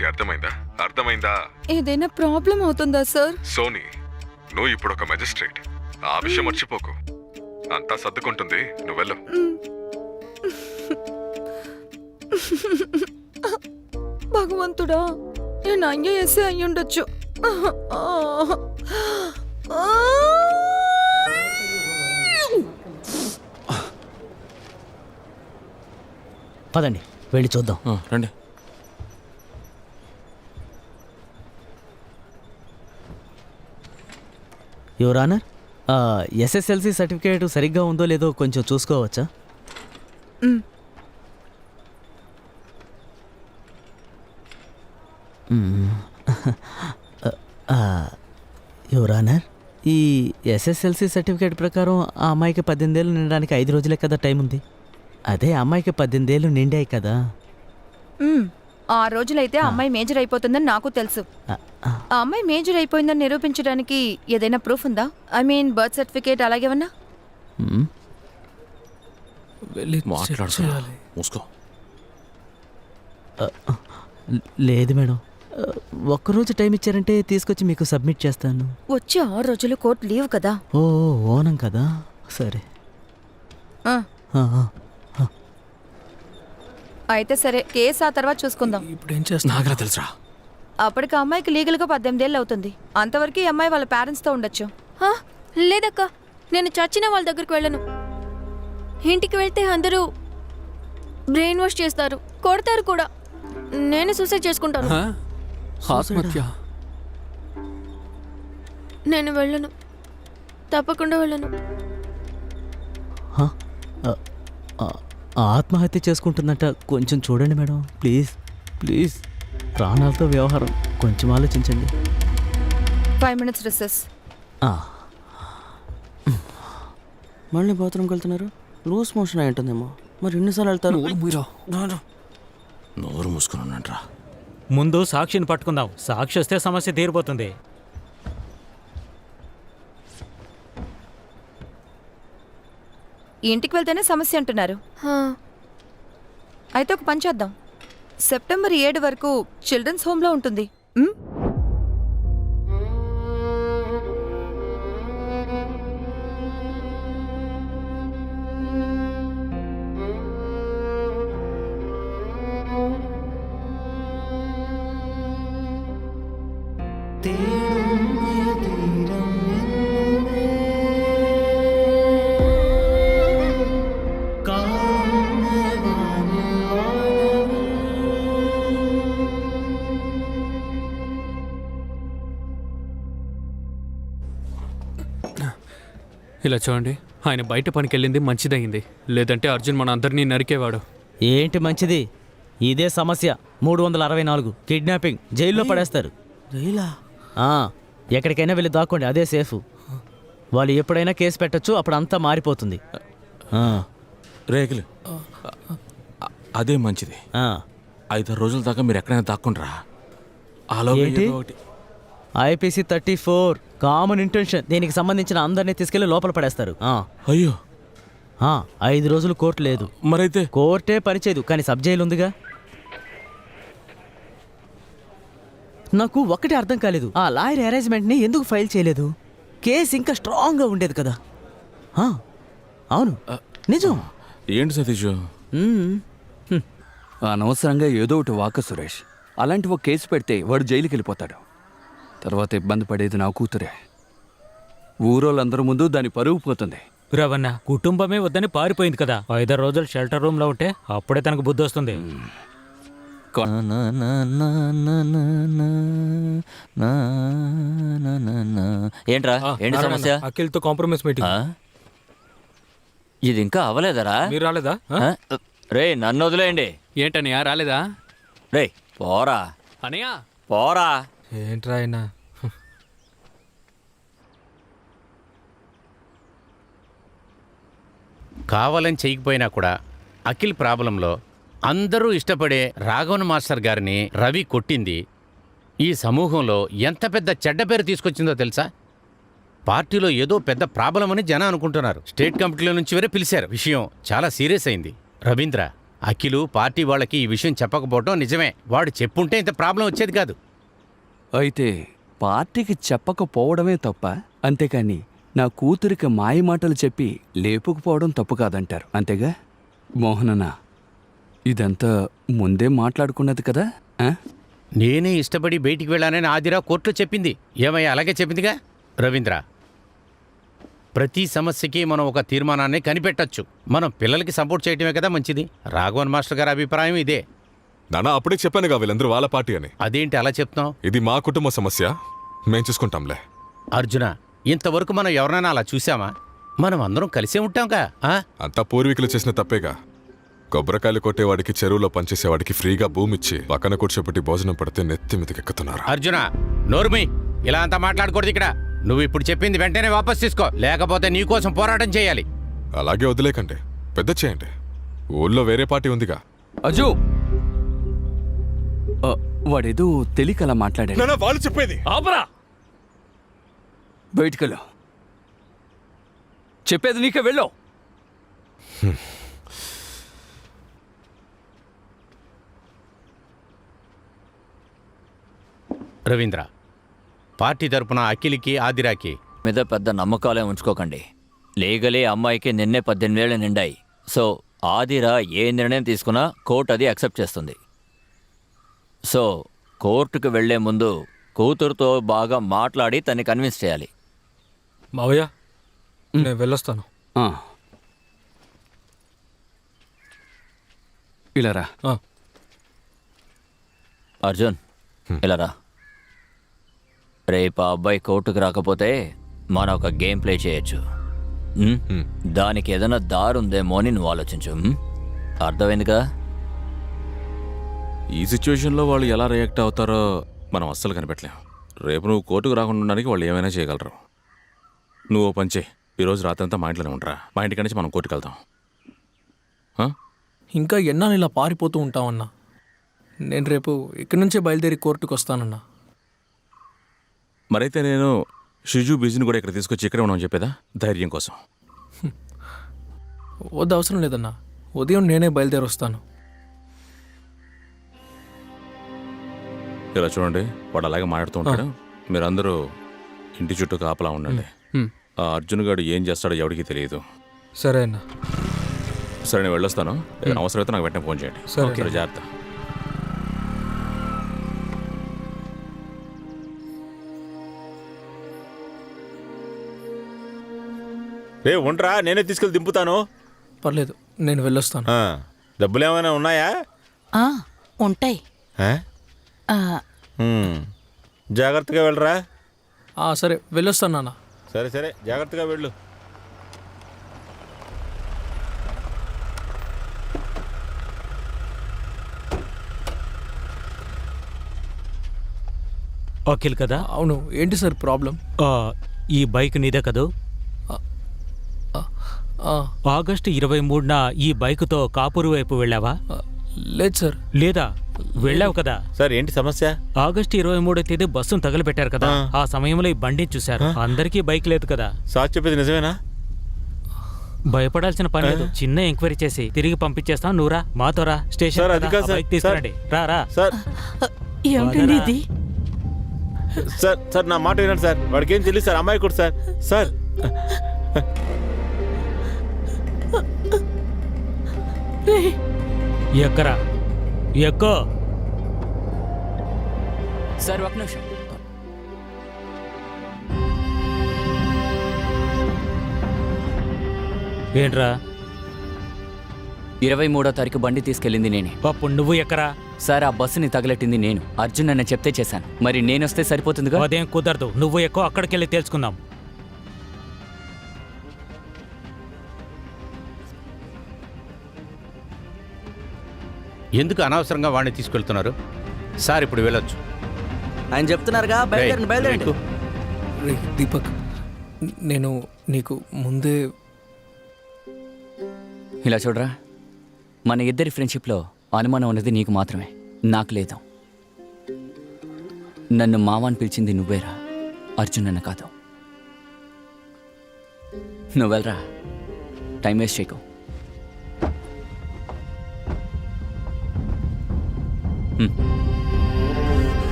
[SPEAKER 11] అర్థమైందా?
[SPEAKER 14] ఏదైనా ప్రాబ్లం అవుతుందా సార్?
[SPEAKER 11] సోనీ, నువ్వు ఇప్పుడు ఒక మెజిస్ట్రేట్, ఆ విషయం మర్చిపోకు. అంతా సర్దుకుంటుంది, నువ్వు వెళ్ళు.
[SPEAKER 16] భగవంతుడా, నేను ఐఏఎస్ అయి ఉండొచ్చు.
[SPEAKER 15] పదండి వెళ్ళి చూద్దాం.
[SPEAKER 5] రండి.
[SPEAKER 15] యువర్ ఆనర్, ఎస్ఎస్ఎల్సి సర్టిఫికేట్ సరిగ్గా ఉందో లేదో కొంచెం చూసుకోవచ్చా? యువర్ ఆనర్, ఈ ఎస్ఎస్ఎల్సి సర్టిఫికేట్ ప్రకారం ఆ అమ్మాయికి 18 ఏళ్ళు నిండడానికి 5 రోజులే కదా టైం ఉంది. అదే అమ్మాయికి 18 ఏళ్ళు నిండాయి కదా.
[SPEAKER 16] ఆ రోజులైతే అమ్మాయి మేజర్ అయిపోతుందని నాకు తెలుసు. ఆ అమ్మాయి మేజర్ అయిపోయిందని నిరూపించడానికి ఏదైనా ప్రూఫ్ ఉందా? ఐ మీన్ బర్త్ సర్టిఫికేట్ అలాగేమన్నా?
[SPEAKER 5] మూసుకో.
[SPEAKER 15] లేదు మేడం, ఒక్కరోజు టైం ఇచ్చారంటే తీసుకొచ్చి మీకు సబ్మిట్ చేస్తాను.
[SPEAKER 16] వచ్చి 6 రోజులు కోర్టు లీవ్ కదా.
[SPEAKER 15] ఓ ఓనం కదా, సరే.
[SPEAKER 16] అయితే సరే, కేసు ఆ తర్వాత చూసుకుందాం.
[SPEAKER 2] ఇప్పుడు ఏం చేస్తా?
[SPEAKER 5] నాగరా తెలుసా?
[SPEAKER 16] అప్పటికి అమ్మాయికి లీగల్గా 18 ఏళ్ళు అవుతుంది. అంతవరకు ఈ అమ్మాయి వాళ్ళ పేరెంట్స్తో ఉండొచ్చు.
[SPEAKER 14] లేదక్క, నేను చచ్చిన వాళ్ళ దగ్గరికి వెళ్ళను. ఇంటికి వెళ్తే అందరూ బ్రెయిన్ వాష్ చేస్తారు, కొడతారు కూడా. నేను సూసైడ్ చేసుకుంటాను.
[SPEAKER 1] ఆత్మహత్య?
[SPEAKER 14] నేను వెళ్ళను, తప్పకుండా వెళ్ళను.
[SPEAKER 15] ఆత్మహత్య చేసుకుంటుందంట. కొంచెం చూడండి మేడం, ప్లీజ్ ప్లీజ్. ప్రాణాలతో వ్యవహారం, కొంచెం ఆలోచించండి.
[SPEAKER 16] 5 minutes రిసెస్.
[SPEAKER 3] మళ్ళీ బాత్రూమ్కి వెళ్తున్నారు. లూస్ మోషన్ అయి ఉంటుందేమో. మరి ఎన్నిసార్లు వెళ్తారు?
[SPEAKER 5] నోరు మూసుకుని ఉన్నట్రా.
[SPEAKER 7] ముందు సాక్షిని పట్టుకుందాం. సాక్షి వస్తే సమస్య తీరిపోతుంది.
[SPEAKER 16] ఇంటికి వెళ్తేనే సమస్య అంటున్నారు. అయితే ఒక పని చేద్దాం. సెప్టెంబర్ 7 వరకు చిల్డ్రన్స్ హోమ్లో ఉంటుంది.
[SPEAKER 1] ఇలా చూడండి, ఆయన బయట పనికి వెళ్ళింది మంచిదయింది. లేదంటే అర్జున్ మన అందరినీ నరికేవాడు.
[SPEAKER 15] ఏంటి మంచిది? ఇదే సమస్య. 364 కిడ్నాపింగ్, జైల్లో పడేస్తారు.
[SPEAKER 3] జైలా?
[SPEAKER 15] ఎక్కడికైనా వెళ్ళి దాక్కోండి, అదే సేఫ్. వాళ్ళు ఎప్పుడైనా కేసు పెట్టచ్చు, అప్పుడు అంతా మారిపోతుంది.
[SPEAKER 5] రేగులు, అదే మంచిది. 5-6 రోజుల దాకా మీరు ఎక్కడైనా దాక్కుండ్రా.
[SPEAKER 15] ఏంటి? IPC 34 common intention. దీనికి సంబంధించిన అందరినీ తీసుకెళ్లి లోపల పడేస్తారు.
[SPEAKER 5] అయ్యో,
[SPEAKER 15] 5 రోజులు కోర్టు లేదు.
[SPEAKER 5] మరైతే
[SPEAKER 15] కోర్టే పనిచేయదు, కానీ సబ్ జైలు ఉందిగా. నాకు ఒక్కటే అర్థం కాలేదు, ఆ లాయర్ అరేంజ్మెంట్ని ఎందుకు ఫైల్ చేయలేదు? కేసు ఇంకా స్ట్రాంగ్గా ఉండేది కదా. అవును, నిజం.
[SPEAKER 5] ఏంటి సతీష్?
[SPEAKER 4] అనవసరంగా ఏదో ఒకటి వాక సురేష్. అలాంటి ఒక కేసు పెడితే వాడు జైలుకి వెళ్ళిపోతాడు. తర్వాత ఇబ్బంది పడేది నా కూతురే. ఊరోళ్ళందరి ముందు దాని పరుగు పోతుంది.
[SPEAKER 7] రవణ కుటుంబమే వద్దని పారిపోయింది కదా. 5 రోజులు షెల్టర్ రూమ్ లో ఉంటే అప్పుడే తనకు బుద్ధి వస్తుంది.
[SPEAKER 10] ఏంట్రా, ఏంటి సమస్య?
[SPEAKER 2] అఖిల్తో కాంప్రమైజ్ మీటింగ్.
[SPEAKER 10] ఇది ఇంకా అవలేదరా?
[SPEAKER 2] మీరు రాలేదా?
[SPEAKER 10] రే, నన్ను వదిలేయండి.
[SPEAKER 1] ఏంటనియా రాలేదా?
[SPEAKER 10] రే పోరా
[SPEAKER 1] అనయ్య,
[SPEAKER 10] పోరా.
[SPEAKER 2] ఏంట్రా ఆయన?
[SPEAKER 9] కావాలని చేయకపోయినా కూడా అఖిల్ ప్రాబ్లంలో అందరూ ఇష్టపడే రాఘవన్ మాస్టర్ గారిని రవి కొట్టింది ఈ సమూహంలో ఎంత పెద్ద చెడ్డ పేరు తీసుకొచ్చిందో తెలుసా? పార్టీలో ఏదో పెద్ద ప్రాబ్లం అని జనం అనుకుంటున్నారు. స్టేట్ కమిటీలో నుంచి వరే పిలిచారు. విషయం చాలా సీరియస్ అయింది. రవీంద్ర, అఖిలు పార్టీ వాళ్ళకి ఈ విషయం చెప్పకపోవడం నిజమే. వాడు చెప్పుంటే ఇంత ప్రాబ్లం వచ్చేది కాదు.
[SPEAKER 4] అయితే పార్టీకి చెప్పకపోవడమే తప్ప అంతేకాని నా కూతురికి మాయ మాటలు చెప్పి లేపుకుపోవడం తప్పు కాదంటారు అంతేగా? మోహనన్న, ఇదంతా ముందే మాట్లాడుకున్నది కదా? ఆ?
[SPEAKER 9] నేనే ఇష్టపడి బయటికి వెళ్ళానని ఆదిరా కోర్టులో చెప్పింది. ఏమయ్యా, అలాగే చెప్పిందిగా. రవీంద్ర, ప్రతి సమస్యకి మనం ఒక తీర్మానాన్ని కనిపెట్టొచ్చు. మనం పిల్లలకి సపోర్ట్ చేయటమే కదా మంచిది. రాఘవన్ మాస్టర్ గారి అభిప్రాయం ఇదే.
[SPEAKER 11] నాన్న అప్పుడే చెప్పానుగా వీళ్ళందరూ వాళ్ళ పార్టీ అని.
[SPEAKER 9] అదేంటి అలా చెప్తాం?
[SPEAKER 11] ఇది మా కుటుంబ సమస్య, మేం చూసుకుంటాంలే.
[SPEAKER 9] అర్జున, ఇంతవరకు మనం ఎవరినైనా అలా చూసామా? మనం అందరం కలిసే ఉంటాంగా.
[SPEAKER 11] అంతా పూర్వీకులు చేసిన తప్పేగా. కొబ్బరికాయలు కొట్టేవాడికి, చెరువులో పనిచేసేవాడికి ఫ్రీగా భూమి ఇచ్చి పక్కన కూర్చోబెట్టి భోజనం పడితే నెత్తి మీదకి ఎక్కుతున్నారు.
[SPEAKER 9] అర్జున, నోర్మి, ఇలా అంతా మాట్లాడకూడదు ఇక్కడ. నువ్వు ఇప్పుడు చెప్పింది వెంటనే వాపస్ తీసుకో, లేకపోతే నీకోసం పోరాటం చేయాలి.
[SPEAKER 11] అలాగే వదిలేకండి, పెద్ద చేయండి. ఊళ్ళో వేరే పార్టీ ఉందిగా.
[SPEAKER 4] అజు, వాడేదో తెలియక అలా మాట్లాడాడు.
[SPEAKER 11] వాళ్ళు చెప్పేది
[SPEAKER 1] ఆపరా.
[SPEAKER 4] బయటికెళ్ళు. చెప్పేది నీకే, వెళ్ళు.
[SPEAKER 9] రవీంద్ర, పార్టీ తరపున అఖిల్కి, ఆదిరాకి
[SPEAKER 10] మీద పెద్ద నమ్మకాలే ఉంచుకోకండి. లీగలీ అమ్మాయికి నిన్నే 18 ఏళ్ళు నిండాయి. సో ఆదిరా ఏ నిర్ణయం తీసుకున్నా కోర్టు అది యాక్సెప్ట్ చేస్తుంది. సో కోర్టుకు వెళ్లే ముందు కూతురుతో బాగా మాట్లాడి తన్ని కన్విన్స్ చేయాలి.
[SPEAKER 2] మావయ్య, నేను వెళ్ళొస్తాను.
[SPEAKER 4] ఇలా రా.
[SPEAKER 10] అర్జున్, ఇలా రా. రేపు ఆ అబ్బాయి కోర్టుకు రాకపోతే మనం ఒక గేమ్ ప్లే చేయొచ్చు. దానికి ఏదైనా దారుందేమో అని నువ్వు ఆలోచించు. అర్థమైందిగా?
[SPEAKER 5] ఈ సిచ్యువేషన్లో వాళ్ళు ఎలా రియాక్ట్ అవుతారో మనం అస్సలు కనిపెట్టలేం. రేపు నువ్వు కోర్టుకు రాకుండా ఉండడానికి వాళ్ళు ఏమైనా చేయగలరు. నువ్వు పని చేయి, ఈరోజు రాత్రంతా మా ఇంట్లోనే ఉండరా. మా ఇంటికి నుంచి మనం కోర్టుకు వెళ్తాం.
[SPEAKER 2] ఇంకా ఎన్నాళ్ళు ఇలా పారిపోతూ ఉంటామన్నా? నేను రేపు ఇక్కడి నుంచే బయలుదేరి కోర్టుకు వస్తానన్నా.
[SPEAKER 5] మరైతే నేను షిజు బిజీని కూడా ఇక్కడ తీసుకొచ్చి ఇక్కడే ఉన్నామని చెప్పేదా, ధైర్యం కోసం?
[SPEAKER 2] వద్దు, అవసరం లేదన్నా. ఉదయం నేనే బయలుదేరి వస్తాను.
[SPEAKER 5] ఇలా చూడండి, వాడు అలాగే మాట్లాడుతూ ఉంటాడు. మీరందరూ ఇంటి చుట్టూ కాపలా ఉండండి. ఆ అర్జున్ గారు ఏం చేస్తాడో ఎవరికి తెలియదు.
[SPEAKER 2] సరే అన్న.
[SPEAKER 5] సరే, నేను వెళ్ళొస్తాను. ఏదైనా అవసరం అయితే నాకు వెంటనే ఫోన్ చేయండి. సరే, జాగ్రత్త.
[SPEAKER 6] రే ఉండరా, నేనే తీసుకెళ్ళి దింపుతాను.
[SPEAKER 2] పర్లేదు, నేను వెళ్ళొస్తాను.
[SPEAKER 6] డబ్బులు ఏమైనా ఉన్నాయా?
[SPEAKER 12] ఉంటాయి.
[SPEAKER 6] జాగ్రత్తగా వెళ్ళరా.
[SPEAKER 2] సరే, వెళ్ళొస్తాను నాన్న.
[SPEAKER 6] సరే సరే, జాగ్రత్తగా వెళ్ళు.
[SPEAKER 7] అఖిల్ కదా?
[SPEAKER 2] అవును. ఏంటి సార్ ప్రాబ్లం?
[SPEAKER 7] ఈ బైక్ నీదే కదూ? ఆగస్టు 23న ఈ బైక్తో కాపూరు వైపు వెళ్ళావా?
[SPEAKER 2] లేదు సార్.
[SPEAKER 7] లేదా? వెళ్ళావు కదా
[SPEAKER 6] సార్. ఏంటి సమస్య?
[SPEAKER 7] ఆగస్టు 23వ తేదీ బస్సును తగలబెట్టారు కదా, ఆ సమయంలో ఈ బండిని చూశారు. అందరికీ బైక్ లేదు కదా?
[SPEAKER 6] సార్ చెప్పేది నిజమేనా?
[SPEAKER 7] భయపడాల్సిన పని లేదు. చిన్న ఎంక్వైరీ చేసి తిరిగి పంపించేస్తాం. నువ్వురా, మాతో రా. స్టేషన్ బైక్ తీసుకురండి. రా.
[SPEAKER 6] సార్, సార్ సార్ నా మాట వినండి సార్. వాడికి ఏం తెలియదు సార్, అమ్మాయి కూడా సార్. సార్
[SPEAKER 7] ఎక్కరా, ఎక్కో.
[SPEAKER 10] సార్ ఒక నిమిషం.
[SPEAKER 7] ఏంట్రా?
[SPEAKER 10] 23వ తారీఖు బండి తీసుకెళ్ళింది నేనే.
[SPEAKER 7] అప్పుడు నువ్వు ఎక్కరా?
[SPEAKER 10] సార్, ఆ బస్సుని తగలెట్టింది నేను. అర్జున్ నన్ను చెప్తే చేశాను. మరి నేనొస్తే సరిపోతుందిగా?
[SPEAKER 7] అదేం కుదరదు. నువ్వు ఎక్కువ అక్కడికెళ్ళి తెలుసుకుందాం.
[SPEAKER 9] ఎందుకు అనవసరంగా వాడిని తీసుకెళ్తున్నారు? సార్, ఇప్పుడు వెళ్ళొచ్చు.
[SPEAKER 3] ఆయన చెప్తున్నారుగా, బయలుదేరండి.
[SPEAKER 2] దీపక్, నేను నీకు ముందే.
[SPEAKER 10] ఇలా చూడరా, మన ఇద్దరి ఫ్రెండ్షిప్లో అనుమానం ఉన్నది నీకు మాత్రమే, నాకు లేదు. నన్ను మావాని పిలిచింది నువ్వేరా, అర్జున్ నన్ను కాదు. నువ్వు వెళ్ళరా, టైం వేస్ట్ చేయకు.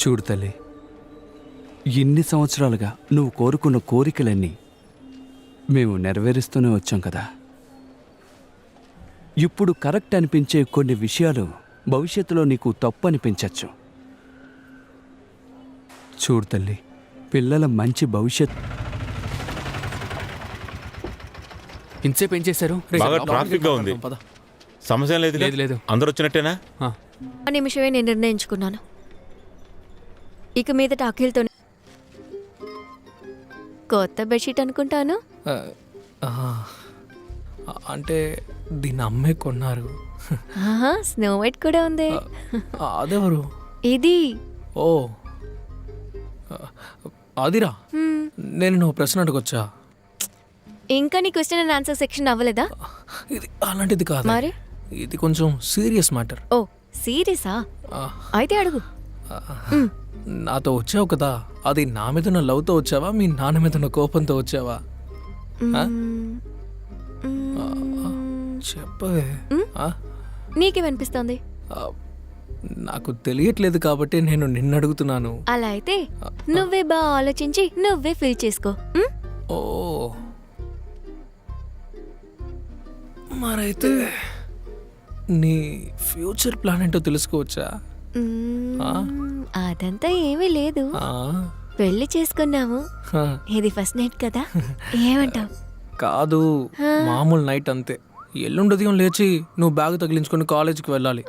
[SPEAKER 4] చూడు తల్లి, ఇన్ని సంవత్సరాలుగా నువ్వు కోరుకున్న కోరికలన్నీ మేము నెరవేరుస్తూనే వచ్చాం కదా. ఇప్పుడు కరెక్ట్ అనిపించే కొన్ని విషయాలు భవిష్యత్తులో నీకు తప్పు అనిపించవచ్చు. చూడు తల్లి, పిల్లల మంచి భవిష్యత్.
[SPEAKER 1] ఇంతసేపు ఏం చేశారు?
[SPEAKER 6] బాగా ట్రాఫిక్ గా ఉంది. సమస్య లేదు
[SPEAKER 1] లేదు, లేదు.
[SPEAKER 6] అందరు వచ్చినట్టేనా?
[SPEAKER 14] ఆ నిమిషమే నేను నిర్ణయించుకున్నాను. ఇక మీదట అఖిల్తో కొత్త బెడ్షీట్ అనుకుంటాను.
[SPEAKER 2] అంటే దీన్ని అమ్మే కొన్నారు.
[SPEAKER 14] ఆహా, స్నో వైట్ కూడా ఉంది.
[SPEAKER 2] అదెవరు?
[SPEAKER 14] ఇది
[SPEAKER 2] ఓ అదిరా.
[SPEAKER 14] హ్మ్.
[SPEAKER 2] నేను నువ్వు ప్రశ్న అడగొచ్చా?
[SPEAKER 14] ఇంకా నీ క్వశ్చన్ అండ్ ఆన్సర్ సెక్షన్ అవ్వలేదా?
[SPEAKER 2] ఇది అలాంటిది కాదు,
[SPEAKER 14] మరి
[SPEAKER 2] ఇది కొంచెం సీరియస్ మ్యాటర్.
[SPEAKER 14] ఓ సీరియసా? అయితే అడుగు.
[SPEAKER 2] నాతో వచ్చావు కదా, అది నా మీద ఉన్న లవ్తో వచ్చావా, మీ నాన్న మీద ఉన్న కోపంతో వచ్చావా? చెప్పవే.
[SPEAKER 14] నీకేమనిపిస్తోంది?
[SPEAKER 2] నాకు తెలియట్లేదు కాబట్టి నేను నిన్ను అడుగుతున్నాను.
[SPEAKER 14] అలా అయితే నువ్వే బాగా ఆలోచించి నువ్వే ఫీల్ చేసుకో.
[SPEAKER 2] ఓ మరైతే నీ ఫ్యూచర్ ప్లాన్ ఏంటో తెలుసుకోవచ్చా?
[SPEAKER 14] అదంతా ఏమీ లేదు.
[SPEAKER 2] ఆ,
[SPEAKER 14] పెళ్లి చేసుకున్నాము.
[SPEAKER 2] హ,
[SPEAKER 14] ఇది ఫస్ట్ నైట్ కదా, ఏమంటావు?
[SPEAKER 2] కాదు, మామూలు నైట్ అంతే. ఎల్లుండి ఉదయం లేచి నువ్వు బ్యాగ్ తగిలించుకొని కాలేజీకి వెళ్ళాలి.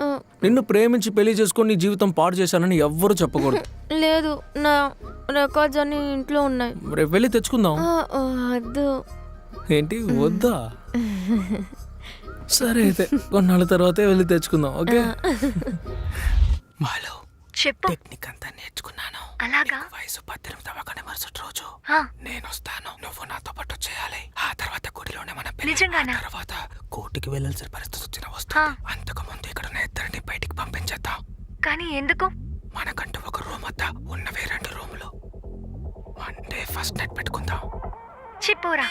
[SPEAKER 2] నిన్ను ప్రేమించి పెళ్లి చేసుకొని నీ జీవితం పాడు చేశానని ఎవ్వరూ చెప్పకూడదు.
[SPEAKER 14] లేదు, నా రికార్డ్స్ అన్ని ఇంట్లో ఉన్నాయి.
[SPEAKER 2] రేపు వెళ్ళి తెచ్చుకుందాం.
[SPEAKER 14] వద్దు.
[SPEAKER 2] ఏంటి వద్దా? సరే అయితే కొన్నాళ్ళ తర్వాతే వెళ్ళి తెచ్చుకుందాం. ఓకే. మాలో
[SPEAKER 14] చెప్పు.
[SPEAKER 2] టెక్నిక్ అంతా నేర్చుకున్నాను.
[SPEAKER 14] అలాగా?
[SPEAKER 2] వయసు 18 అవ్వగానే మరుసటి రోజు నేను వస్తాను, నువ్వు నాతో పాటు చేయాలి. ఆ తర్వాత గుడిలోనే మన పెళ్లి. ఆ తర్వాత కోర్టుకి వెళ్ళాల్సిన పరిస్థితి వచ్చిన వస్తుంది. అంతకు ముందు ఇక్కడ ఉన్న ఇద్దరిని బయటికి పంపించేద్దాం.
[SPEAKER 14] కానీ ఎందుకు?
[SPEAKER 2] మనకంటూ ఒక రూమ్ వద్దా, ఉన్నవే 2 రూములు. వన్ డే ఫస్ట్ నైట్ పెట్టుకుందాం.
[SPEAKER 14] చెప్పోరా.